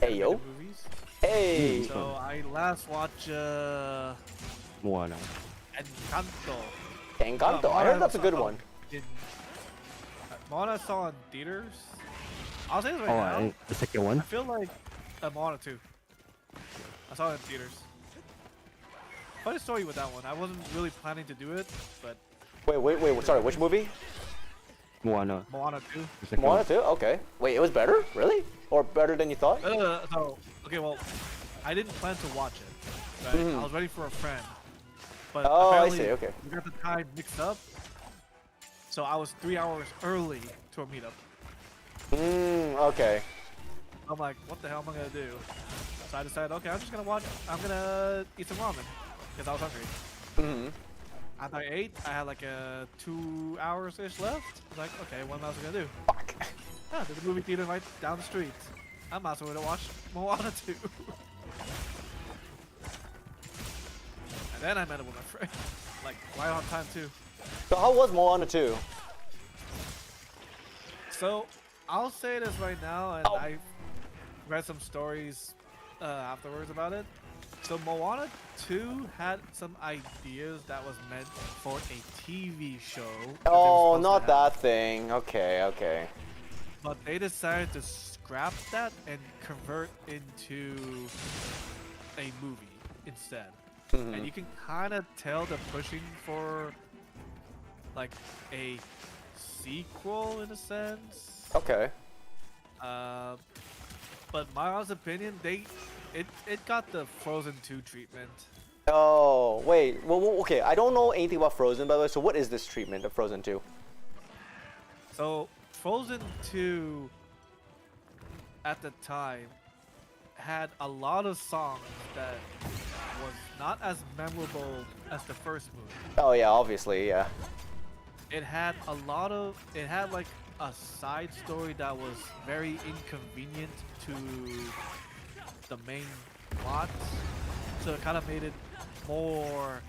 Hey yo! animated movies. Hey! So I last watched Moana. Encanto. Encanto. I heard that's a good one. Moana I saw in theaters. I'll say this right Oh, now. and the second one. I feel like Moana 2. I saw it in theaters. Funny story with that one. I wasn't really planning to do it, but Wait. Sorry, which movie? Moana. Moana 2. The second Moana one. 2? Okay. Wait, it was better? Really? Or better than you thought? Okay, well, I didn't plan to watch it. Right? I was waiting for a friend. But Oh, I apparently see, okay. we got the time mixed up. So I was 3 hours early to a meetup. Okay. I'm like, what the hell am I gonna do? So I decided, okay, I'm gonna eat some ramen because I was hungry. Mm. After I ate, I had like 2 hours ish left. I was like, okay, what else am I gonna do? Fuck. Ah, there's a movie theater right down the street. I might as well watch Moana 2. And then I met up with my friend, like right on time too. So how was Moana 2? So I'll say this right now, and I read some stories afterwards about it. So Moana 2 had some ideas that was meant for a TV show. that they were Oh, supposed to not have. that thing. Okay, okay. But they decided to scrap that and convert into a movie instead. And you can kind of tell they're pushing for like a sequel in a sense. Okay. But my honest opinion, it got the Frozen 2 treatment. Oh, wait. Well, okay. I don't know anything about Frozen, by the way. So what is this treatment of Frozen 2? So Frozen 2 at the time had a lot of songs that was not as memorable as the first movie. Oh, yeah, obviously, yeah. It had like a side story that was very inconvenient to the main plot. So it kind of made it more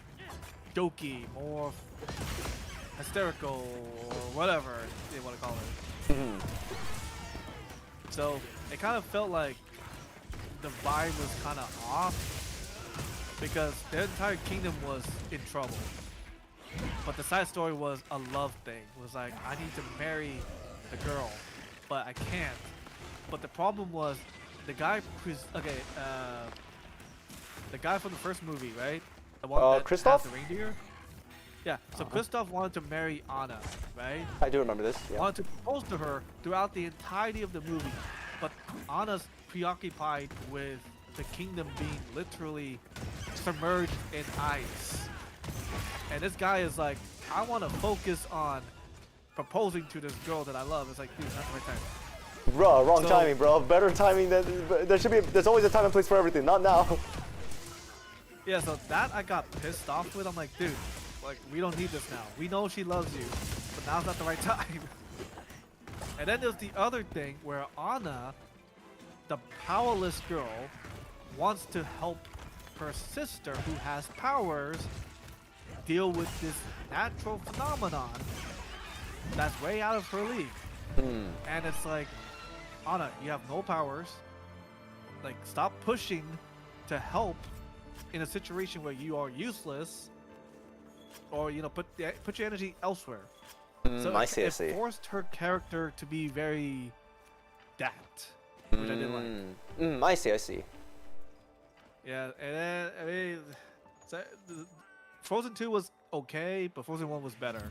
jokey, more hysterical, or whatever you want to call it. So it kind of felt like the vibe was kind of off because the entire kingdom was in trouble. But the side story was a love thing. It was like, I need to marry the girl, but I can't. But the problem was the guy the guy from the first movie, right? The one that Kristoff? had the reindeer? Yeah, so Kristoff wanted to marry Anna, right? I do remember this. Yeah. Wanted to propose to her throughout the entirety of the movie. But Anna's preoccupied with the kingdom being literally submerged in ice. And this guy is like, I want to focus on proposing to this girl that I love. It's like, dude, not the right time. Bro, wrong So- timing, bro. Better timing than there's always a time and place for everything. Not now. Yeah, so that I got pissed off with. I'm like, dude, like, we don't need this now. We know she loves you, but now's not the right time. And then there's the other thing where Anna, the powerless girl, wants to help her sister who has powers deal with this natural phenomenon that's way out of her league. And it's like, Anna, you have no powers. Like, stop pushing to help in a situation where you are useless, or put your energy elsewhere. So I see, I see. it forced her character to be very that, which I didn't like. I see, I see. Yeah, and then I mean, Frozen 2 was okay, but Frozen 1 was better.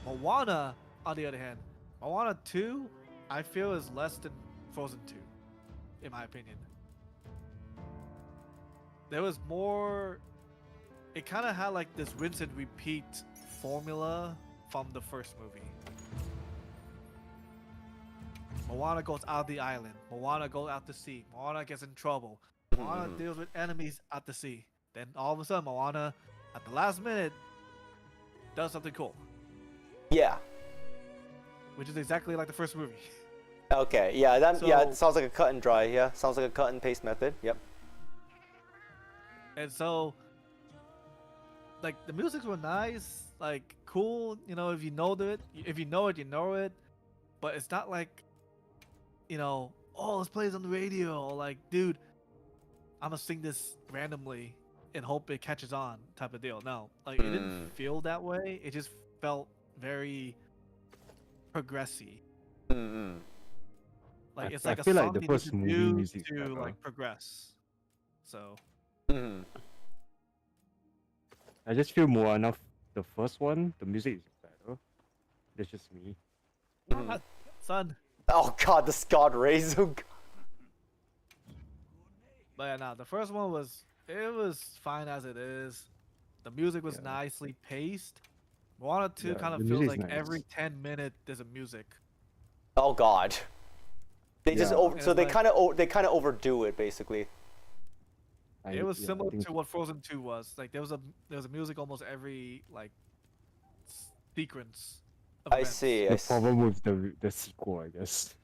Moana, on the other hand, Moana 2, I feel is less than Frozen 2, in my opinion. There was more. It kind of had like this rinse and repeat formula from the first movie. Moana goes out the island. Moana goes out to sea. Moana gets in trouble. Moana deals with enemies at the sea. Then all of a sudden, Moana, at the last minute, does something cool. Yeah. Which is exactly like the first movie. Okay. Yeah. That. Yeah. It So- sounds like a cut and dry. Yeah. Sounds like a cut and paste method. Yep. And so, like, the musics were nice, like, cool, if you know it, you know it, but it's not like, oh, let's play this on the radio, or like, dude, I'm gonna sing this randomly and hope it catches on type of deal. No, like, it didn't feel that way. It just felt very progressy. Like, it's I like a feel song like the they first need movie to do music is to, better. like, progress. So... I just feel Moana, the first one, the music is better. That's just me. Son. Oh God, the Scott rays. Oh, God. But yeah, no, the first one was fine as it is. The music was nicely paced. Moana 2 Yeah, kind of the feels music is like nice. every 10 minutes there's a music. Oh God. They just Yeah. over, so It's they like- kind of overdo it basically. It was Yeah, I similar think to what Frozen 2 was. Like there was a music almost every like sequence. Of I events. see. I the see. problem with the sequel, I guess.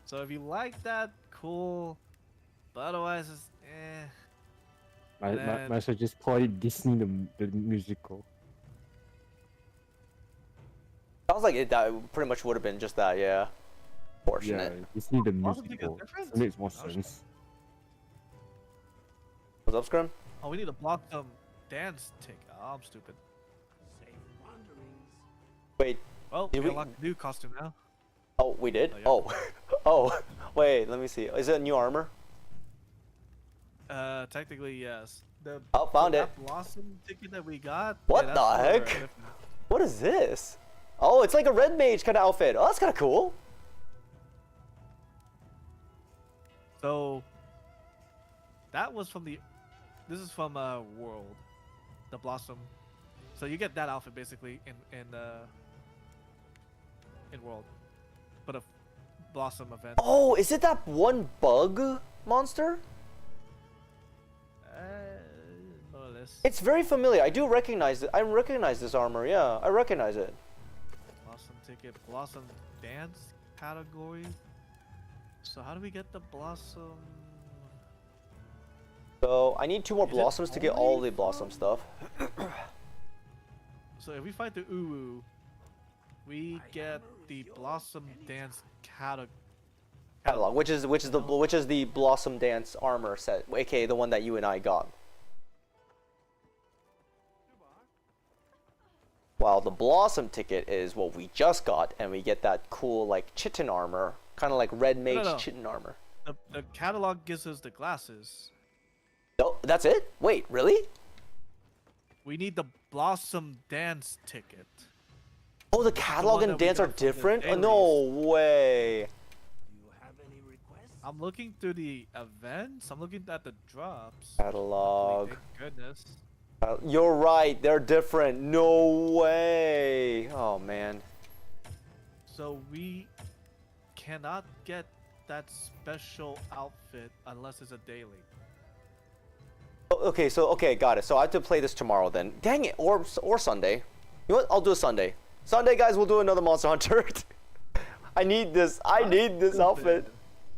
So if you like that, cool. But otherwise, it's eh. Might as well just call it Disney the musical. Sounds like that pretty much would have been just that. Yeah. Yeah, Fortunate. Disney the Wasn't it musical. different? It makes more Oh, shit. sense. What's up, Scrum? Oh, we need to block some dance tick. Oh, I'm stupid. Wait. Well, Did we we- unlocked a new costume now. Oh, we did. Oh, yeah. Oh. Oh. Wait. Let me see. Is it new armor? Technically, yes. Oh, found it. That blossom ticket that we got. What yeah, the that's for heck? different- What is this? Oh, it's like a red mage kind of outfit. Oh, that's kind of cool. So that was from the. This is from World, the blossom. So you get that outfit basically in World, but a blossom event. Oh, is it that one bug monster? More or less. It's very familiar. I do recognize it. I recognize this armor. Yeah, I recognize it. Blossom ticket, blossom dance category. So how do we get the blossom? So I need 2 more Is it blossoms to get all only the blossom from- stuff. So if we fight the Uwu, we get the blossom dance Catalog, which is the blossom dance armor set, aka the one that you and I got. While the blossom ticket is what we just got, and we get that cool like chitin armor, kind of like red mage no. chitin armor. The catalog gives us the glasses. Oh, that's it? Wait, really? We need the blossom dance ticket. Oh, the catalog one and that we dance are got from the different? Oh, no way. I'm looking through the events. I'm looking at the drops. Catalog. Thank goodness. You're right, they're different. No way. Oh, man. So we cannot get that special outfit unless it's a daily. Okay, okay, got it. So I have to play this tomorrow then. Dang it, or Sunday. You know what? I'll do a Sunday. Sunday, guys, we'll do another Monster Hunter. I need this. I need this outfit.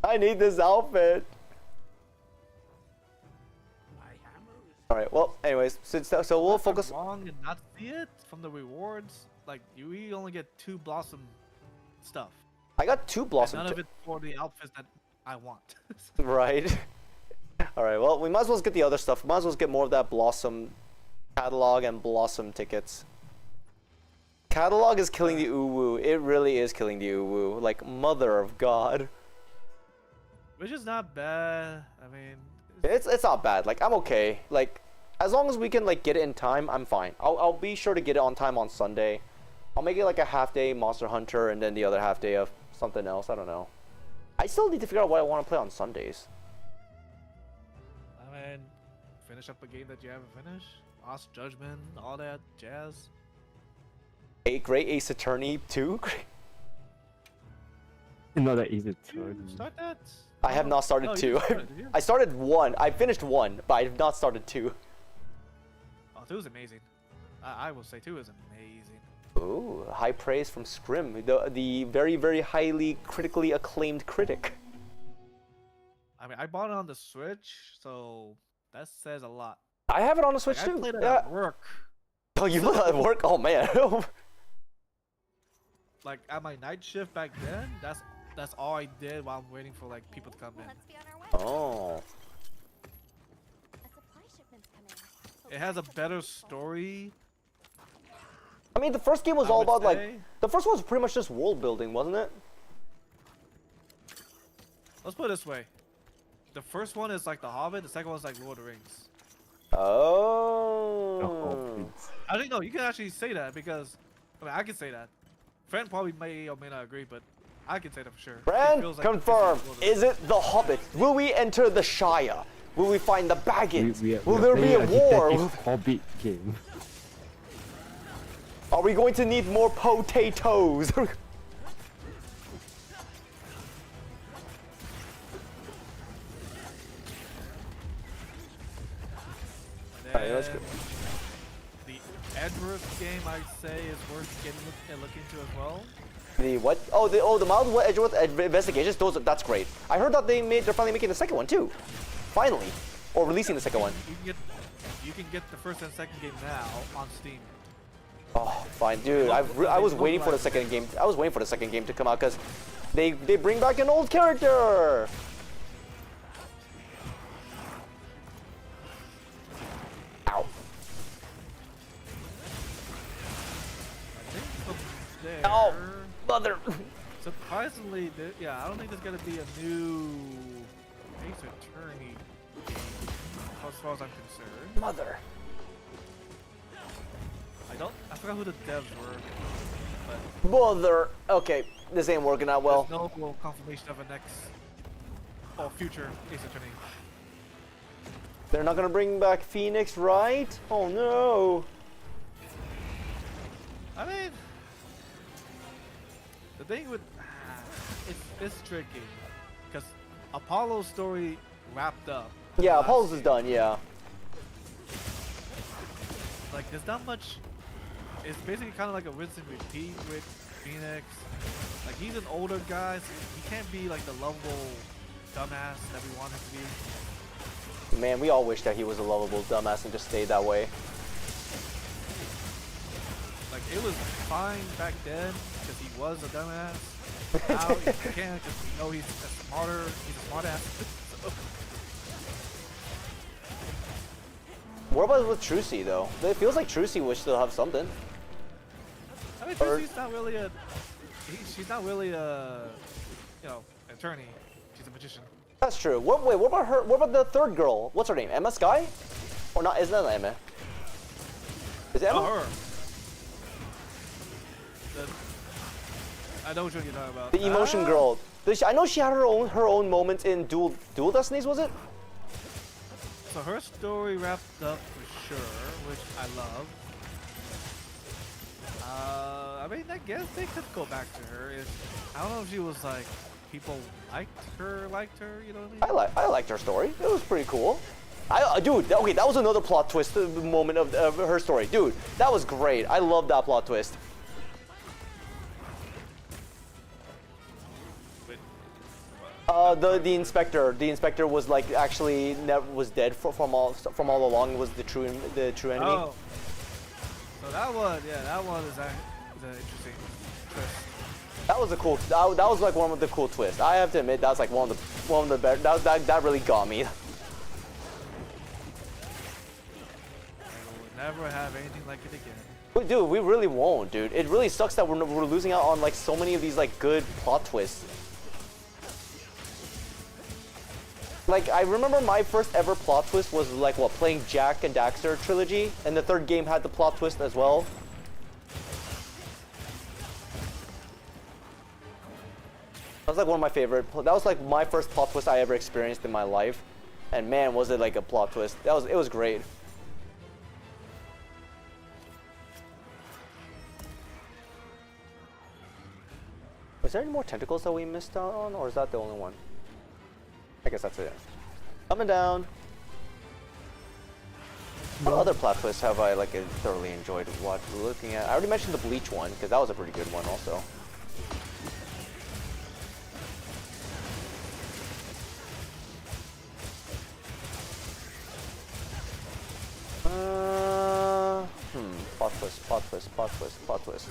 I need this outfit. All right. Well, anyways, so we'll Unless I'm focus. wrong and not see it from the rewards. Like we only get 2 blossom stuff. I got 2 And blossom. none of it for the outfits that I want. Right. All right. Well, we might as well get the other stuff. Might as well get more of that blossom catalog and blossom tickets. Catalog is killing the uwu. It really is killing the uwu. Like mother of God. Which is not bad. I mean, It's not bad. Like I'm okay. Like as long as we can like get it in time, I'm fine. I'll be sure to get it on time on Sunday. I'll make it like a half day Monster Hunter and then the other half day of something else. I don't know. I still need to figure out what I want to play on Sundays. I mean, finish up a game that you haven't finished. Lost Judgment, all that jazz. Great Ace Attorney 2. Not that easy to Start that. I have not started No, you 2. didn't start it, did you? I started 1. I finished 1, but I have not started 2. Oh, 2 is amazing. I will say 2 is amazing. Ooh, high praise from Scrim, the very, very highly critically acclaimed critic. I mean, I bought it on the Switch, so that says a lot. I have it on the Switch Like, I too. played it Yeah. at work. Oh, you played it at work? Oh man. Like at my night shift back then, that's all I did while I'm waiting for like people to come in. Let's be on our way. Oh. A supply shipment's coming. It has a better story. I mean, the first game was I all would about like say. the first one was pretty much just world building, wasn't it? Let's put it this way. The first one is like The Hobbit, the second one is like Lord of the Rings. Oh. I think no, you can actually say that because I mean I can say that. Friend probably may or may not agree, but I can say that for sure. It Friend, feels like confirm. Lord of the Rings. Is it the Hobbit? Will we enter the Shire? Will we find the Baggins? We Will are there be a playing war? detective Hobbit game. Are we going to need more potatoes? Alright, that's good. The Edgeworth game, I'd say, is worth getting a look into as well. The what? Oh, the Mild Edgeworth investigations. That's great. I heard that they're finally making the second one too. Finally, or releasing the second one. You can get the first and second game now on Steam. Oh, fine, dude. I was waiting for the second game. I was waiting for the second game to come out because they bring back an old character. Ow. I think from there. Oh, mother. Surprisingly, yeah, I don't think there's gonna be a new Ace Attorney game, as far as I'm concerned. Mother. I forgot who the devs were, but Mother. Okay, this ain't working out well. there's no confirmation of a next or future Ace Attorney. They're not gonna bring back Phoenix, right? Oh no. I mean, the thing with it's tricky because Apollo's story wrapped up. Yeah, last Apollo's is year. done. Yeah. Like, there's not much. It's basically kind of like a rinse and repeat with Phoenix. Like, he's an older guy, so he can't be like the lovable dumbass that we want him to be. Man, we all wish that he was a lovable dumbass and just stayed that way. Like, it was fine back then because he was a dumbass. Now he can't because we know he's a smart ass. So, What about with Trucy though? It feels like Trucy would still have something. I mean, Or- she's not really a. She's not really a, attorney. She's a magician. That's true. Wait, what about her? What about the third girl? What's her name? Emma Sky? Or not? Isn't that Emma? Is it Emma? Oh, her. I know which one you're talking about. The emotion girl. I know she had her own moments in Dual Destinies, was it? So her story wrapped up for sure, which I love. I mean, I guess they could go back to her. I don't know if she was like people liked her, you know what I mean? I liked her story. It was pretty cool. Dude, okay, that was another plot twist moment of her story. Dude, that was great. I love that plot twist. The inspector was like actually was dead from all along. It was the true enemy. Oh, so that one is an interesting twist. That was a cool. That was like one of the cool twists. I have to admit, that was like one of the better. That really got me. I will never have anything like it again. But dude, we really won't, dude. It really sucks that we're losing out on like so many of these like good plot twists. Like, I remember my first ever plot twist was like, what, playing Jack and Daxter trilogy, and the third game had the plot twist as well. That was like one of my favorite, that was like my first plot twist I ever experienced in my life. And man, was it like a plot twist. It was great. Was there any more tentacles that we missed out on, or is that the only one? I guess that's it. Coming down. What other plot twists have I like thoroughly enjoyed looking at? I already mentioned the Bleach one because that was a pretty good one also. Plot twist.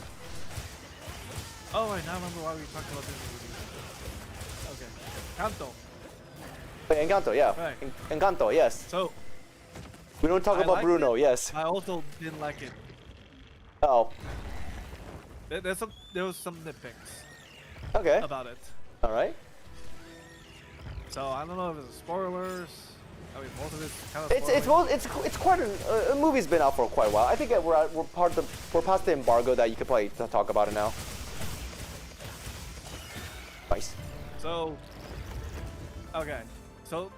Oh, I now remember why we talked about this movie. Okay, Kanto. Wait, Encanto, yeah. Right. Encanto, yes. So We don't talk I about liked Bruno, it. yes. I also didn't like it. Oh, There was some nitpicks okay. about it. All right. So I don't know if it's spoilers. I mean, most of it's kind of. It's quite a movie's been out for quite a while. I think we're past the embargo that you could probably talk about it now. Nice. So, okay. So,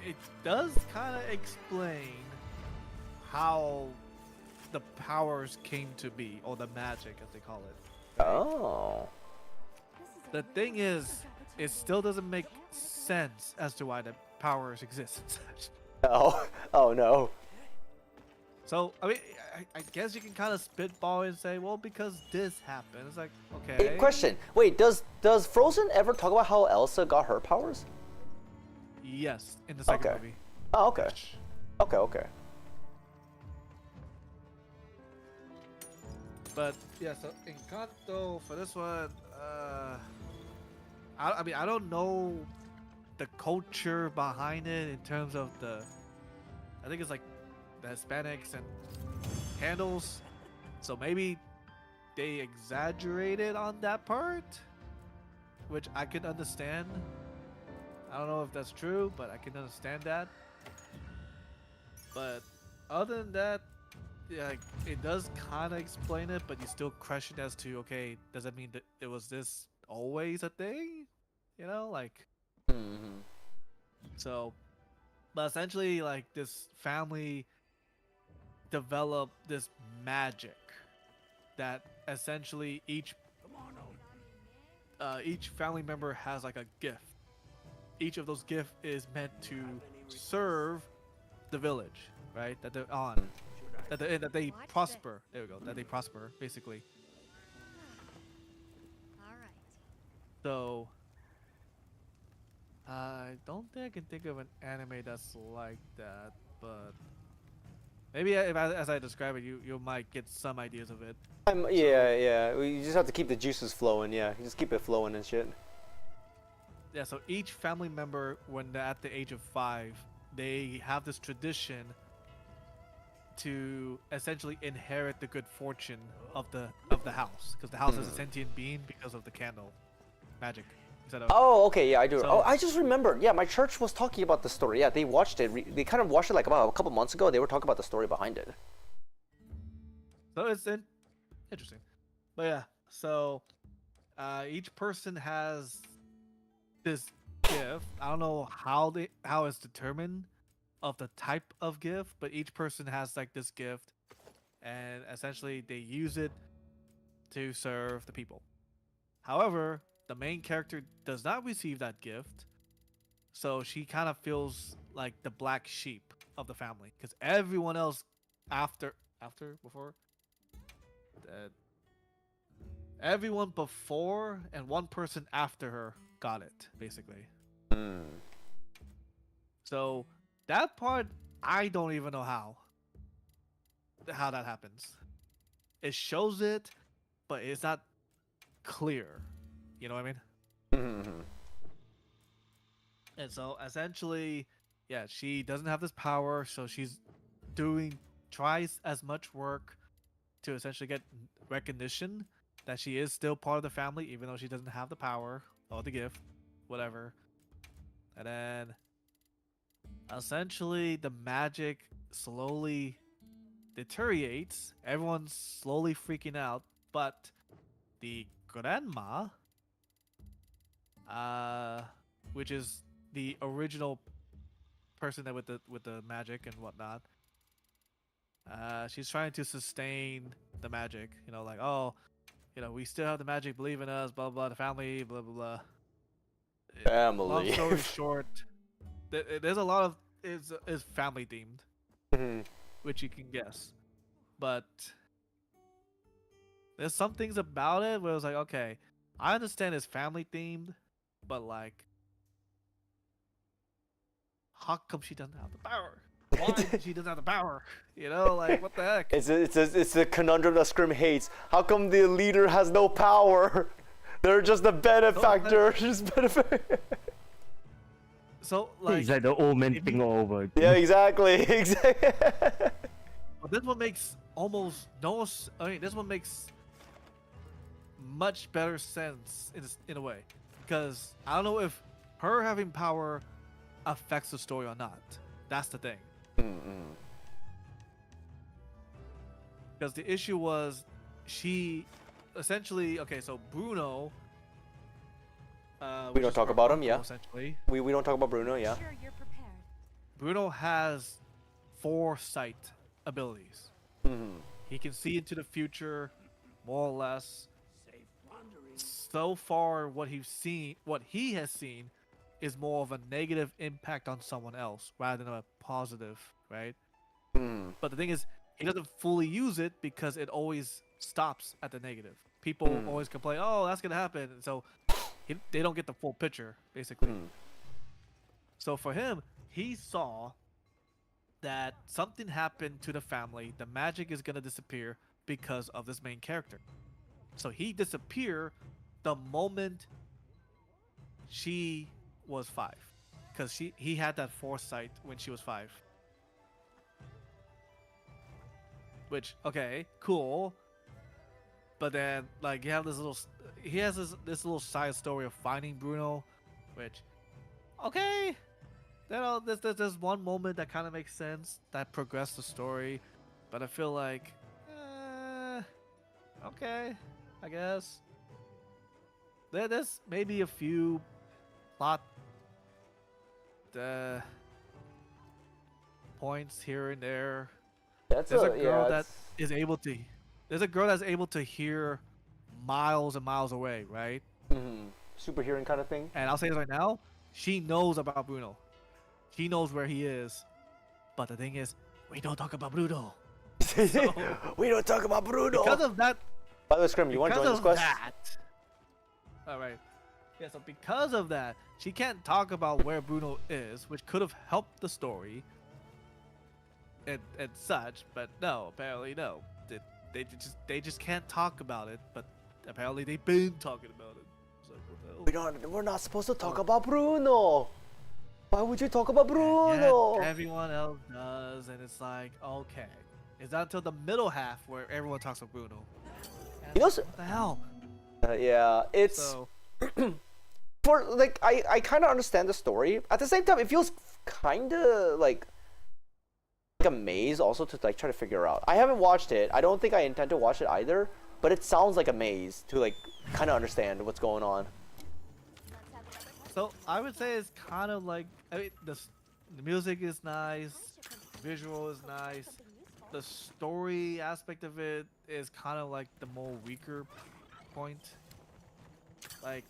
it does kind of explain how the powers came to be, or the magic as they call it. Oh. The thing is, it still doesn't make sense as to why the powers exist. Oh. Oh no. So, I mean, I guess you can kind of spitball and say, well, because this happened. It's like, okay. Hey, question. Wait, does Frozen ever talk about how Elsa got her powers? Yes, in the second Okay. movie. Oh, okay. Okay. But yeah, so Encanto for this one, I mean, I don't know the culture behind it in terms of I think it's like the Hispanics and handles, so maybe they exaggerated on that part, which I can understand. I don't know if that's true, but I can understand that. But other than that, yeah, like, it does kind of explain it, but you still question as to, okay, does that mean that it was this always a thing? You know, like, Mm-hmm. so, but essentially, like, this family developed this magic that essentially each family member has like a gift. Each of those gifts is meant to serve the village, right? That they're on. That they prosper. There we go. That they prosper, basically. All right. So I don't think I can think of an anime that's like that, but maybe as I describe it, you might get some ideas of it. Yeah. You just have to keep the juices flowing. Yeah, you just keep it flowing and shit. Yeah. So each family member, when they're at the age of 5, they have this tradition to essentially inherit the good fortune of the house, because the house is a sentient being because of the candle magic. Oh, okay, yeah, I do. So- Oh, I just remembered. Yeah, my church was talking about the story. Yeah, they watched it. They kind of watched it like about a couple months ago. They were talking about the story behind it. So it's interesting. But yeah, so each person has this gift. I don't know how it's determined of the type of gift, but each person has like this gift, and essentially they use it to serve the people. However, the main character does not receive that gift, so she kind of feels like the black sheep of the family, because everyone else before everyone before and one person after her got it, basically. So that part, I don't even know how that happens. It shows it, but it's not clear. You know what I mean? Mm-hmm. And so essentially, yeah, she doesn't have this power, so she's tries as much work to essentially get recognition that she is still part of the family, even though she doesn't have the power or the gift, whatever. And then essentially the magic slowly deteriorates. Everyone's slowly freaking out, but the grandma, which is the original person that with the magic and whatnot, she's trying to sustain the magic. You know, like, oh, you know, we still have the magic, believe in us, blah blah, the family, blah blah blah. Family. Long story short, there's a lot of is family themed, Mhm. which you can guess, but there's some things about it where it's like, okay, I understand it's family themed, but like, how come she doesn't have the power? Why she doesn't have the power? You know, like, what the heck? It's a conundrum that Scrim hates. How come the leader has no power? They're just a benefactor. Just benefactor. So like, It's like the old man if thing all over. Yeah, exactly. Exactly. but this one makes almost no. I mean, this one makes much better sense in a way, because I don't know if her having power affects the story or not. That's the thing. Because the issue was, she essentially, okay, so Bruno. We don't talk about him, yeah. Essentially, We don't talk about Bruno, yeah. Sure, you're prepared. Bruno has foresight abilities. He can see into the future, more or less. So far, what he has seen, is more of a negative impact on someone else rather than a positive, right? Hmm. But the thing is, he doesn't fully use it because it always stops at the negative. People always complain, "Oh, that's gonna happen," and so they don't get the full picture, basically. So for him, he saw that something happened to the family. The magic is gonna disappear because of this main character. So he disappeared the moment she was 5, because he had that foresight when she was 5. Which, okay, cool. But then, like, you have he has this little side story of finding Bruno, which, okay, there's one moment that kind of makes sense that progressed the story, but I feel like, okay, I guess. There's maybe a few plot points here and there. There's There's a girl that is able to. There's a girl that's able to hear miles and miles away, right? Super hearing kind of thing. And I'll say this right now, she knows about Bruno. She knows where he is. But the thing is, we don't talk about Bruno. We don't talk about Bruno. Because of that. By the way, Scrim, you want to join this quest? All right. Yeah. So because of that, she can't talk about where Bruno is, which could have helped the story. And such, but no, apparently no. They just can't talk about it, but apparently they've been talking about it. It's like, what the hell? We're not supposed to talk about Bruno. Why would you talk about Bruno? Yeah, everyone else does, and it's like, okay. It's not until the middle half where everyone talks about Bruno. And You know, what the hell? yeah, it's So, for like I kind of understand the story. At the same time, it feels kind of like a maze also to like try to figure out. I haven't watched it. I don't think I intend to watch it either, but it sounds like a maze to like kind of understand what's going on. so I would say it's kind of like, I mean, the music is nice, visual is nice, the story aspect of it is kind of like the more weaker point. Like,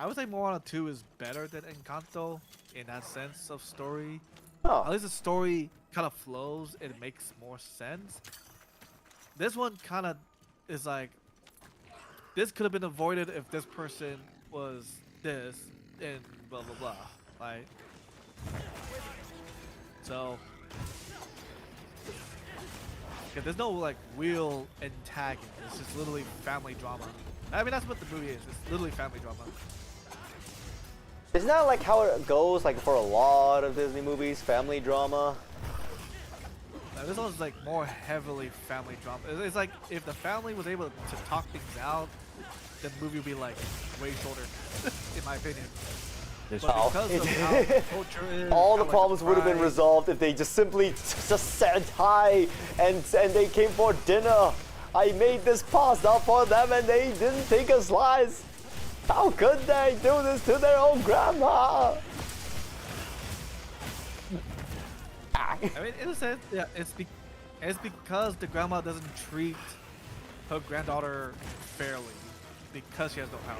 I would say Moana 2 is better than Encanto in that sense of story. At Oh, least the story kind of flows, it makes more sense. This one kind of is like, this could have been avoided if this person was this and blah blah blah, right? So, because there's no like real antagonist, it's just literally family drama. I mean, that's what the movie is. It's literally family drama. isn't that like how it goes like for a lot of Disney movies, family drama? This one's like more heavily family drama. It's like if the family was able to talk things out, the movie would be like way shorter, in my opinion. But because of how the culture is, All the how, like, problems would have been pride- resolved if they just simply just said hi and they came for dinner. I made this pasta for them and they didn't take a slice. How could they do this to their own grandma? I mean, in a sense, yeah, it's because the grandma doesn't treat her granddaughter fairly because she has no power.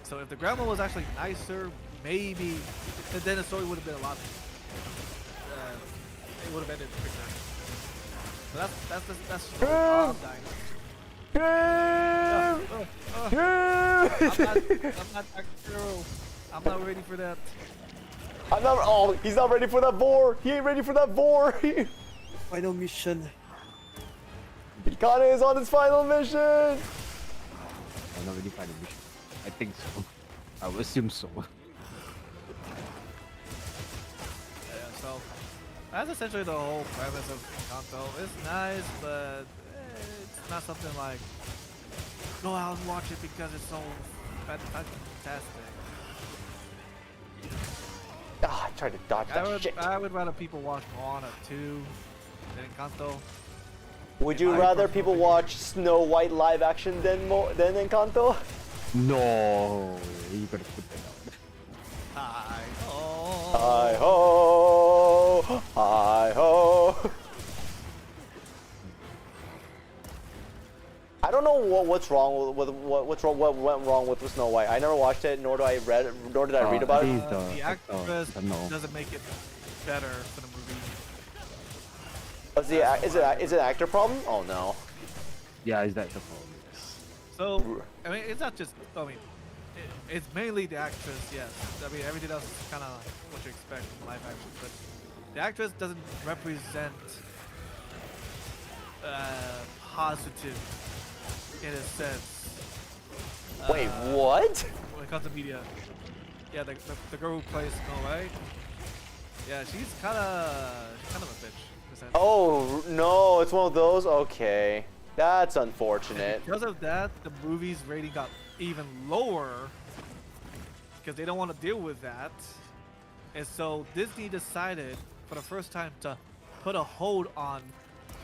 So if the grandma was actually nicer, maybe then the story would have been a lot. It would have ended quicker. So that's the story. Oh, I'm not that girl. I'm not ready for that. Oh, he's not ready for that boar. He ain't ready for that boar. Final mission. Ikane is on his final mission. I'm not really finding mission. I think so. I would assume so. Yeah, so that's essentially the whole premise of Encanto. It's nice, but it's not something like go out and watch it because it's so fantastic. Ah, I tried to dodge that shit. I would rather people watch Moana 2 than Encanto. Would you my rather personal people opinion. watch Snow White live action than Encanto? No, you gotta put that out. Hi. Hi ho, hi ho. don't know what's wrong with what went wrong with Snow White. I never watched it, nor did I read about it. The actress doesn't make it better for the movie. Is it an actor problem? Oh no. Yeah, is that the problem? So I mean, it's not just. I mean, it's mainly the actress. Yes. I mean, everything else is kind of what you expect from live action, but the actress doesn't represent positive in a sense. Wait, what? When it comes to media, yeah, the girl who plays Snow White, yeah, she's kind of a bitch. In a sense. Oh no, it's one of those. Okay, that's unfortunate. Because of that, the movie's rating got even lower because they don't want to deal with that, and so Disney decided for the first time to put a hold on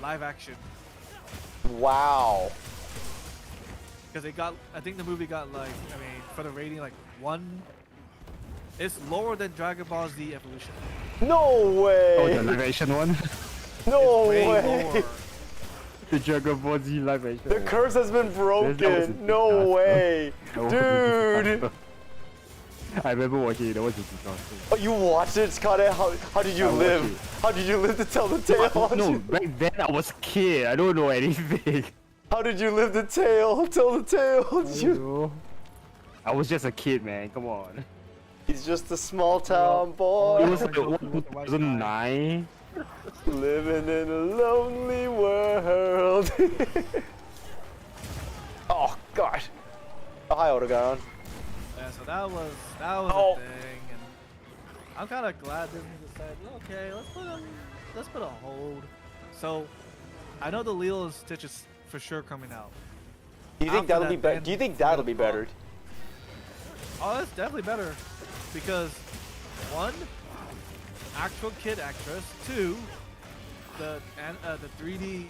live action. Wow. Because I think the movie got like, I mean, for the rating, like 1. It's lower than Dragon Ball Z Evolution. No way. Oh, the live action one? No It's way way. lower. The Dragon Ball Z live action. The curse has been That was a broken. No disaster. way, That was a dude. disaster. I remember watching it. That was a disaster. Oh, you watched it, Scott? How did you I watched live? it. How did you live to tell the tale? No, back then I was a kid. I don't know anything. How did you live the tale? Tell the tale. Did you... know. I was just a kid, man. Come on. He's just a small town boy. It was like like the white 2009. Living in a lonely world. Oh God. Oh, hi, Otogaron. Yeah, so that was Oh. a thing, and I'm kind of glad Disney decided, okay, let's put a hold. So I know the Lilo and Stitch is for sure coming out. Do you think After that'll be that, better? then Do you think it's that'll gonna be fall. better? Oh, that's definitely better because 1, actual kid actress. 2, the 3D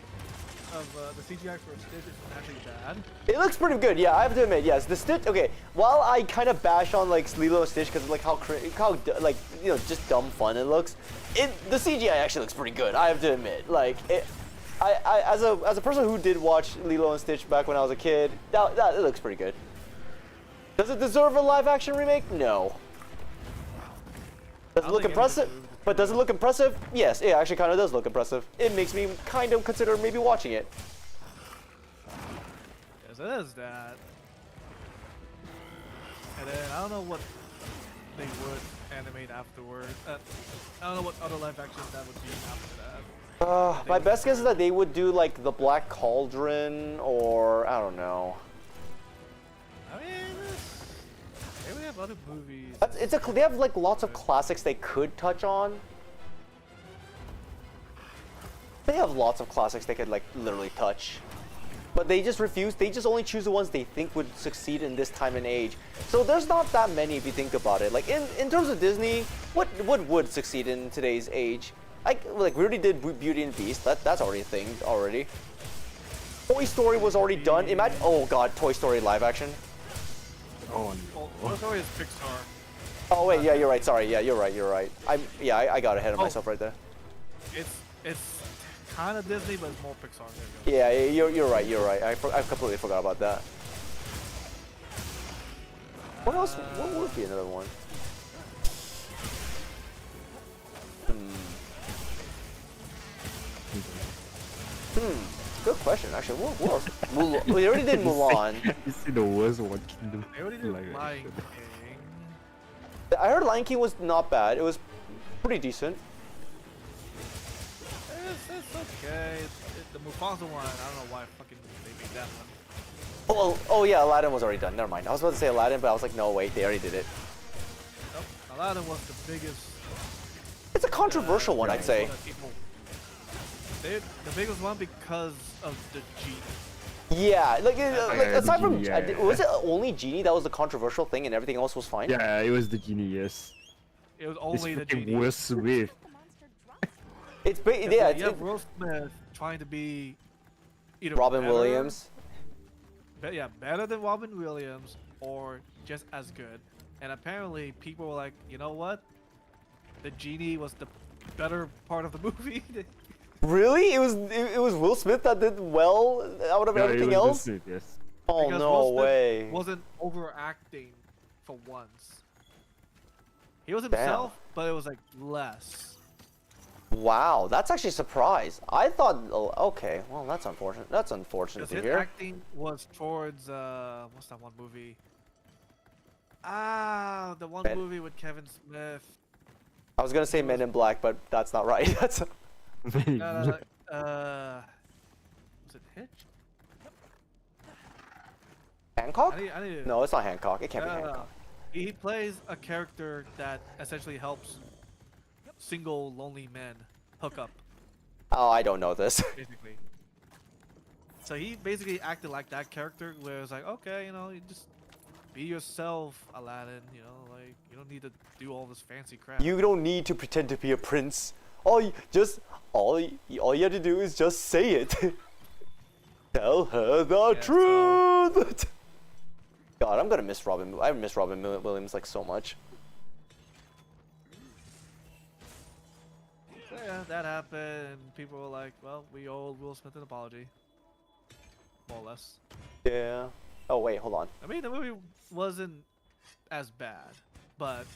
of the CGI for Stitch is actually bad. It looks pretty good, yeah. I have to admit, yes. The Stitch, okay. While I kind of bash on like Lilo and Stitch because of like how like just dumb fun it looks, the CGI actually looks pretty good. I have to admit, like I as a person who did watch Lilo and Stitch back when I was a kid, that it looks pretty good. Does it deserve a live action remake? No. Does it I look think impressive? deserves it. But does it look impressive? Yes, it actually kind of does look impressive. It makes me kind of consider maybe watching it. Yes, it is that. And then I don't know what they would animate afterward. I don't know what other live actions that would be after that. My best guess is that they would do like the Black Cauldron or I don't know. I mean, they would have other movies. They have like lots of classics they could touch on. They have lots of classics they could like literally touch. But they just refuse. They just only choose the ones they think would succeed in this time and age. So there's not that many if you think about it. Like in terms of Disney, what would succeed in today's age? Like we already did Beauty and the Beast. That's already a thing already. Toy Story was already done. Imagine, oh God, Toy Story live action. Oh Well, Toy Story is Pixar. Oh wait, yeah, you're right. Sorry, yeah, you're right. I got ahead of myself right there. It's kind of Disney, but it's more Pixar. There you Yeah, you're right. I completely forgot about that. What else? What would be another one? Good question, actually. What else? We already did Mulan. You see the worst one Kingdom. go. They already did live Lion action. King. I heard Lion King was not bad. It was pretty decent. It's okay. The Mufasa one, I don't know why fucking they made that one. Oh yeah, Aladdin was already done. Never mind. I was about to say Aladdin, but I was like, no, wait, they already did it. Nope. Aladdin was the biggest. It's a controversial one, I'd say. The biggest one because of the genie. Yeah, like the aside from, genie, yeah. was it only Genie that was the controversial thing, and everything else was fine? Yeah, it was the genie. Yes. It was It's only the freaking genie. Will Smith. The monster drunk. It's Yeah, yeah, you have Will Smith trying to be either Robin better- Williams. better than Robin Williams or just as good. And apparently people were like, you know what? The genie was the better part of the movie. Really? It was Will Smith that did well out of Yeah, it everything was Will else? Smith, yes. Oh Because no Will Smith way. wasn't overacting for once. He was Damn. himself, but it was like less. Wow, that's actually a surprise. I thought, oh, okay, well that's unfortunate. That's unfortunate Because to his hear. acting was towards what's that one movie? Ah, the one Ben- movie with Kevin Smith. I was gonna say Men in Black, but that's not right. That's No, no, no, was it Hitch? Hancock? I need to, No, it's not Hancock. It can't be no, no, no. Hancock. He plays a character that essentially helps single lonely men hook up, Oh, I don't know this. basically. So he basically acted like that character, where it's like, okay, you know, you just be yourself, Aladdin. You know, like you don't need to do all this fancy crap. You don't need to pretend to be a prince. All you have to do is just say it. Tell her the Yeah, truth. God, I'm gonna miss Robin. I miss Robin Williams like so much. So yeah, that happened, and people were like, well, we owe Will Smith an apology, more or less. Yeah. Oh wait, hold on. I mean, the movie wasn't as bad, but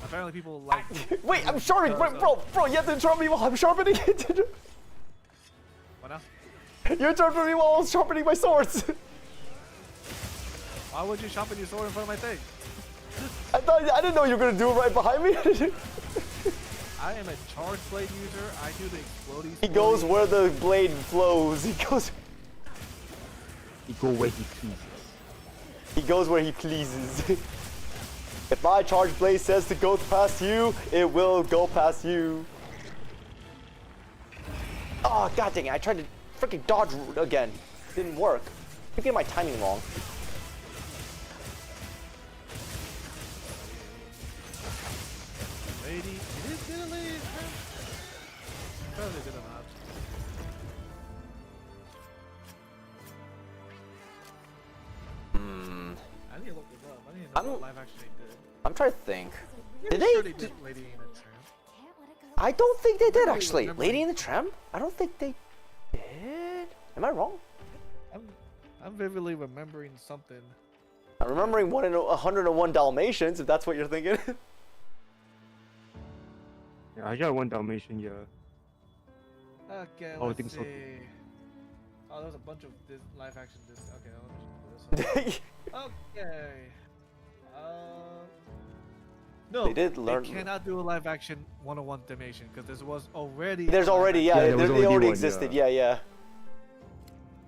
apparently people like. Wait, I'm sharpening, bro. You have to interrupt me while I'm sharpening it. What now? You interrupted me while I was sharpening my swords. Why would you sharpen your sword in front of my thing? I didn't know you were gonna do it right behind me. I am a charge blade user. I do the exploding. He goes where the blade flows. He goes where he pleases. He goes where he pleases. If my charge blade says to go past you, it will go past you. Oh, god dang it. I tried to freaking dodge again. Didn't work. I get my timing wrong. Lady, did a lady? Probably did not. I need to look this up. I need to know what live action they did. I'm trying to think. Did Sure they? did Lady in a Tramp. Can't let it go. I don't think they did really actually. remember. Lady in the Tramp? I don't think they did. Am I wrong? I'm vividly remembering something. I'm remembering 101 Dalmatians, if that's what you're thinking. Yeah, I got one Dalmatian, yeah. Okay, Oh, I let's think see. so. Oh, there's a bunch of live action Okay, let me just pull this up. Okay. No, They did learn- cannot do a live action 101 Dalmatian because there was already. There's a live already, action. yeah, Yeah, there was they already already one, existed, yeah. yeah.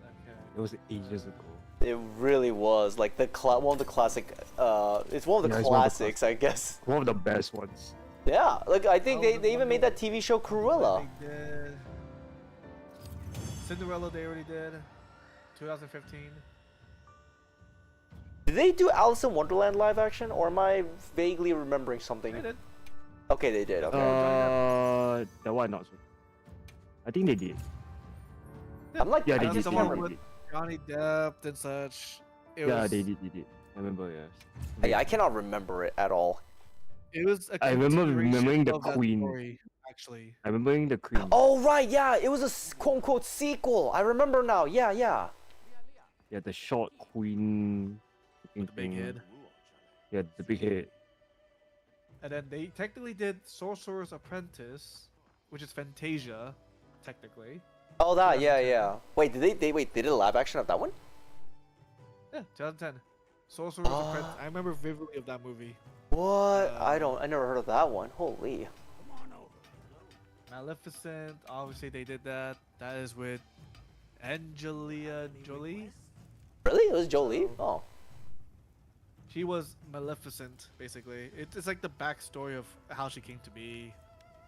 Okay. It was ages ago. It really was like one of the classic. It's one of the Yeah, it's one of the classics, I guess. One of the best ones. Yeah, like I think Oh, they the even one made that TV show Cruella. They did. Cinderella, they already did. 2015. Did they do Alice in Wonderland live action, or am I vaguely remembering something? They did. Okay, they did. Okay. That one not so. I think they did. I'm like, Yeah, I they just did. the can't one remember. with Johnny Depp and such. It Yeah, was, they did. I remember, yes. Yeah, I cannot remember it at all. It was a I remember continuation remembering the of that Queen. story, actually. I remembering the Queen. Oh right, yeah, it was a quote unquote sequel. I remember now. Yeah, yeah. Yeah, the short Queen. The big head. Yeah, the big head. And then they technically did Sorcerer's Apprentice, which is Fantasia, technically. Oh that, yeah, 2010. yeah. Wait, did they did a live action of that one? Yeah, 2010. Sorcerer's Apprentice. I remember vividly of that movie. What? I never heard of that one. Holy. Maleficent, obviously they did that. That is with Angelina Jolie. Really? It was Jolie? Oh. She was Maleficent, basically. It's like the backstory of how she came to be.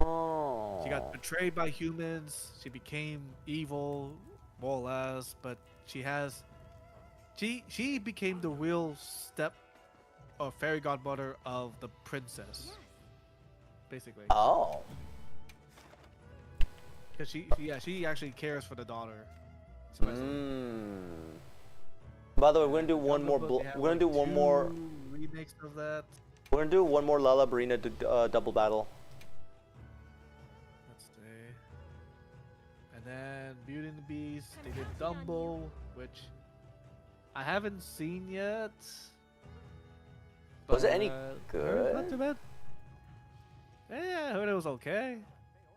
Oh. She got betrayed by humans. She became evil, more or less. But she became the real step or fairy godmother of the princess, basically. Oh. Because she actually cares for the daughter. supposedly. By the way, we're gonna do one Jungle more. Book, they have, We're gonna do like, one more. two remakes of that. We're gonna do one more Lala Barina double battle. Let's see. then Beauty and the Beast, they did Dumbo, which I haven't seen yet. Was it any Not good? too bad. Yeah, I heard it was okay.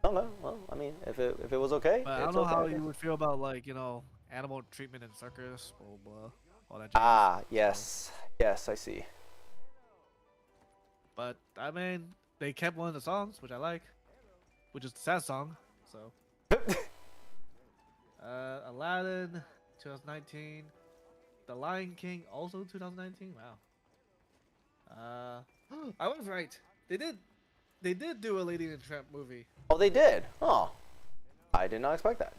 Okay, well, I mean, if it was okay, But I don't it's know okay, how I you guess. would feel about like, animal treatment in circus, blah blah, all that jazz. Ah, yes, yes, I see. But I mean, they kept one of the songs, which I like, which is the sad song. So, Aladdin, 2019. The Lion King, also 2019. Wow. I was right. They did do a Lady and the Tramp movie. Oh, they did. Oh, I did not expect that.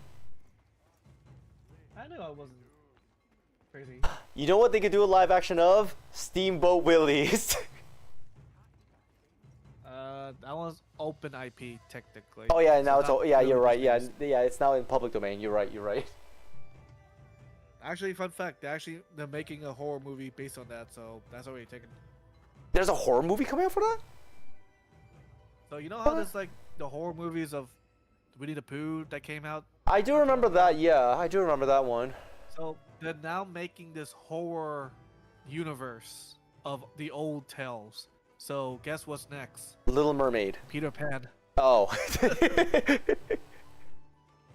I knew I wasn't crazy. You know what they could do a live action of? Steamboat Willies. That was open IP technically. Oh yeah, now so it's not all, yeah, really you're right. Yeah, Disney's. yeah, it's now in public domain. You're right. You're right. Actually, fun fact, they're making a horror movie based on that, so that's already taken. There's a horror movie coming out for that? So you know how there's like the horror movies of Winnie the Pooh that came out? I do remember that. Yeah, I do remember that one. So they're now making this horror universe of the old tales. So guess what's next? Little Mermaid. Peter Pan. Oh.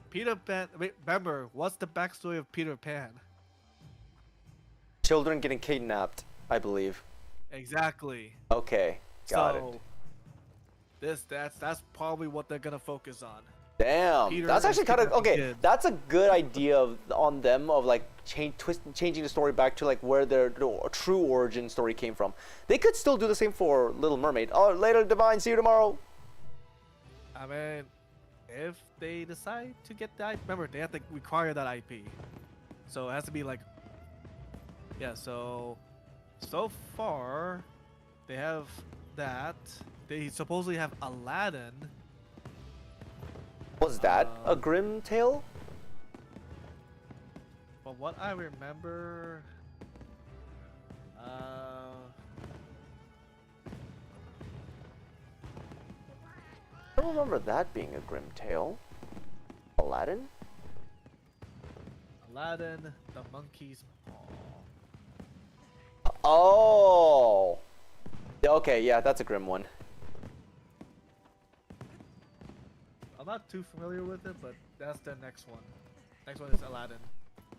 Peter Pan. Wait, remember, what's the backstory of Peter Pan? Children getting kidnapped, I believe. Exactly. Okay, got it. That's probably what they're gonna focus on. Damn, Peter that's is actually kind of kidnapping okay. kids. That's a good idea on them of like changing the story back to like where their true origin story came from. They could still do the same for Little Mermaid. Oh, later, Divine. See you tomorrow. I mean, if they decide to get that, remember they have to require that IP, so it has to be like, yeah. So far, they have that. They supposedly have Aladdin. Was that a grim tale? But what I remember, I don't remember that being a grim tale. Aladdin? Aladdin, the monkey's paw. Oh. Okay, yeah, that's a grim one. I'm not too familiar with it, but that's the next one. Next one is Aladdin.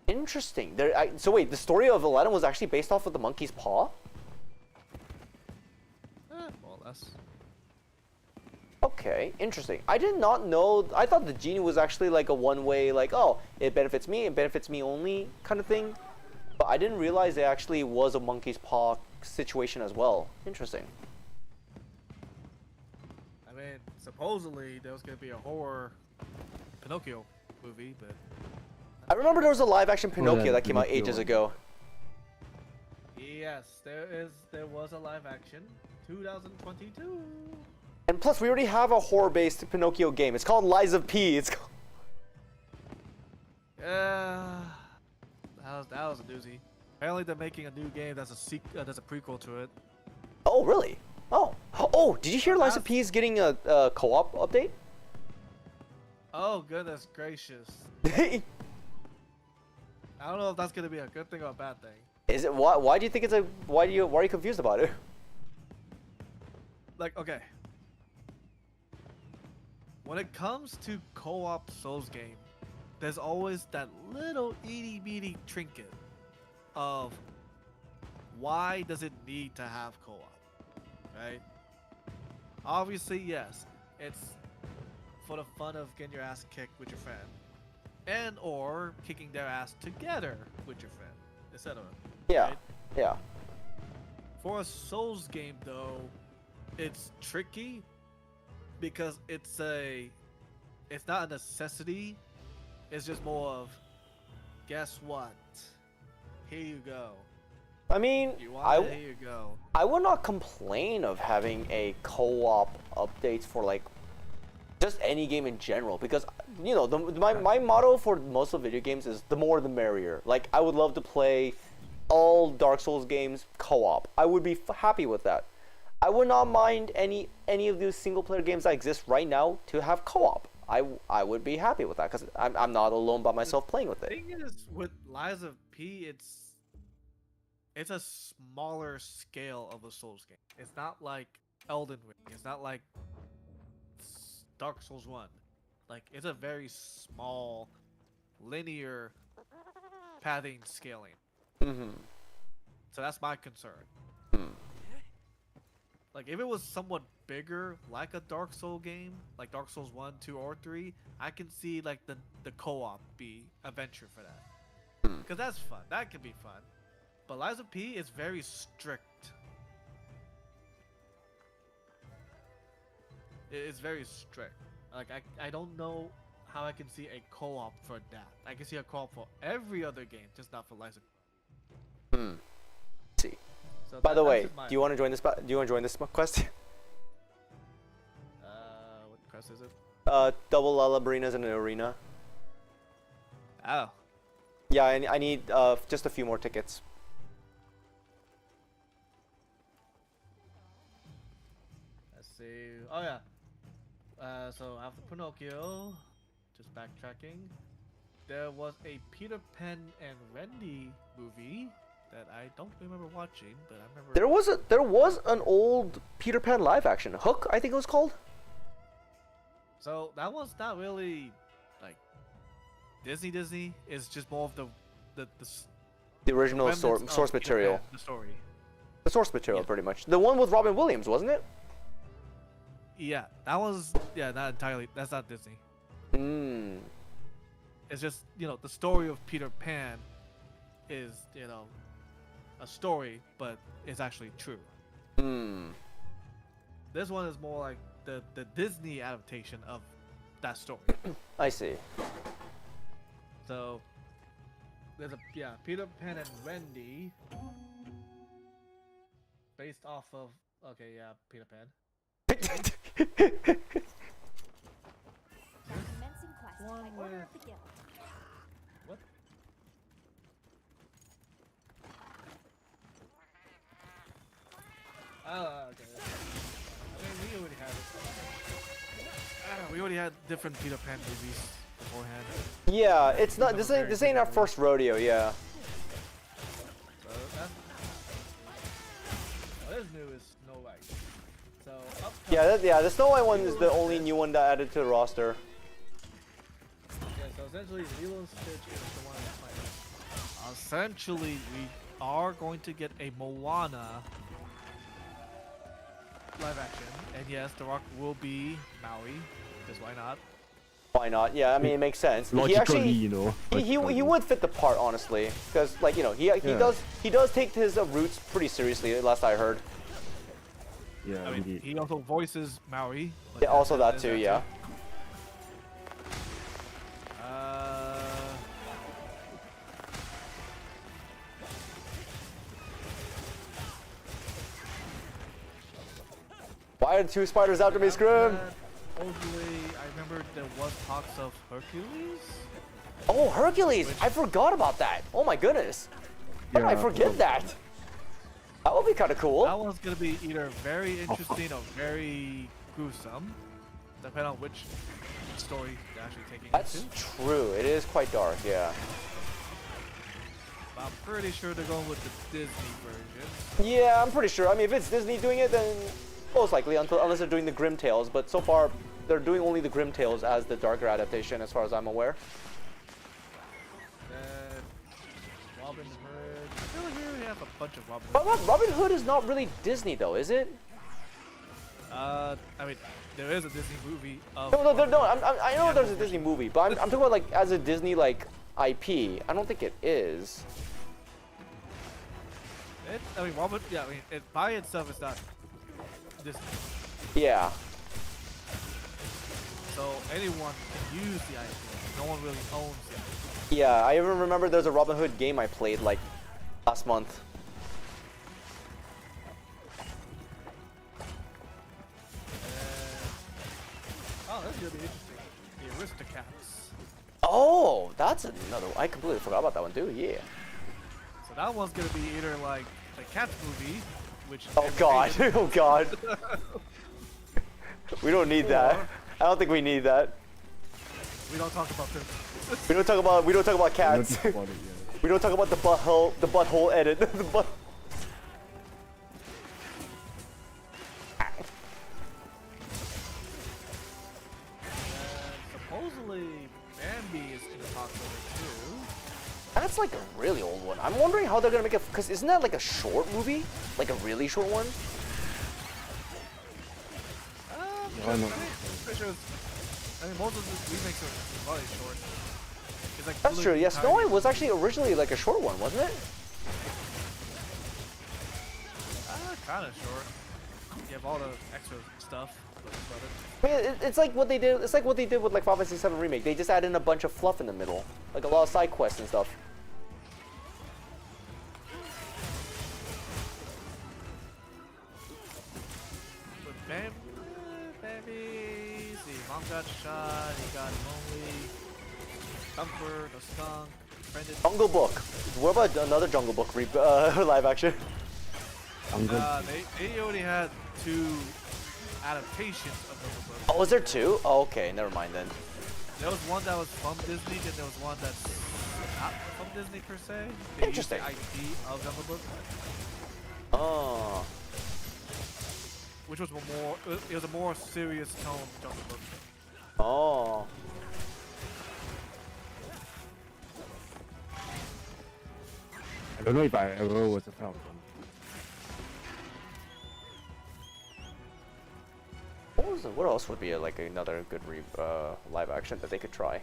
Interesting. So wait, the story of Aladdin was actually based off of the monkey's paw? Well, that's. Okay, interesting. I did not know. I thought the genie was actually like a one-way, like, oh, it benefits me only kind of thing. But I didn't realize it actually was a monkey's paw situation as well. Interesting. I mean, supposedly there was gonna be a horror Pinocchio movie, but I remember there was a live-action Pinocchio yeah, that came out Pinocchio ages one. ago. yes, there was a live action, 2022. And plus, we already have a horror-based Pinocchio game. It's called Lies of P. It's called... That was a doozy. Apparently, they're making a new game that's a prequel to it. Oh, really? Oh. Oh, did you hear Lies of P is getting a co-op update? Oh goodness gracious! I don't know if that's gonna be a good thing or a bad thing. Is it? Why do you think it's a? Why are you confused about it? Like, okay. When it comes to co-op Souls game, there's always that little itty bitty trinket of why does it need to have co-op, right? Obviously, yes, it's for the fun of getting your ass kicked with your friend, and or kicking their ass together with your friend, etc. Yeah. Right? Yeah. For a Souls game, though, it's tricky because it's not a necessity. It's just more of, guess what? Here you go. I mean, You want it? Here you go. I would not complain of having a co-op updates for like just any game in general, because you know my motto for most of video games is the more the merrier. Like I would love to play all Dark Souls games co-op. I would be happy with that. I would not mind any of these single player games that exist right now to have co-op. I would be happy with that because I'm not alone by myself playing with The it. thing is, with Lies of P, it's a smaller scale of a Souls game. It's not like Elden Ring. It's not like Dark Souls 1. Like, it's a very small, linear pathing scaling. Mm-hmm. So that's my concern. Hmm. Like, if it was somewhat bigger, like a Dark Soul game, like Dark Souls 1, 2, or 3, I can see, like, the co-op be a venture for that. Hmm. Because that's fun. That can be fun. But Lies of P is very strict. It's very strict. Like, I don't know how I can see a co-op for that. I can see a co-op for every other game, just not for Lies of P. Hmm. See. So By the that's way, just my do you want to join this? Do you want to join this quest? What quest is it? Double Lalabrinas in an arena. Oh. Yeah, I need just a few more tickets. Let's see. Oh yeah. So after Pinocchio, just backtracking, there was a Peter Pan and Wendy movie that I don't remember watching, but I remember. There was an old Peter Pan live action, Hook, I think it was called. So that was not really like Disney. It's just more of The original remnants of source Peter material. Pan, the story. The source material, Yeah. pretty much. The one with Robin Williams, wasn't it? Yeah, that was not entirely. That's not Disney. Hmm. It's just the story of Peter Pan is a story, but it's actually true. Hmm. This one is more like the Disney adaptation of that story. I see. So there's Peter Pan and Wendy, based off of Peter Pan. Commencing quest One by order with- of the guild. What? Okay. I mean, we already had different Peter Pan movies beforehand. Yeah, it's not. These This are ain't. very This ain't our different first rodeo. Yeah. So what is new is Snow White. So Yeah. The Snow White one is the only new one that added to the roster. Yeah, so essentially Lilo and Stitch is the one that's playing. Essentially, we are going to get a Moana live action, and yes, The Rock will be Maui, because why not? Why not? Yeah, I mean it makes sense. He Logically, actually, you know. he would fit the part honestly, because like he Yeah. does take his roots pretty seriously. Last I heard. Yeah, I mean, indeed. he also voices Maui. but Yeah, also that there's too. Yeah. Why are the two spiders after me, Scrim? Supposedly, I remember there was talks of Hercules. Oh, Hercules! I forgot about that. Oh my goodness. How did I Yeah, forget that? That would be kind of cool. That one's gonna be either very interesting or very gruesome, depending on which story they're actually taking That's into. true. It is quite dark. Yeah. But I'm pretty sure they're going with the Disney version. Yeah, I'm pretty sure. I mean, if it's Disney doing it, then most likely, unless they're doing the Grim Tales. But so far, they're doing only the Grim Tales as the darker adaptation, as far as I'm aware. Then Robin Hood. I feel like we already have a bunch of Robin But Hood. Robin Hood is not really Disney, though, is it? I mean, there is a Disney movie of. No. I know there's a Disney movie, but I'm talking about like as a Disney like IP. I don't think it is. I mean, Robin. Yeah, I mean, it by itself is not Disney. Yeah. So anyone can use the IP. No one really owns the IP. Yeah, I even remember there's a Robin Hood game I played like last month. Oh, that's gonna be interesting. The Aristocats. Oh, that's another one. I completely forgot about that one too. Yeah. So that one's gonna be either like the Cats movie, which. Oh God. Oh God. We don't need that. Or- I don't think we need that. We don't talk about this. We don't talk about cats. Nothing about it, yeah. We don't talk about the butthole edit. The butt. Supposedly, Bambi is in the talks over too. That's like a really old one. I'm wondering how they're gonna make it, because isn't that like a short movie? Like a really short one? I know. Pretty sure I mean, most of the remakes are probably short. It's like That's true. really Yeah, tiny. Snow White was actually originally like a short one, wasn't it? Kind of short. You have all the extra stuff. But I mean, it's like what they did. It's like what they did with like Final Fantasy VII Remake. They just added in a bunch of fluff in the middle, like a lot of side quests and stuff. with Bambi, see, Mom got shot, he got lonely. Comfort, a skunk, friended. Jungle Book. What about another Jungle Book live action? They already had 2 adaptations of Jungle Book. Oh, was there 2? Oh, okay, never mind then. There was one that was from Disney, and there was one that's not from Disney per se. They used Interesting. the IP of Jungle Book, Oh. which was more. It was a more serious tone Jungle Book. Oh. I don't know if I ever was a fan of them. What else would be like another good live action that they could try?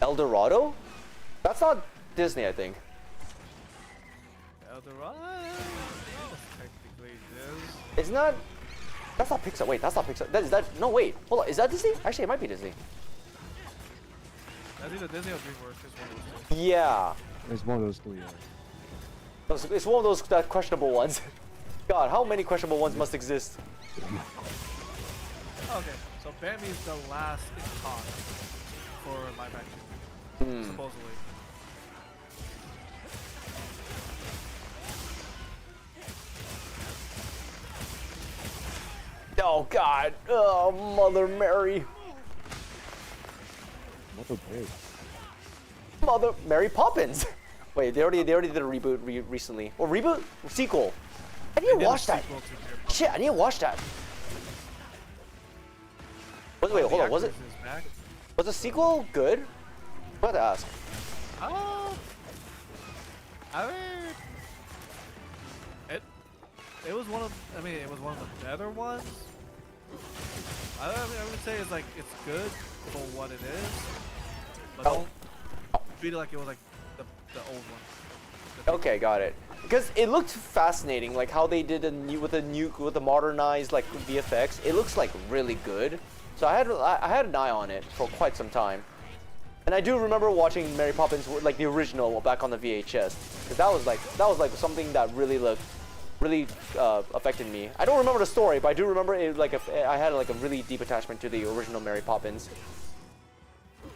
El Dorado? That's not Disney, I think. El Dorado, technically it is. It's not. That's not Pixar. Wait, that's not Pixar. Is that? No, wait. Hold on. Is that Disney? Actually, it might be Disney. That's either Disney or DreamWorks. Is one of those two. Yeah. It's one of those 2, yeah. It's one of those questionable ones. God, how many questionable ones must exist? Okay, so Bambi is the last in talk for live action, supposedly. Oh God. Oh, Mother Mary. Not okay. Mother Mary Poppins. Wait, they already did a reboot recently. Or reboot? Sequel. I need to watch that. Shit, I need to watch that. Wait, hold on. Was the sequel good? What to ask? I mean, it was one of. I mean, it was one of the better ones. I would say it's good for what it is, but don't treat it like it was like the old one. Okay, got it. Because it looked fascinating, like how they did with the modernized like VFX. It looks like really good. So I had an eye on it for quite some time, and I do remember watching Mary Poppins like the original back on the VHS. Because that was like something that really affected me. I don't remember the story, but I do remember it. Like I had like a really deep attachment to the original Mary Poppins.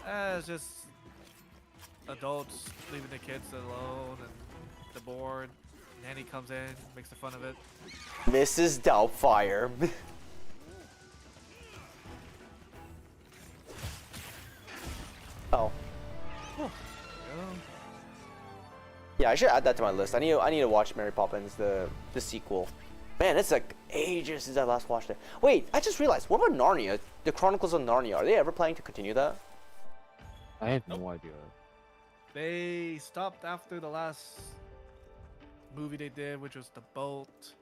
It's just adults leaving the kids alone and they're bored. Nanny comes in, makes fun of it. Mrs. Doubtfire. Oh. Yeah. Yeah, I should add that to my list. I need to watch Mary Poppins the sequel. Man, it's like ages since I last watched it. Wait, I just realized. What about Narnia? The Chronicles of Narnia. Are they ever planning to continue that? I have no idea. They stopped after the last movie they did, which was The Boat.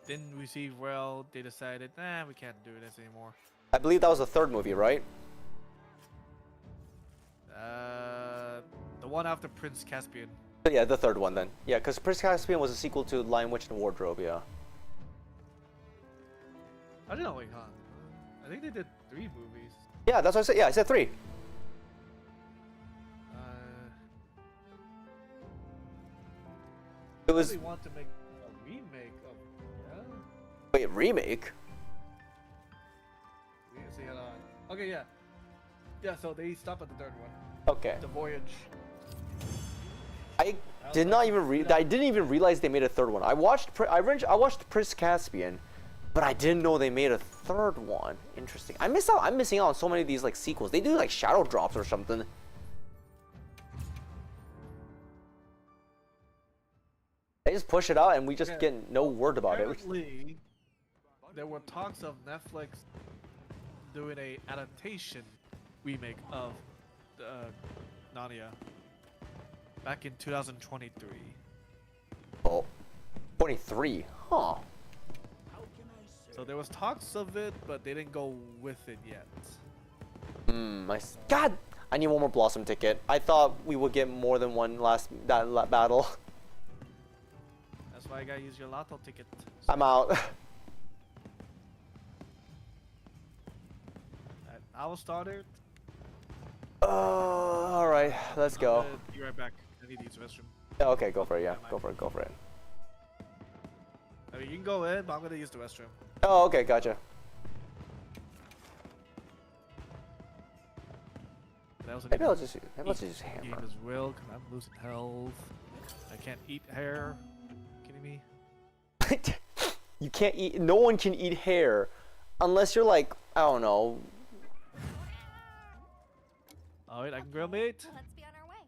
Didn't receive well. They decided, nah, we can't do this anymore. I believe that was the third movie, right? The one after Prince Caspian. Yeah, the third one then. Yeah, because Prince Caspian was a sequel to Lion, Witch, and Wardrobe. Yeah. I don't know, wait, huh? I think they did 3 movies. Yeah, that's what I said. Yeah, I said 3. It was. They want to make a remake of. Yeah. Wait, remake? See, hold on. Okay, yeah. Yeah, so they stopped at the third one. Okay. The Voyage. I didn't even realize they made a third one. I watched Prince Caspian, But I didn't know they made a third one. Interesting. I'm missing out on so many of these like sequels. They do like shadow drops or something. They just push it out and we just get no word about it. Apparently, there were talks of Netflix doing a adaptation remake of Narnia back in 2023. Oh, 23. Huh. So there was talks of it, but they didn't go with it yet. God, I need one more Blossom ticket. I thought we would get more than one battle. That's why I gotta use your lotto ticket. I'm out. I will start it. All right, let's go. Be right back. I need to use the restroom. Yeah, okay, go for it. Yeah, go for it. Go for it. I mean, you can go in, but I'm gonna use the restroom. Oh, okay, gotcha. Maybe I'll just use hammer. Game is real, cause I'm losing health. I can't eat hair. Kidding me? You can't eat. No one can eat hair, unless you're like, I don't know. Alright, I can grill meat. Let's be on our way.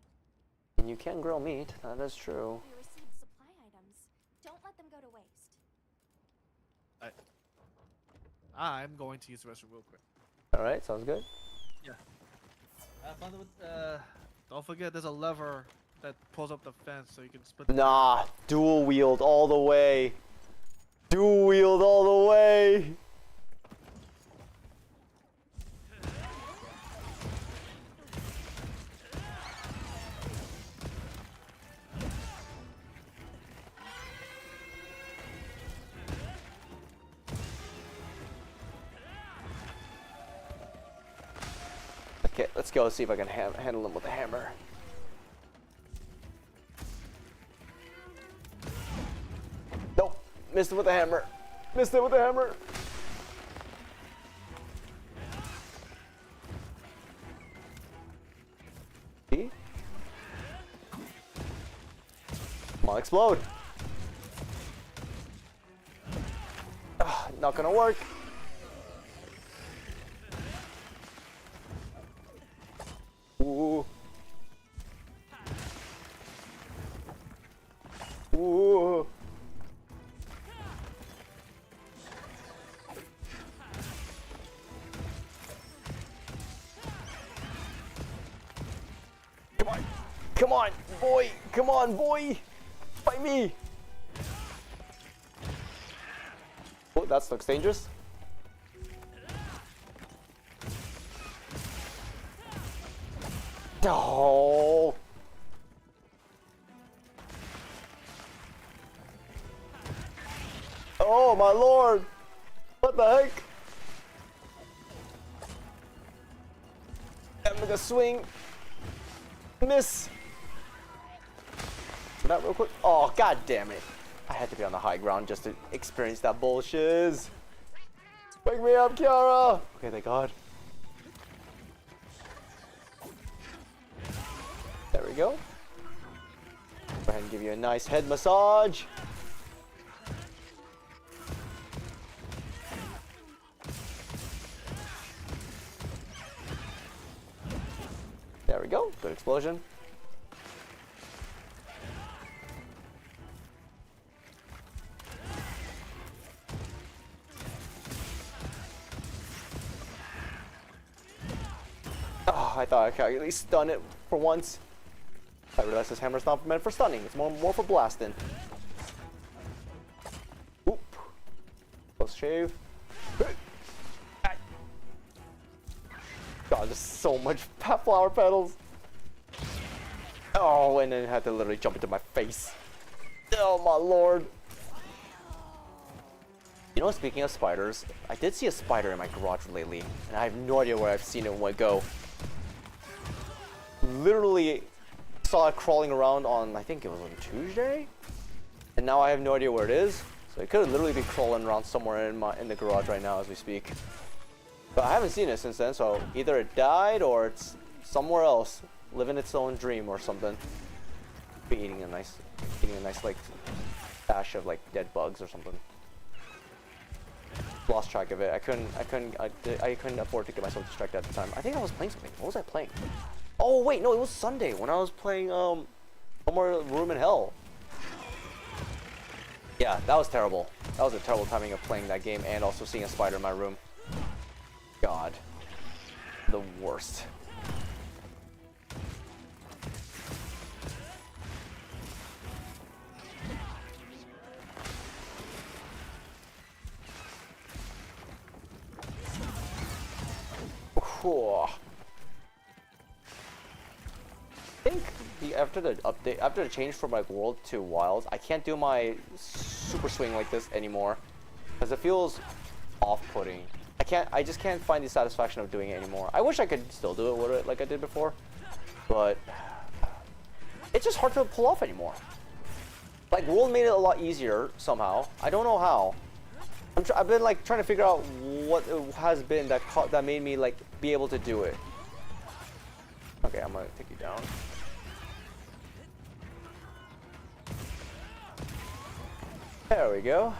And you can grill meat. That is true. We received supply items. Don't let them go to waste. I'm going to use the restroom real quick. All right, sounds good. Yeah. Don't forget, there's a lever that pulls up the fence so you can split. Nah, dual wield all the way. Dual wield all the way. Okay, let's go see if I can handle him with a hammer. Nope, missed it with a hammer. Missed it with a hammer. See? Come on, explode. Ugh, not gonna work. Ooh. Ooh. Come on. Come on, boy. Come on, boy. Fight me. Oh, that looks dangerous. Oh. Oh my lord. What the heck? I'm gonna swing. Miss. That real quick. Oh, god damn it. I had to be on the high ground just to experience that bullshit. Wake me up, Kiara. Okay, thank god. There we go. Go ahead and give you a nice head massage. There we go. Good explosion. Oh, I thought I could at least stun it for once. I realize this hammer's not meant for stunning. It's more for blasting. Oop. Close shave. God, there's so much flower petals. Oh, and then it had to literally jump into my face. Oh my lord. You know, speaking of spiders, I did see a spider in my garage lately, and I have no idea where I've seen it go. Literally saw it crawling around on, I think it was on Tuesday, and now I have no idea where it is. So it could literally be crawling around somewhere in the garage right now as we speak. But I haven't seen it since then, so either it died or it's somewhere else, living its own dream or something. Be eating a nice like stash of like dead bugs or something. lost track of it. I couldn't afford to get myself distracted at the time. I think I was playing something. What was I playing? Oh wait, no, it was Sunday when I was playing No More Room in Hell. Yeah, that was terrible. That was a terrible timing of playing that game and also seeing a spider in my room. God. The worst. Whew. I think after the update, after the change from like World to Wilds, I can't do my super swing like this anymore because it feels off-putting. I just can't find the satisfaction of doing it anymore. I wish I could still do it with it like I did before, but it's just hard to pull off anymore. Like World made it a lot easier somehow. I don't know how. I've been like trying to figure out what it has been that made me like be able to do it. Okay, I'm gonna take you down. There we go.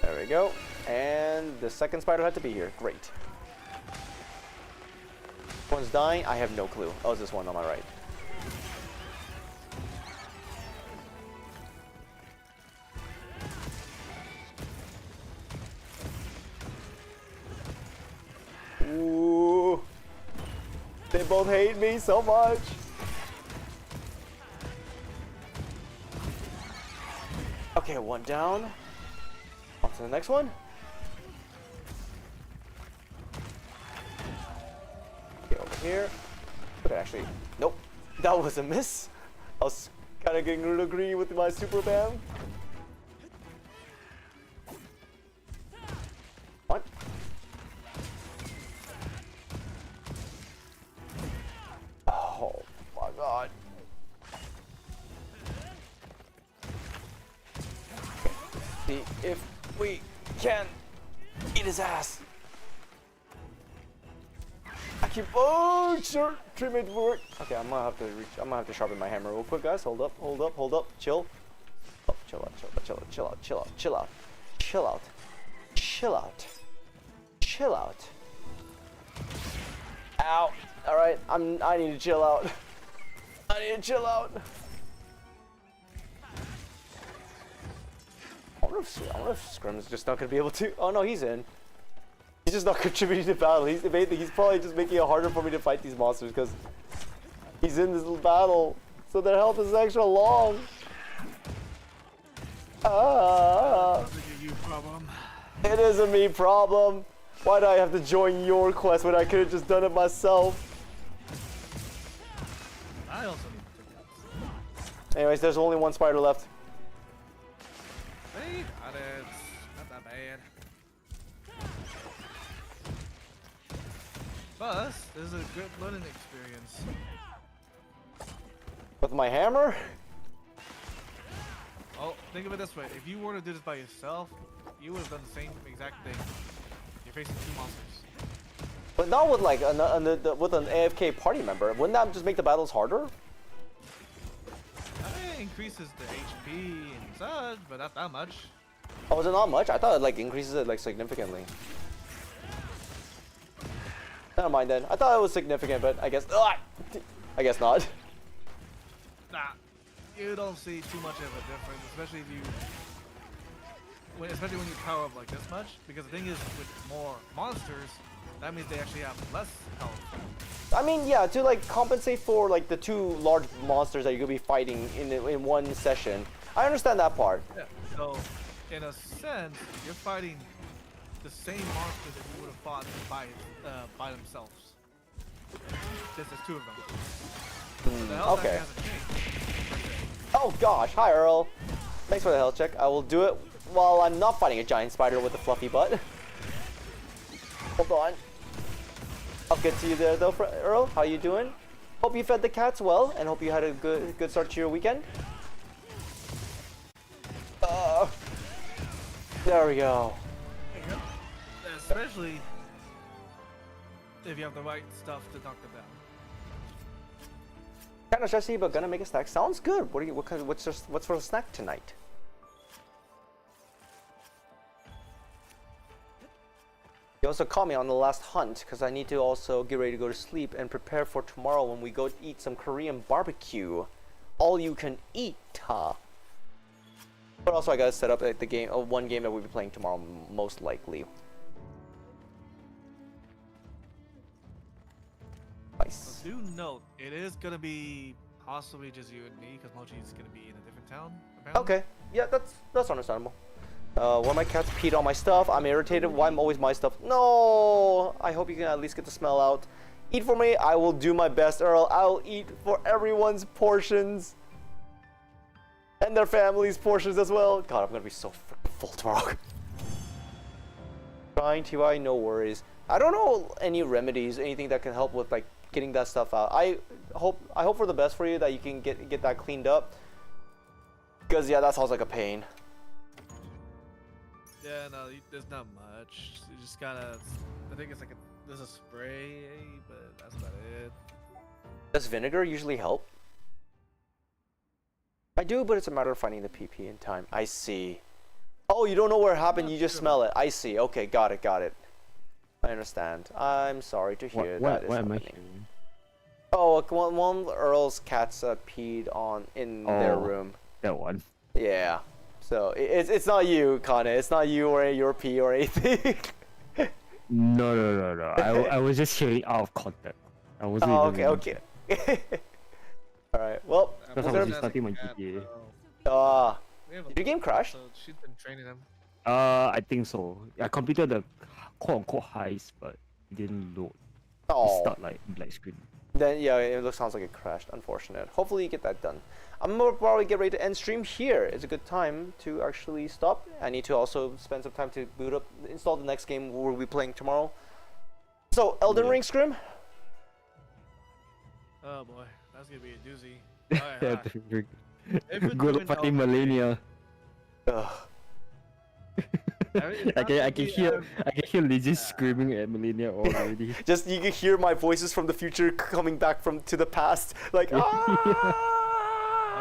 There we go. And the second spider had to be here. Great. One's dying. I have no clue. Oh, it's this one on my right. Ooh. They both hate me so much. Okay, one down. On to the next one. Get over here. Okay, actually, nope. That was a miss. I was kind of getting a little greedy with my super bam. What? Oh my god. See if we can eat his ass. I keep sure treatment work. Okay, I'm gonna have to sharpen my hammer real quick, guys. Hold up, chill. Oh, chill out. Ow. Alright, I need to chill out. I wonder if Scrim's just not gonna be able to. Oh no, he's in. He's just not contributing to battle. He's probably just making it harder for me to fight these monsters because he's in this little battle, so their health is extra long. It is a me problem. Why do I have to join your quest when I could have just done it myself? I also need to. Anyways, there's only one spider left. Hey, got it. Not that bad. But this is a good learning experience. With my hammer? Oh, think of it this way. If you were to do this by yourself, you would have done the same exact thing. You're facing two monsters. But not with like with an AFK party member. Wouldn't that just make the battles harder? It increases the HP and such, but not that much. Oh, is it not much? I thought it like increases it like significantly. Never mind then. I thought it was significant, but I guess not. Nah, you don't see too much of a difference, especially when you power up like this much. Because the thing is, with more monsters, that means they actually have less health. I mean, yeah, to like compensate for like the two large monsters that you're gonna be fighting in one session. I understand that part. Yeah. So, in a sense, you're fighting the same monster that you would have fought by themselves. Just as two of them. The health Okay. actually hasn't changed. Oh gosh, hi Earl. Thanks for the health check. I will do it while I'm not fighting a giant spider with a fluffy butt. Hold on. I'll get to you there though, Earl. How you doing? Hope you fed the cats well, and hope you had a good start to your weekend. There we go. There you go. Especially if you have the right stuff to knock them down. Kind of stressy, but gonna make a snack. Sounds good. What's for a snack tonight? You also caught me on the last hunt because I need to also get ready to go to sleep and prepare for tomorrow when we go eat some Korean barbecue. All you can eat, huh? But also I gotta set up the game, one game that we'll be playing tomorrow, most likely. Nice. Do note, it is gonna be possibly just you and me, because Mochi's gonna be in a different town. Apparently. Okay, yeah, that's understandable. One of my cats peed on my stuff. I'm irritated. Why am always my stuff? No! I hope you can at least get the smell out. Eat for me. I will do my best, Earl. I'll eat for everyone's portions. And their family's portions as well. God, I'm gonna be so freaking full tomorrow. Trying to, no worries. I don't know any remedies, anything that can help with like getting that stuff out. I hope for the best for you that you can get that cleaned up. Because yeah, that sounds like a pain. Yeah, no, there's not much. You just gotta. I think it's like there's a spray, but that's about it. Does vinegar usually help? I do, but it's a matter of finding the PP in time. I see. Oh, you don't know where it happened, you just smell it. I see. Okay, got it. I understand. I'm sorry to hear that is what am I happening. hearing? Oh, one of Earl's cats peed in their room. That one. Yeah. So it's not you, Kane. It's not you or your pee or anything. No. I was just hearing out of context. I wasn't even okay. All right. Well, Because I was just starting my GTA. did your game crash? So she's been training him. I think so. I completed the quote-unquote heist, but it didn't load. It Oh. started like black screen. Then yeah, it sounds like it crashed. Unfortunate. Hopefully you get that done. I'm gonna probably get ready to end stream here. It's a good time to actually stop. I need to also spend some time to boot up, install the next game we'll be playing tomorrow. So Elden Ring Scrim. Oh boy, that's gonna be a doozy. Alright, Good luck fighting Millennia. Ugh. I can hear Lizzie screaming at Millennia already. Just you can hear my voices from the future coming back to the past, like ah!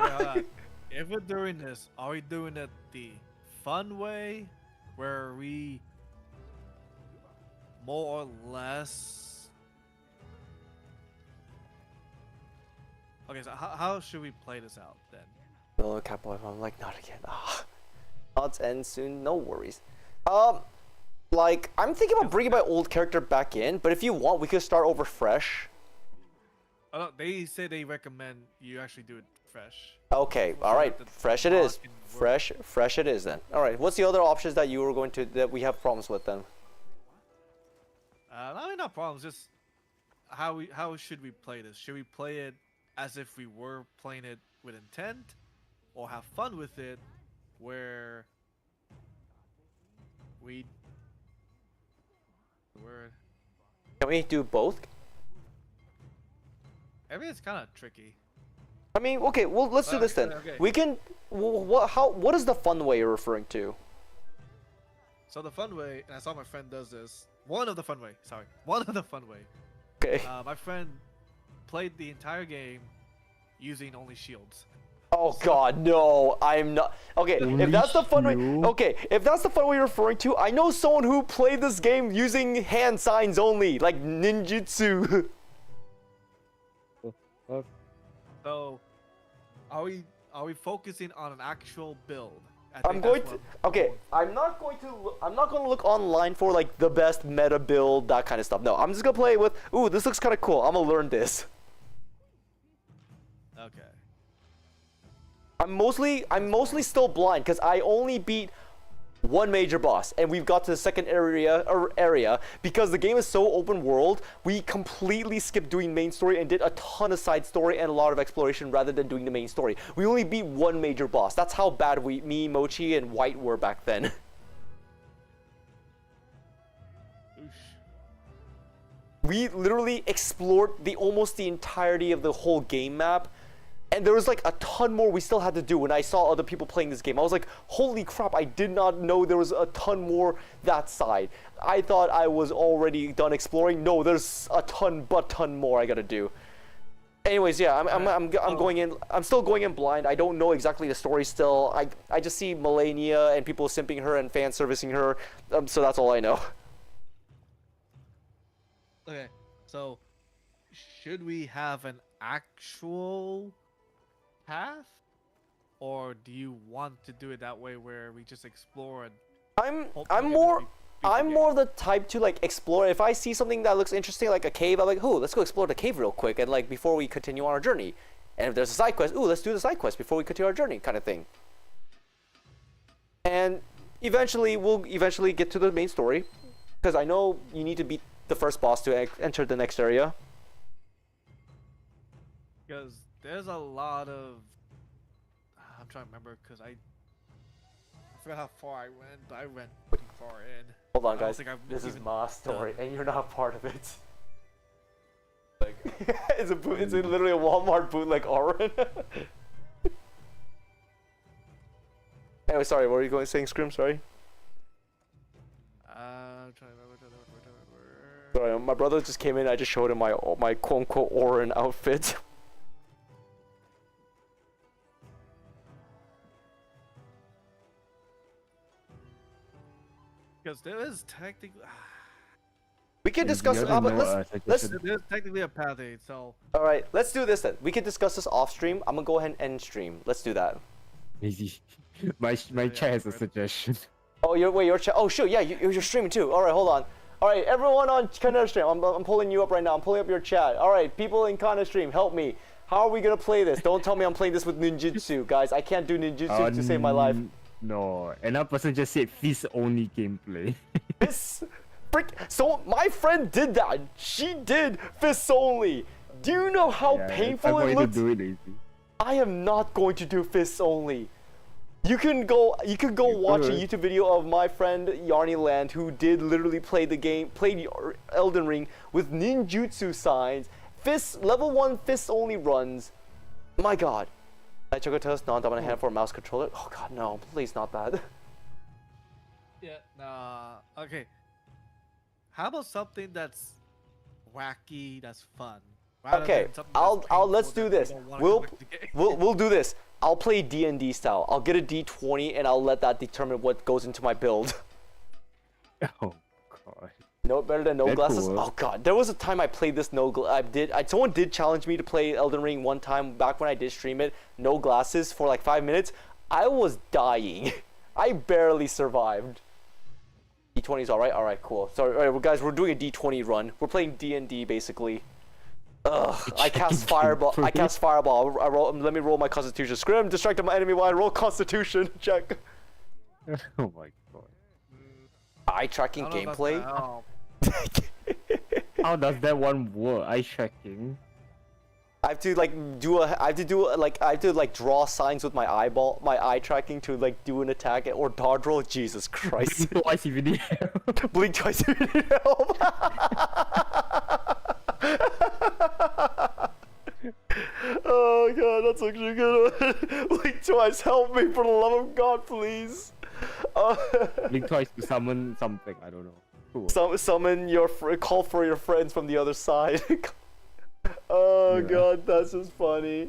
Hold on. If we're doing this, are we doing it the fun way, where we more or less? Okay, so how should we play this out then? Oh, Catboy, I'm like not again. Odds end soon. No worries. Like I'm thinking about bringing my old character back in, but if you want, we could start over fresh. Oh, no, they say they recommend you actually do it fresh. Okay, all right, fresh it is. Fresh it is then. All right, what's the other options that that we have problems with then? Not problems. Just how should we play this? Should we play it as if we were playing it with intent, or have fun with it, where we Can we do both? I mean, it's kind of tricky. I mean, okay, well, let's do this then. Okay. We can. What is the fun way you're referring to? So the fun way, and I saw my friend does this. One of the fun way. Okay. My friend played the entire game using only shields. Oh God, no! I'm not. Okay, if that's the fun way. Okay, if that's the fun way you're referring to, I know someone who played this game using hand signs only, like ninjutsu. So, are we focusing on an actual build? I'm not going to look online for like the best meta build, that kind of stuff. No, I'm just gonna play with. Ooh, this looks kind of cool. I'm gonna learn this. Okay. I'm mostly still blind because I only beat one major boss, and we've got to the second area because the game is so open world. We completely skipped doing main story and did a ton of side story and a lot of exploration rather than doing the main story. We only beat one major boss. That's how bad me, Mochi, and White were back then. We literally explored almost the entirety of the whole game map. And there was like a ton more we still had to do when I saw other people playing this game. I was like, holy crap, I did not know there was a ton more that side. I thought I was already done exploring. No, there's a ton more I gotta do. Anyways, yeah, I'm going in. I'm still going in blind. I don't know exactly the story still. I just see Melania and people simping her and fan servicing her. So that's all I know. Okay, so should we have an actual path, or do you want to do it that way where we just explore and I'm more the type to like explore. If I see something that looks interesting, like a cave, I'm like, ooh, let's go explore the cave real quick, and like before we continue on our journey. And if there's a side quest, ooh, let's do the side quest before we continue our journey, kind of thing. And eventually, we'll get to the main story, because I know you need to beat the first boss to enter the next area. Because there's a lot of I'm trying to remember because I forgot how far I went, but I went pretty far in. Hold on, I don't guys. think I've This is even my story, done- and you're not part of it. Like, it's literally a Walmart bootleg Auron. Anyway, sorry. What were you going saying, Scrim? Sorry. I'm trying to remember. Sorry, my brother just came in. I just showed him my quote unquote Auron outfit. Because there is technically We can discuss. Yeah, But no, let's. there's technically a path aid, so All right, let's do this then. We can discuss this off stream. I'm gonna go ahead and end stream. Let's do that. Easy. My chat has a suggestion. Oh, your chat. Oh, shoot. Yeah, you're streaming too. All right, hold on. All right, everyone on Kanata stream. I'm pulling you up right now. I'm pulling up your chat. All right, people in Kanata stream, help me. How are we gonna play this? Don't tell me I'm playing this with ninjutsu, guys. I can't do ninjutsu to save my life. No, another person just said fist only gameplay. This frick. So my friend did that. She did fists only. Do you know how painful I'm it going to looks? do it lazy. I am not going to do fists only. You can go watch a could. YouTube video of my friend Yarny Land who did literally played Elden Ring with ninjutsu signs, level 1 fist only runs. My god. I took a test, non-dominant hand for a mouse controller. Oh god, no, please not that. yeah. Okay. How about something that's wacky, that's fun? rather Okay, than something that's I'll let's painful do that this. you don't wanna We'll complete the game. we'll do this. I'll play D&D style. I'll get a D20 and I'll let that determine what goes into my build. Oh god. No better than no That's glasses. cool. Oh god, there was a time I played this someone did challenge me to play Elden Ring one time back when I did stream it, no glasses for like 5 minutes. I was dying. I barely survived. D20's all right. All right, cool. So, all right, guys, we're doing a D20 run. We're playing D&D basically. Ugh, I cast fireball. I cast fireball. Let me roll my Constitution. Scrim, distracted my enemy while I roll Constitution check. Oh my god. Eye tracking I don't know if gameplay. that's gonna help. How does that one work? Eye tracking. I have to draw signs with my eye tracking to like do an attack or dodge roll. Jesus Christ! Twice if you need help. Blink twice if you need help. Oh god, that's actually a good one. Blink twice, help me for the love of God, please. Blink twice to summon something. I don't know. Cool. Summon call for your friends from the other side. Oh Yeah. god, that's just funny.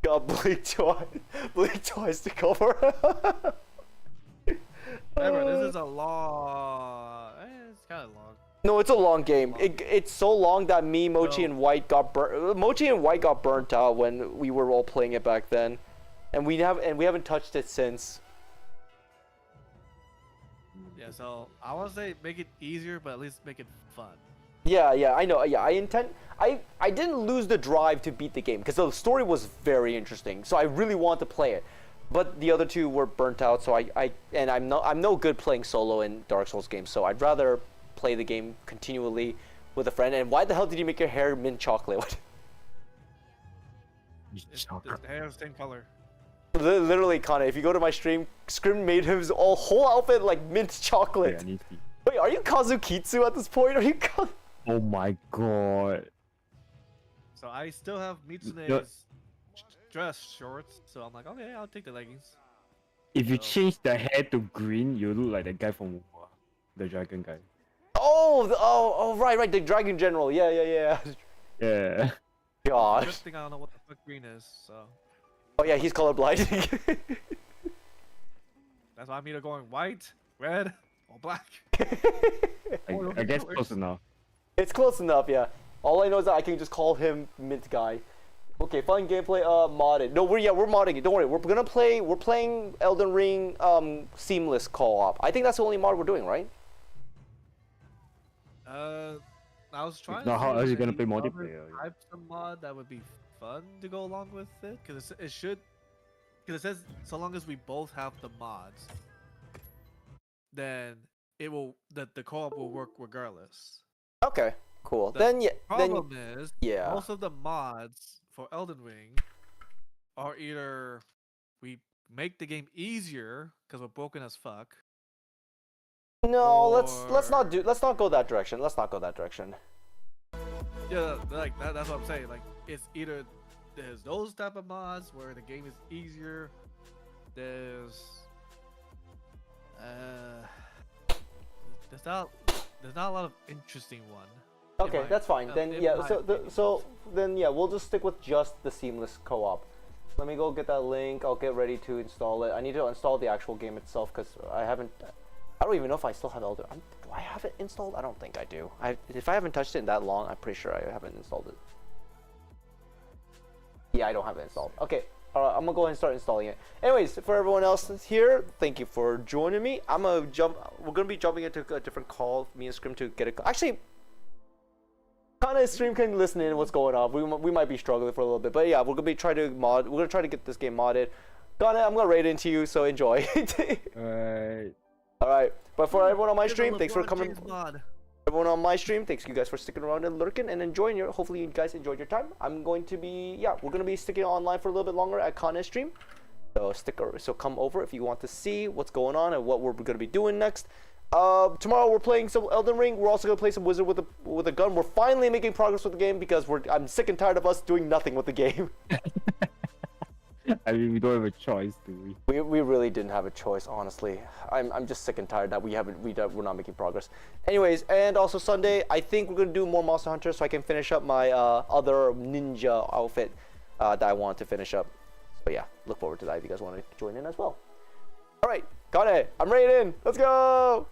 God, blink twice to cover. Remember, this is a long. It's kind of long. No, it's a long game. It's so long that me, Mochi, and White got burnt out when we were all playing it back then, and we haven't touched it since. Yeah, so I want to say make it easier, but at least make it fun. Yeah, I know. Yeah, I didn't lose the drive to beat the game because the story was very interesting. So I really want to play it, but the other two were burnt out. So I'm no good playing solo in Dark Souls games. So I'd rather play the game continually with a friend. And why the hell did you make your hair mint chocolate? The hair is the same color. Literally, Kana, if you go to my stream, Scrim made his whole outfit like mint chocolate. Yeah, I need to. Wait, are you Kazukitsu at this point? Are you Oh my god. So I still have Mitsune's dress shorts, so I'm like, okay, I'll take the leggings. If you So- change the hair to green, you look like that guy from the dragon guy. Oh, right, the Dragon General. Yeah. Yeah. Gosh. Good thing I don't know what the fuck green is, so Oh yeah, he's colorblind. that's why I'm either going white, red, or black. I guess close enough. It's close enough, yeah. All I know is that I can just call him Mint Guy. Okay, fun gameplay. Modded. No, we're modding it. Don't worry. We're playing Elden Ring seamless co-op. I think that's the only mod we're doing, right? I was trying. Now, to how see are if you gonna any play other multiplayer? Types of mod that would be fun to go along with it, because it should, because it says so long as we both have the mods, then it will the co-op will work regardless. Okay, cool. The Then yeah, Problem is, yeah. most of the mods for Elden Ring are either we make the game easier because we're broken as fuck. No, let's not or- let's not go that direction. Let's not go that direction. Yeah, like that's what I'm saying. Like it's either there's those type of mods where the game is easier. There's there's not a lot of interesting one. in Okay, my- that's fine. Then in yeah, my so opinion. then yeah, we'll just stick with just the seamless co-op. Let me go get that link. I'll get ready to install it. I need to install the actual game itself because I don't even know if I still have Elder. Do I have it installed? I don't think I do. If I haven't touched it in that long, I'm pretty sure I haven't installed it. Yeah, I don't have it installed. Okay, alright, I'm gonna go ahead and start installing it. Anyways, for everyone else that's here, thank you for joining me. We're gonna be jumping into a different call, me and Scrim, to get it. Actually, kind of stream can listen in what's going on. We might be struggling for a little bit, but yeah, we're gonna try to get this game modded. Got it. I'm gonna raid into you, so enjoy. Alright. Alright, but for everyone on my Here's a stream, thanks for LeBron coming. James mod. Everyone on my stream, thanks you guys for sticking around and lurking and enjoying hopefully you guys enjoyed your time. We're gonna be sticking online for a little bit longer at Connor's stream. So come over if you want to see what's going on and what we're gonna be doing next. Tomorrow we're playing some Elden Ring. We're also gonna play some Wizard with a gun. We're finally making progress with the game because I'm sick and tired of us doing nothing with the game. I mean, we don't have a choice, do we? We really didn't have a choice, honestly. I'm just sick and tired that we're not making progress. Anyways, and also Sunday, I think we're gonna do more Monster Hunter so I can finish up my other ninja outfit that I want to finish up. So yeah, look forward to that if you guys want to join in as well. All right, got it. I'm ready in. Let's go.